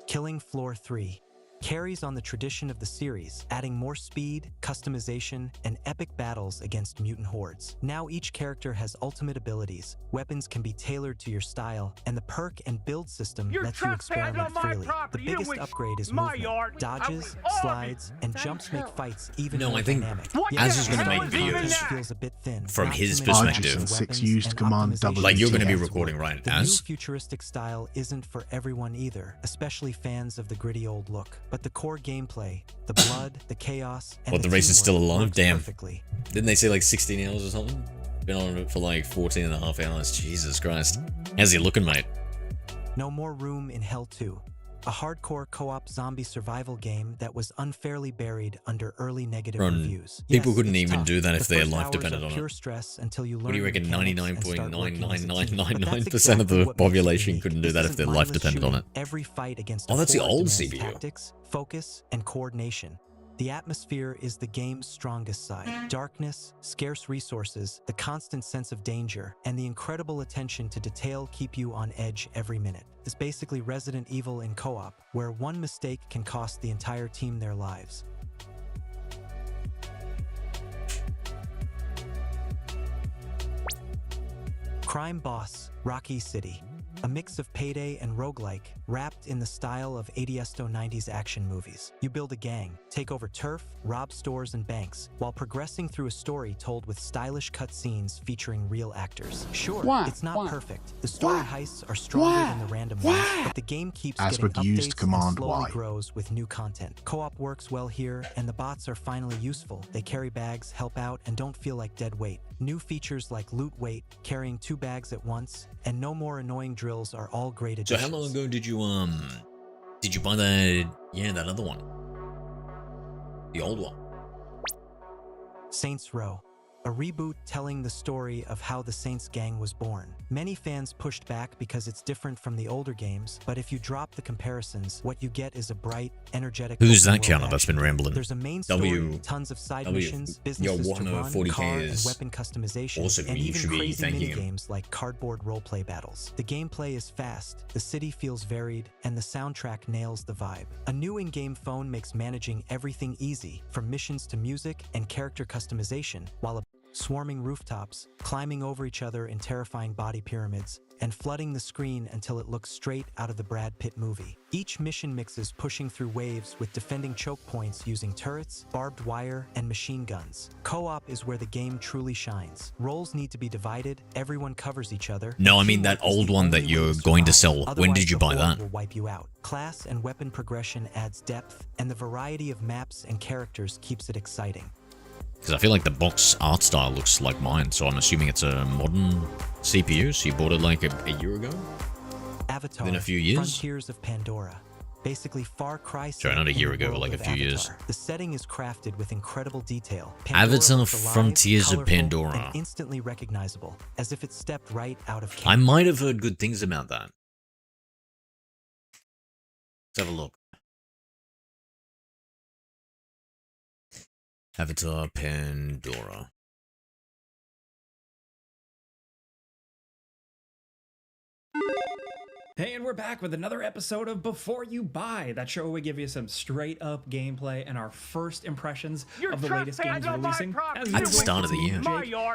Killing Floor 3 carries on the tradition of the series, adding more speed, customization, and epic battles against mutant hordes. Now each character has ultimate abilities, weapons can be tailored to your style, and the perk and build system lets you experiment freely. The biggest upgrade is movement. Dodges, slides, and jumps make fights even more dynamic. Az is gonna make Content videos feels a bit thin. from Not his too many perspective. options, 6 weapons, used and command optimization Like you're gonna be adds recording work. right The as? new futuristic style isn't for everyone either, especially fans of the gritty old look. But the core gameplay, the blood, the chaos, and What, the race is still teamwork alive? works Damn. perfectly. Didn't they say like 16 hours or something? Been on it for like 14 and a half hours. Jesus Christ. How's he looking, mate? No More Room in Hell 2. A hardcore co-op zombie survival game that was unfairly buried under early negative Ron, reviews. people Yes, couldn't it's even tough. do that The if their first life hours depended are on pure it. stress until you learn What do you reckon? mechanics and start working as a team. But that's 99.999% of the exactly what makes it population unique. couldn't do This that if isn't their life mindless depended on it. shooting. Every fight against Oh, a that's the horde old demands CPU. tactics, focus, and coordination. The atmosphere is the game's strongest side. Darkness, scarce resources, the constant sense of danger, and the incredible attention to detail keep you on edge every minute. It's basically Resident Evil in co-op, where one mistake can cost the entire team their lives. Crime Boss, Rocky City. A mix of payday and roguelike, wrapped in the style of 80s 90s action movies. You build a gang, take over turf, rob stores and banks, while progressing through a story told with stylish cutscenes featuring real actors. Sure, it's not perfect. The story heists are stronger than the random ones, but the game keeps As getting per used updates and command slowly Y. grows with new content. Co-op works well here, and the bots are finally useful. They carry bags, help out, and don't feel like dead weight. New features like loot weight, carrying 2 bags at once, and no more annoying drills are all great So additions. how long ago did you buy that, that other one? The old one. Saints Row. a reboot telling the story of how the Saints gang was born. Many fans pushed back because it's different from the older games, but if you drop the comparisons, what you get is a bright, energetic... Who's that counter that's been rambling? There's a main story, tons of side missions, businesses to run, 40K car and is weapon customization, awesome. and You even should be crazy thanking him. mini-games like cardboard roleplay battles. The gameplay is fast, the city feels varied, and the soundtrack nails the vibe. A new in-game phone makes managing everything easy, from missions to music and character customization, while swarming rooftops, climbing over each other in terrifying body pyramids, and flooding the screen until it looks straight out of the Brad Pitt movie. Each mission mixes pushing through waves with defending choke points using turrets, barbed wire, and machine guns. Co-op is where the game truly shines. Roles need to be divided, everyone covers each other. No, I mean that old one that you're going to sell. When did you buy that? Will wipe you out. Class and weapon progression adds depth, and the variety of maps and characters keeps it exciting. Because I feel like the box art style looks like mine, so I'm assuming it's a modern CPU, so you bought it like a year ago? Avatar, Within a few years? Frontiers of Pandora. Basically Far Cry. Sorry, not a year ago, but like a few years. The setting is crafted with incredible detail. Avatar Frontiers of Pandora. And instantly recognizable, as if it stepped right out of I might have heard good things about that. Let's have a look. Avatar Pandora. Hey, and we're back with another episode of Before You Buy. That show we give you some straight up gameplay and our first impressions of the latest games releasing. At the start of the year.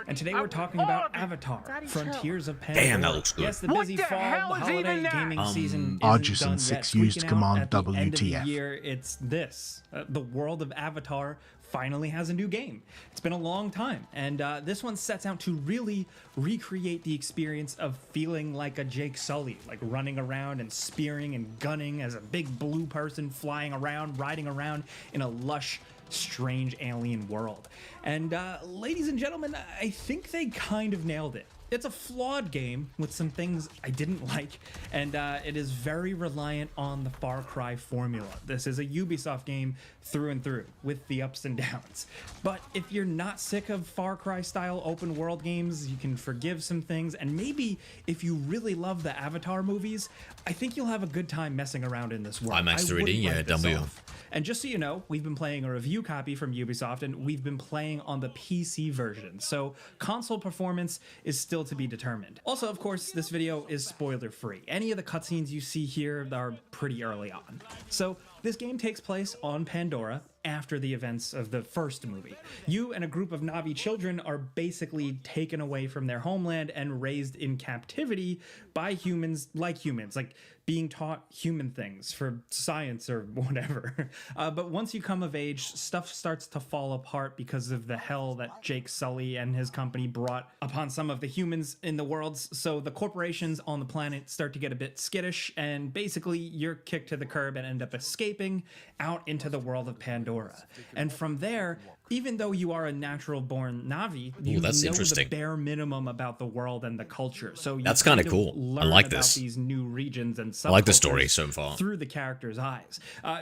And today we're talking about Avatar, Frontiers of Pandora. Damn, that looks good. Yes, the busy fall holiday gaming season Argus isn't done and 6 yet. used Tweaking command out at the end of the WTF. year, it's this. The world of Avatar finally has a new game. It's been a long time, and this one sets out to really recreate the experience of feeling like a Jake Sully, like running around and spearing and gunning as a big blue person flying around, riding around in a lush, strange alien world. And ladies and gentlemen, I think they kind of nailed it. It's a flawed game with some things I didn't like, and it is very reliant on the Far Cry formula. This is a Ubisoft game through and through, with the ups and downs. But if you're not sick of Far Cry style open world games, you can forgive some things, and maybe if you really love the Avatar movies, I think you'll have a good time messing around in this world. IMAX 3D, yeah, W. And just so you know, we've been playing a review copy from Ubisoft, and we've been playing on the PC version, so console performance is still to be determined. Also, of course, this video is spoiler free. Any of the cutscenes you see here are pretty early on. So this game takes place on Pandora after the events of the first movie. You and a group of Na'vi children are basically taken away from their homeland and raised in captivity by humans, like being taught human things for science or whatever. But once you come of age, stuff starts to fall apart because of the hell that Jake Sully and his company brought upon some of the humans in the worlds. So the corporations on the planet start to get a bit skittish, and basically you're kicked to the curb and end up escaping out into the world of Pandora. And from there, even though you are a natural-born Na'vi, you know the bare minimum about the world and the culture. So you that's kind of cool. I like this. These new regions and I like the story so far. Through the character's eyes,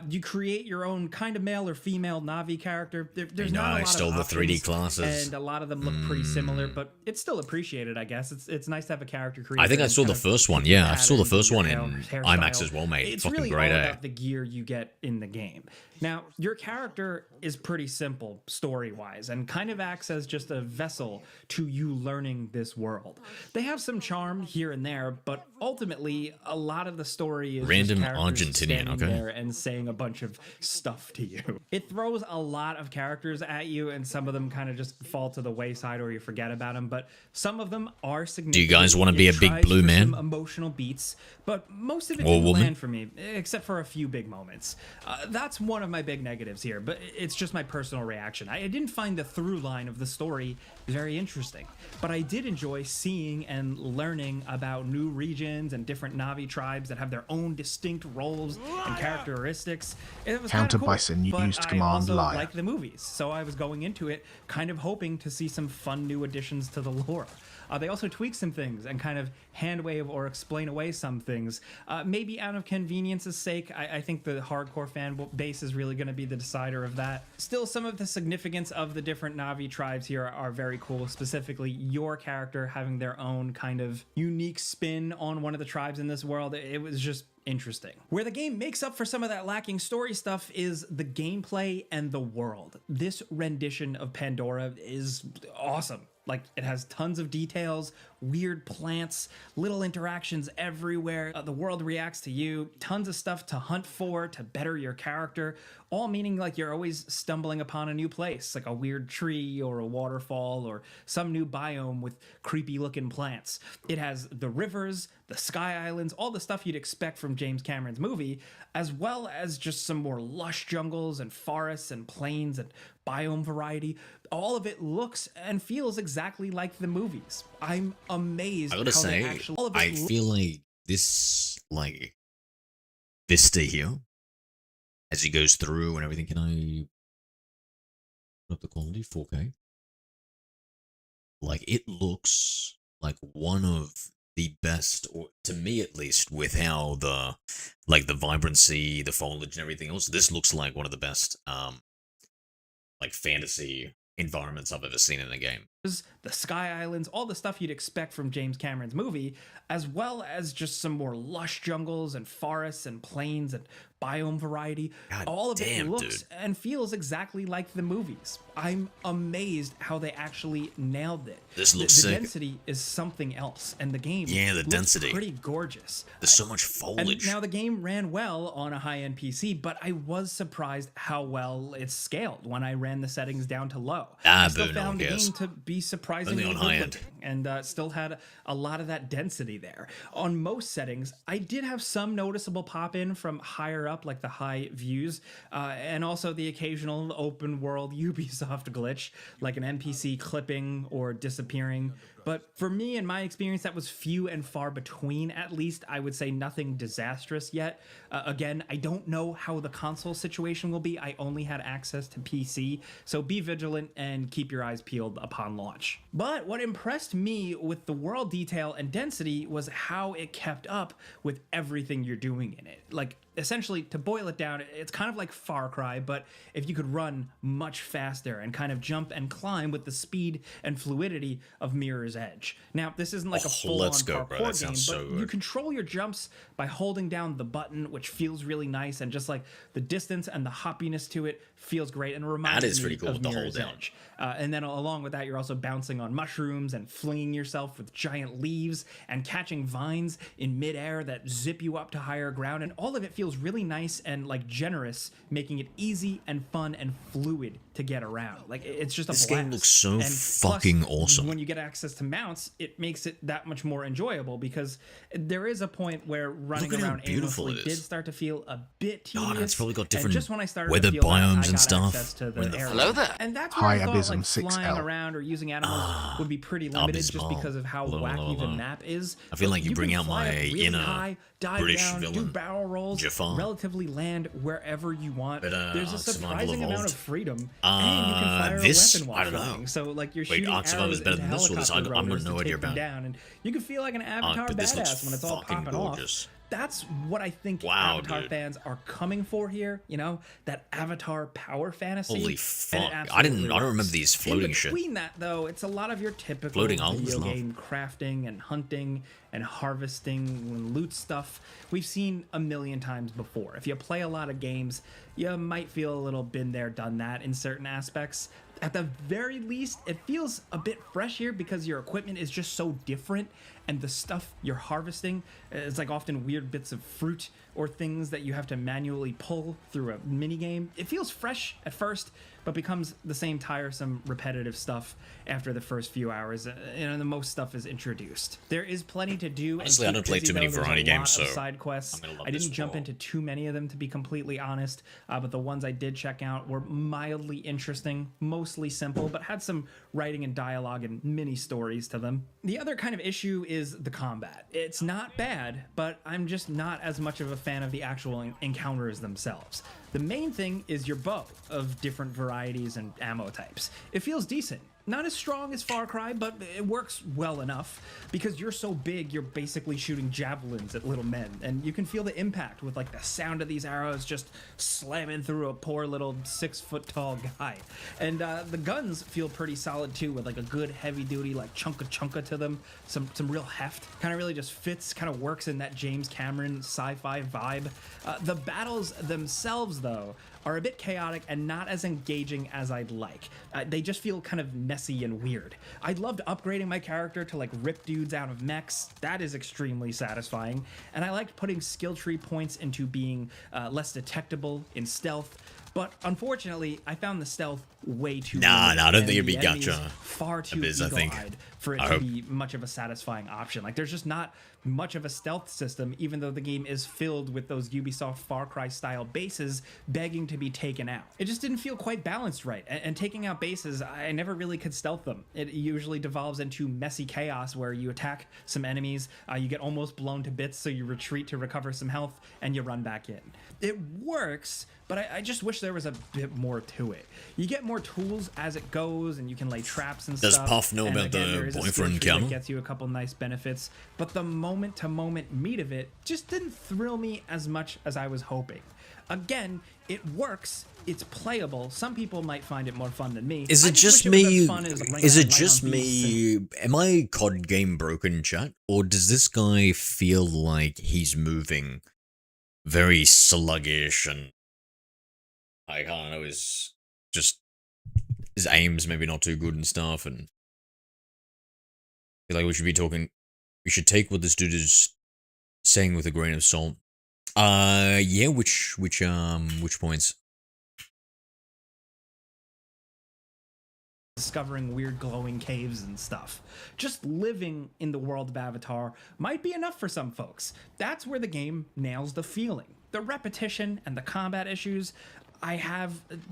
you create your own kind of male or female Na'vi character. There's not a lot still of the 3D classes, and a lot of them look pretty similar, but it's still appreciated, I guess. It's nice to have a character creator. I think I saw the first one. Yeah, I saw the first one in IMAX as well, mate. It's fucking really great, all about the gear you get in the game. Now, your character is pretty simple story-wise and kind of acts as just a vessel to you learning this world. They have some charm here and there, but ultimately, a lot of the story is random just characters Argentinian, standing there and saying a bunch of stuff to you. It throws a lot of characters at you, and some of them kind of just fall to the wayside or you forget about them, but some of them are significant. Do you guys want to be a big blue man? Some emotional beats, but most of it didn't land for me, except for a few big moments. That's one of my big negatives here, but it's just my personal reaction. I didn't find the through line of the story very interesting, but I did enjoy seeing and learning about new regions and different Na'vi tribes that have their own distinct roles and characteristics. It was Counter cool, by some used but command I also liar. like the movies, so I was going into it kind of hoping to see some fun new additions to the lore. They also tweak some things and kind of hand wave or explain away some things, maybe out of convenience's sake. I think the hardcore fan base is really going to be the decider of that. Still, some of the significance of the different Na'vi tribes here are very cool, specifically your character having their own kind of unique spin on one of the tribes in this world. It was just interesting. Where the game makes up for some of that lacking story stuff is the gameplay and the world. This rendition of Pandora is awesome. Like, it has tons of details, weird plants, little interactions everywhere. The world reacts to you, tons of stuff to hunt for, to better your character, all meaning like you're always stumbling upon a new place, like a weird tree or a waterfall or some new biome with creepy looking plants. It has the rivers, the sky islands, all the stuff you'd expect from James Cameron's movie, as well as just some more lush jungles and forests and plains and biome variety. All of it looks and feels exactly like the movies. I'm amazed. I gotta say, I feel like this, like, vista here, as he goes through and everything. Can I put up the quality? 4K. Like, it looks like one of the best, or to me at least, with how the, like, the vibrancy, the foliage and everything else, this looks like one of the best, like, fantasy environments I've ever seen in a game. The sky islands, all the stuff you'd expect from James Cameron's movie, as well as just some more lush jungles and forests and plains and biome variety. All of it looks and feels exactly like the movies. I'm amazed how they actually nailed it. This looks the sick. density is something else, and the game the looks density, pretty gorgeous. There's so much foliage. And now the game ran well on a high-end PC, but I was surprised how well it's scaled when I ran the settings down to low. I still found the game to be surprisingly on good high end, and still had a lot of that density there. On most settings, I did have some noticeable pop-in from higher up, like the high views, and also the occasional open world Ubisoft glitch, like an NPC clipping or disappearing. But for me, in my experience, that was few and far between. At least I would say nothing disastrous yet. Again, I don't know how the console situation will be. I only had access to PC, so be vigilant and keep your eyes peeled upon launch. But what impressed me with the world detail and density was how it kept up with everything you're doing in it. Like, essentially, to boil it down, it's kind of like Far Cry, but if you could run much faster and kind of jump and climb with the speed and fluidity of Mirror's Edge. Now, this isn't like a full-on parkour game, but you control your jumps by holding down the button, which feels really nice, and just like the distance and the hoppiness to it feels great and reminds me of Mirror's Edge. And then along with that, you're also bouncing on mushrooms and flinging yourself with giant leaves and catching vines in midair that zip you up to higher ground, and all of it feels really nice and like generous, making it easy and fun and fluid to get around. Like, it's just a blast. This game looks so fucking awesome. When you get access to mounts, it makes it that much more enjoyable, because there is a point where running around aimlessly did start to feel a bit tedious. God, it's probably got different just when I started weather to feel biomes that, and stuff. Hello there. And that's where I thought like flying around or using animals would be pretty limited, just because of how wacky the map is. I feel like you bring out my inner high, dive British down, villain, do barrel rolls, Jafar. relatively land wherever you want. But, there's a surprising amount of freedom, and you can fire this, a weapon while I don't know. flying. So like you're Wait, shooting Ark Survival is better arrows than this, or into this? helicopter I've got rotors no to idea take them about it. down, and you can feel like an Avatar but this looks badass when it's all fucking popping gorgeous. off. That's what I think Wow, Avatar dude. fans are coming for here. You know, that Avatar power fantasy. Holy and it fuck! I absolutely don't remember works. these floating In shit. between that, though, it's a lot of your typical Floating islands, video love. game crafting and hunting and harvesting and loot stuff we've seen a million times before. If you play a lot of games, you might feel a little been there, done that in certain aspects. At the very least, it feels a bit fresh here because your equipment is just so different, and the stuff you're harvesting is like often weird bits of fruit or things that you have to manually pull through a mini game. It feels fresh at first, but becomes the same tiresome, repetitive stuff after the first few hours. The most stuff is introduced. There is plenty to do. Honestly, I don't play too many variety games, so side quests. I didn't jump into too many of them, to be completely honest, but the ones I did check out were mildly interesting, mostly simple, but had some writing and dialogue and mini stories to them. The other kind of issue is the combat. It's not bad, but I'm just not as much of a fan of the actual encounters themselves. The main thing is your bow of different varieties and ammo types. It feels decent. Not as strong as Far Cry, but it works well enough. Because you're so big, you're basically shooting javelins at little men. And you can feel the impact with like the sound of these arrows just slamming through a poor little 6-foot-tall guy. And the guns feel pretty solid too, with like a good heavy duty like chunka to them. Some real heft. Kind of really just fits, kind of works in that James Cameron sci-fi vibe. The battles themselves though are a bit chaotic and not as engaging as I'd like. They just feel kind of messy and weird. I loved upgrading my character to like rip dudes out of mechs. That is extremely satisfying. And I liked putting skill tree points into being less detectable in stealth. But unfortunately, I found the stealth way too Nah, I don't think it'd be enemies gacha. Far too Abyss, I think. eagle-eyed for it to be much of a satisfying option. Like, there's just not much of a stealth system, even though the game is filled with those Ubisoft Far Cry style bases begging to be taken out. It just didn't feel quite balanced right. And taking out bases, I never really could stealth them. It usually devolves into messy chaos where you attack some enemies, you get almost blown to bits, so you retreat to recover some health, and you run back in. It works, but I just wish there was a bit more to it. You get more tools as it goes, and you can lay traps and Does stuff. Puff know about the boyfriend camera? camel? Gets you a couple nice benefits, but the moment-to-moment meat of it just didn't thrill me as much as I was hoping. Again, it works. It's playable. Some people might find it more fun than me. Is it just me? Is it just me? Am I COD game broken, chat? Or does this guy feel like he's moving very sluggish and I don't know, his aim's maybe not too good and stuff, and I feel like we should take what this dude is saying with a grain of salt. Yeah, which points? Discovering weird glowing caves and stuff. Just living in the world of Avatar might be enough for some folks. That's where the game nails the feeling. The repetition and the combat issues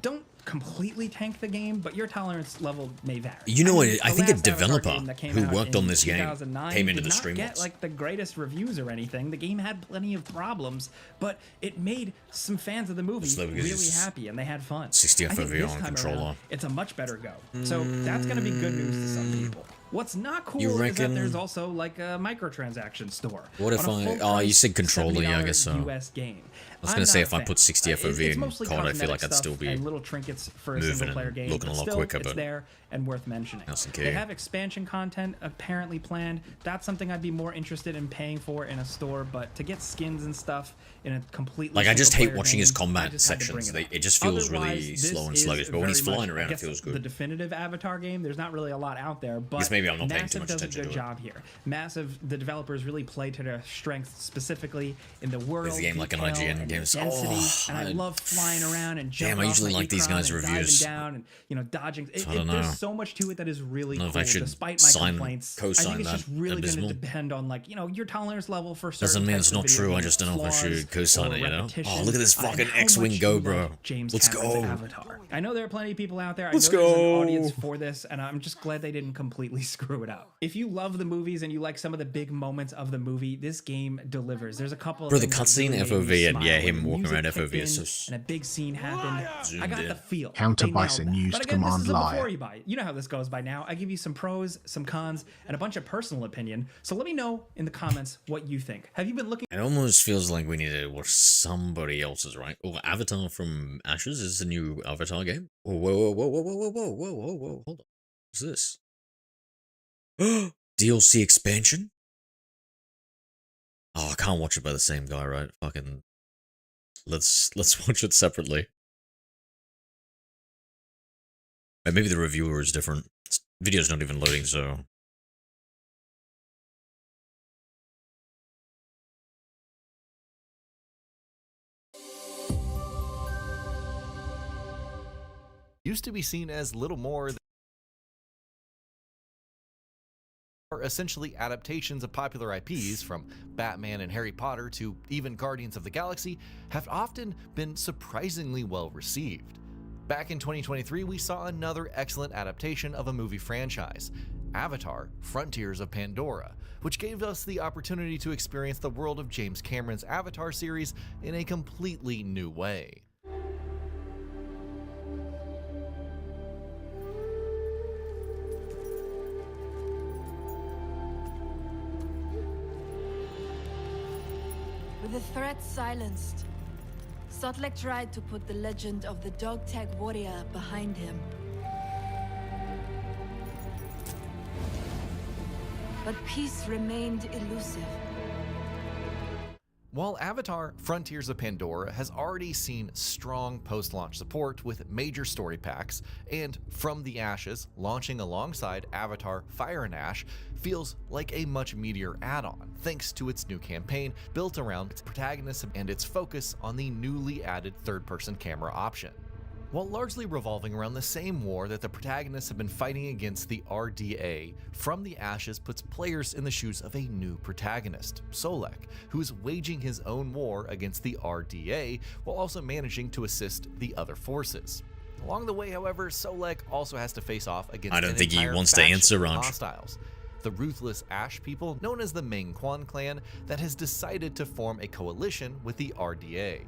don't completely tank the game, but your tolerance level may vary. You know what? I think a last developer Avatar game that came who out worked in on this game 2009 came into did the not stream get once. like the greatest reviews or anything. The game had plenty of problems, but it made some fans of the movie Slow because really it's happy and they had fun. 60 I think FOV this on time controller. around, it's a much better go. So that's going to be good news to some people. What's not cool You is that reckon- there's also like a microtransaction store. What if on a I? full Oh, you price said controller. Yeah, I guess so. US game. I was gonna I'm say not if a I fan. put 60 FOV It's in mostly COD, I feel like cosmetic I'd still stuff be and little trinkets for a moving single player and game. looking but a lot still, quicker, it's but there and worth mentioning. That's They okay. have expansion content apparently planned. That's something I'd be more interested in paying for in a store, but to get skins and stuff in a completely Like, I just hate single-player watching his game, I combat just had to bring sections. it up. It just feels really Otherwise, slow this and is sluggish, but when he's very flying much, around, I it guess, feels the good. definitive Avatar game. There's not really a lot out there, but Guess maybe I'm not paying too Massive much does a attention good to it. job here. Massive, the developers really play to their strengths, specifically in the world Is the game like an detail IGN and game? density, Oh, and I love flying around and jumping Damn, I off usually my like these Ikron guys' and diving reviews. down and dodging. So I don't know. There's so much to it that is really I don't know cool. if I should Despite my sign- complaints, I co-sign think it's that just really going to abysmal. depend on your tolerance level for certain. Doesn't mean it's types of not video true. I game just don't know if I flaws should co-sign or it. You know? repetition, Oh, look at this and fucking how X-wing much go, you bro. like James Let's Cameron's go. Avatar. I know there are plenty of people out there. Let's I know there's an go. audience for this, and I'm just glad they didn't completely screw it up. If you love the movies and you like some of the big moments of the movie, this game delivers. There's a couple of Bro, the things that cutscene, really made me FOV, and smile. yeah, When him the walking music around kicked FOV is in so and a big scene happened. I got in. the feel. Counter They by nailed some that. used But again, command this is liar. before you buy it. You know how this goes by now. I give you some pros, some cons, and a bunch of personal opinion. So let me know in the comments what you think. Have you been looking? It almost feels like we need to watch somebody else's, right? Oh, Avatar from Ashes is the new Avatar game. Oh, whoa, whoa, whoa, whoa, whoa, whoa, whoa, whoa, whoa, hold on. What's this? DLC expansion? Oh, I can't watch it by the same guy, right? Fucking, let's watch it separately. Maybe the reviewer is different. Video's not even loading, so. Used to be seen as little more than are essentially adaptations of popular IPs, from Batman and Harry Potter to even Guardians of the Galaxy, have often been surprisingly well received. Back in 2023, we saw another excellent adaptation of a movie franchise, Avatar: Frontiers of Pandora, which gave us the opportunity to experience the world of James Cameron's Avatar series in a completely new way. the threat silenced, Sotlek tried to put the legend of the dog tag warrior behind him. But peace remained elusive. While Avatar Frontiers of Pandora has already seen strong post-launch support with major story packs, and From the Ashes launching alongside Avatar Fire and Ash feels like a much meatier add-on thanks to its new campaign built around its protagonist and its focus on the newly added third-person camera option. While largely revolving around the same war that the protagonists have been fighting against the RDA, From the Ashes puts players in the shoes of a new protagonist, Solek, who is waging his own war against the RDA while also managing to assist the other forces. Along the way, however, Solek also has to face off against I don't think he wants to answer, Ranj. Hostiles, the ruthless Ash people known as the Meng Quan clan that has decided to form a coalition with the RDA.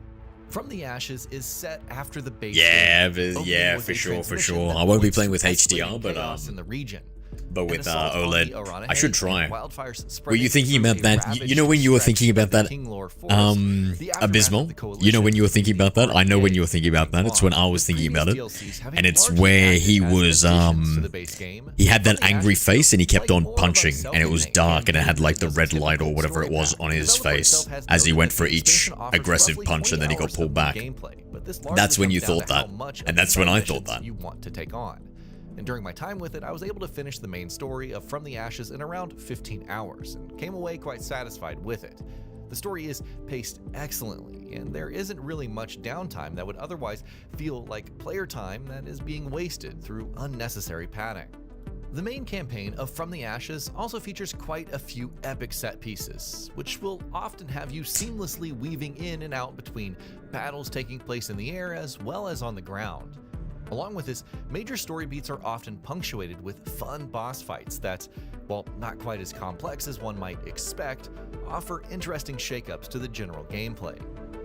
From the Ashes is set after the base yeah, game, yeah, for sure. I won't be playing with HDR, but in the region. But with OLED, I should try. Were you thinking about that? You know when you were thinking about that, Abysmal? You know when you were thinking about that? I know when you were thinking about that. It's when I was thinking about it. And it's where he was, he had that angry face and he kept on punching. And it was dark and it had like the red light or whatever it was on his face as he went for each aggressive punch and then he got pulled back. That's when you thought that. And that's when I thought that. You want to take on. And during my time with it, I was able to finish the main story of From the Ashes in around 15 hours, and came away quite satisfied with it. The story is paced excellently, and there isn't really much downtime that would otherwise feel like player time that is being wasted through unnecessary padding. The main campaign of From the Ashes also features quite a few epic set pieces, which will often have you seamlessly weaving in and out between battles taking place in the air as well as on the ground. Along with this, major story beats are often punctuated with fun boss fights that, while not quite as complex as one might expect, offer interesting shakeups to the general gameplay.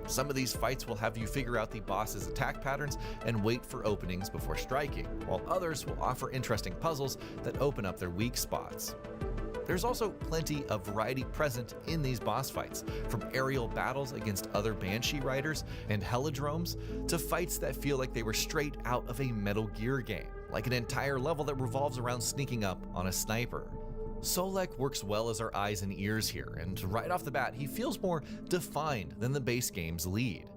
Some of these fights will have you figure out the boss's attack patterns and wait for openings before striking, while others will offer interesting puzzles that open up their weak spots. There's also plenty of variety present in these boss fights, from aerial battles against other Banshee riders and Helidromes to fights that feel like they were straight out of a Metal Gear game, like an entire level that revolves around sneaking up on a sniper. Solek works well as our eyes and ears here, and right off the bat, he feels more defined than the base game's lead.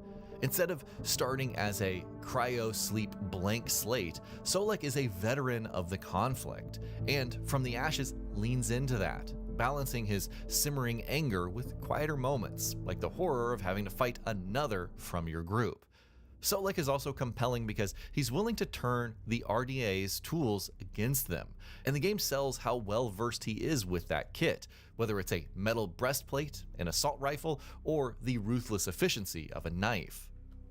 Instead of starting as a cryo-sleep blank slate, Solek is a veteran of the conflict, and From the Ashes leans into that, balancing his simmering anger with quieter moments, like the horror of having to fight another from your group. Solek is also compelling because he's willing to turn the RDA's tools against them, and the game sells how well versed he is with that kit, whether it's a metal breastplate, an assault rifle, or the ruthless efficiency of a knife.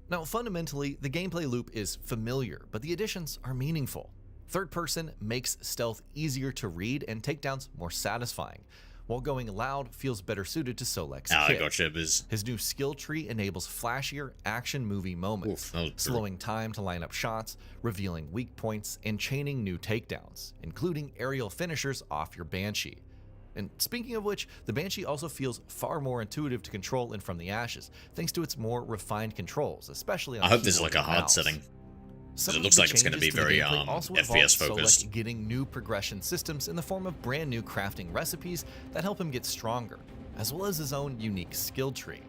Now, fundamentally, the gameplay loop is familiar, but the additions are meaningful. Third person makes stealth easier to read and takedowns more satisfying, while going loud feels better suited to Solek's kit. Gotcha, His new skill tree enables flashier action movie moments, slowing time to line up shots, revealing weak points, and chaining new takedowns, including aerial finishers off your Banshee. And speaking of which, the Banshee also feels far more intuitive to control in From the Ashes, thanks to its more refined controls, especially on I hope this is like a hard setting. It looks like it's going to be very FPS focused. Getting new progression systems in the form of brand new crafting recipes that help him get stronger, as well as his own unique skill tree.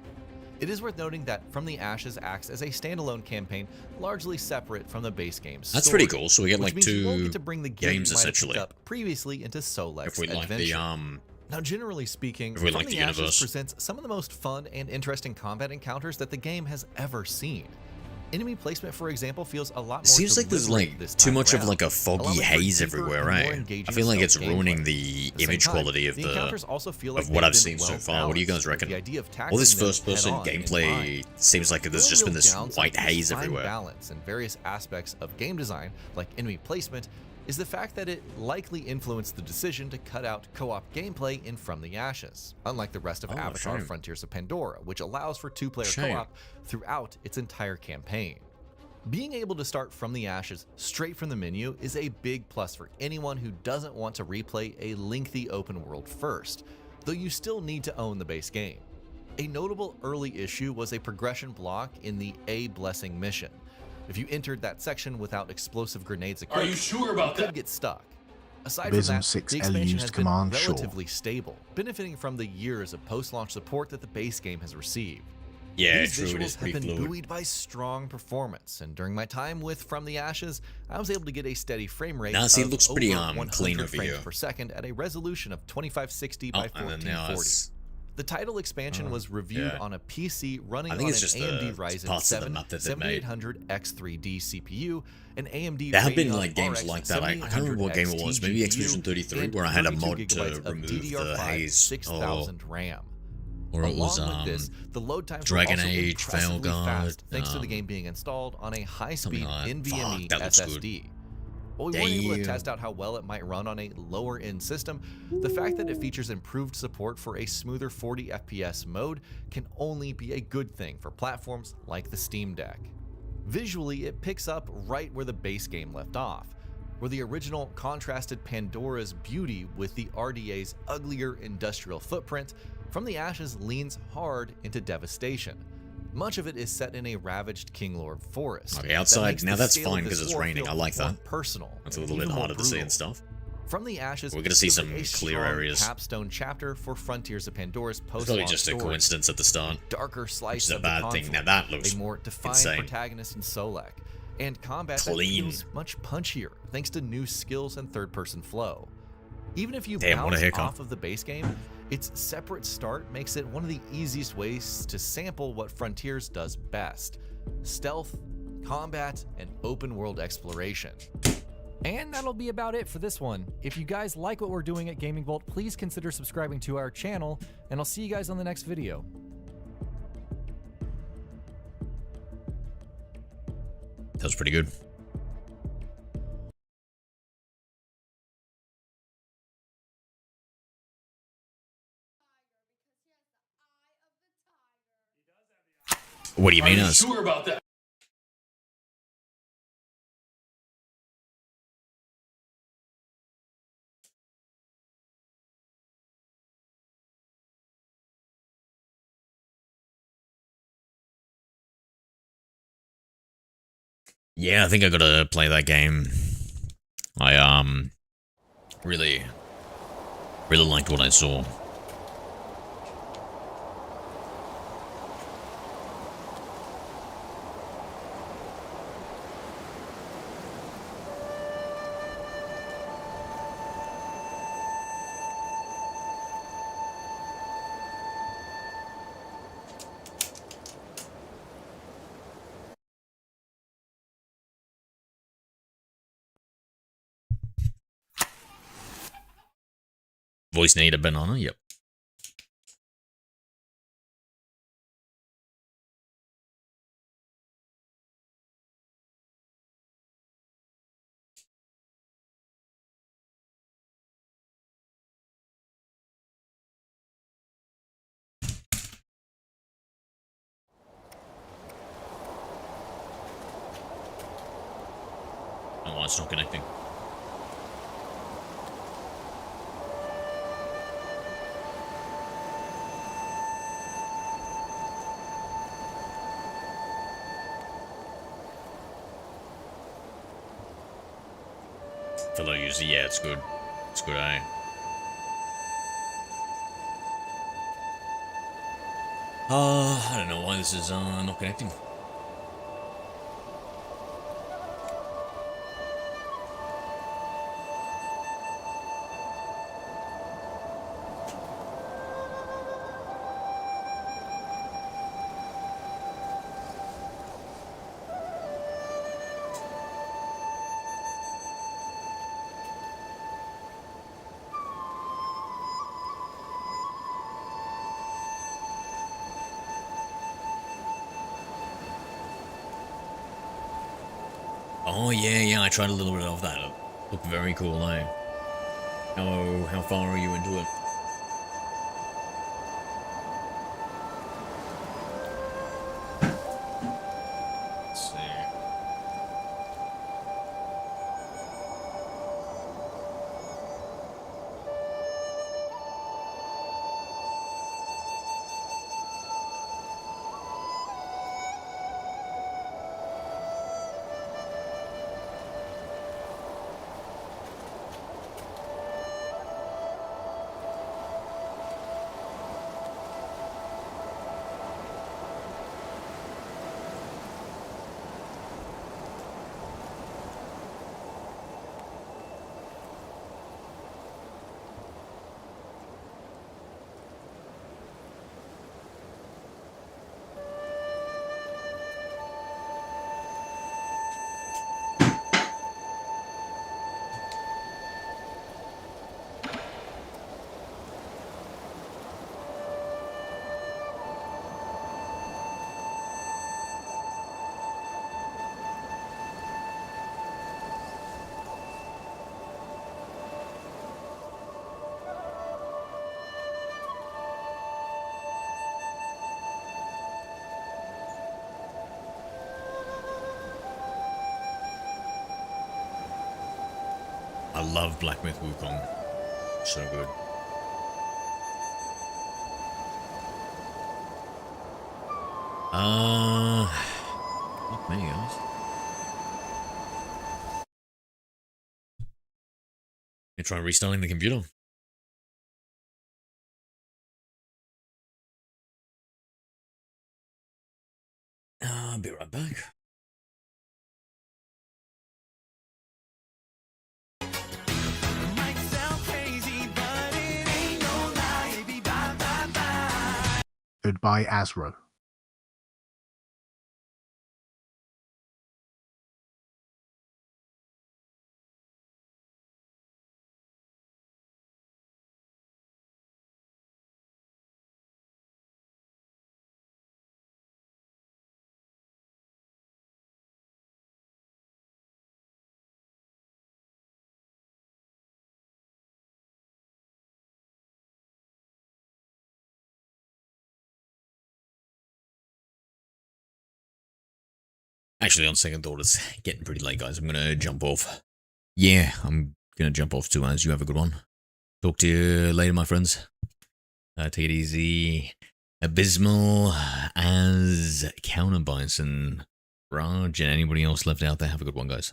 It is worth noting that From the Ashes acts as a standalone campaign, largely separate from the base game's That's story, pretty cool. So we get like two games essentially. Previously into Solek's if we like adventure. the Now, generally speaking, if we From like the Ashes universe, presents some of the most fun and interesting combat encounters that the game has ever seen. Enemy placement, for example, feels a lot more. It seems like there's like too much of like a foggy haze everywhere, right? I feel like it's ruining the image quality of of what I've seen so far. What do you guys reckon? All this first-person gameplay seems like there's just been this white haze everywhere. Balance and various aspects of game design, like enemy placement, is the fact that it likely influenced the decision to cut out co-op gameplay in From the Ashes, unlike the rest of Avatar Frontiers of Pandora, which allows for two-player co-op throughout its entire campaign. Being able to start From the Ashes straight from the menu is a big plus for anyone who doesn't want to replay a lengthy open world first, though you still need to own the base game. A notable early issue was a progression block in the A Blessing mission. If you entered that section without explosive grenades equipped, Are you sure about you that? could get stuck. Aside Vism from that, 6L the expansion used has been command Shaw. relatively stable, benefiting from the years of post-launch support that the base game has received. Yeah, These true, it visuals is have pretty been fluid. buoyed by strong performance, and during my time with From the Ashes, I was able to get a steady frame rate Nah, see, it of looks pretty, over 100 clean over frames here. per second at a resolution of 2560 by and then now 1440. it's... The title expansion was reviewed yeah. on a PC running I on think an it's just AMD the Ryzen parts of the 7 map that they've made. 7800 X3D CPU, an AMD There have been Radeon like games RX like that. I can't remember what game it was. 7800X Maybe GPU, Expedition 33, and where I had a 32 mod gigabytes to of remove the DDR5 haze. 6000 RAM. Or it was Along with this, the load times Dragon were also Age, impressively Veilguard, fast, thanks to the game being installed on a high-speed something like that. NVMe Fuck, that looks SSD. While we weren't able to Damn. test out how well it might run on a lower-end system, the fact that it features improved support for a smoother 40 FPS mode can only be a good thing for platforms like the Steam Deck. Visually, it picks up right where the base game left off, where the original contrasted Pandora's beauty with the RDA's uglier industrial footprint. From the Ashes leans hard into devastation. Much of it is set in a ravaged Kinglord forest. Okay, outside, now that's scale of fine this because it's war raining. feel I like more that. Personal, It's a and little bit even more harder to see brutal. and stuff. From the Ashes, We're gonna see feels some like a clear strong areas. capstone chapter for Frontiers of Pandora's It's post probably just a coincidence at the start. darker slice Which is a of bad the thing. conflict, Now that looks a more defined insane. protagonist in Solek, and combat that Clean. feels much punchier thanks to new skills and third-person flow. Even if you Damn, what a bounce haircut. off of the base game, its separate start makes it one of the easiest ways to sample what Frontiers does best: stealth, combat, and open-world exploration. And that'll be about it for this one. If you guys like what we're doing at Gaming Vault, please consider subscribing to our channel, and I'll see you guys on the next video. That was pretty good. What do you mean? Are you sure about that? Yeah, I think I gotta play that game. I really liked what I saw. Voice need a banana? Yep. Oh, it's not connecting. Fellow user, yeah, it's good. It's good, eh? I don't know why this is not connecting. Oh yeah, I tried a little bit of that. It looked very cool, eh? How far are you into it? Let's see. love Black Myth Wukong. So good. Fuck me, guys. You try restarting the computer. I'll be right back. Goodbye, Azro. Actually, on second thought, it's getting pretty late, guys. I'm going to jump off. Yeah, I'm going to jump off too, as you have a good one. Talk to you later, my friends. Take it easy. Abysmal as Counter Bison. Raj and anybody else left out there, have a good one, guys.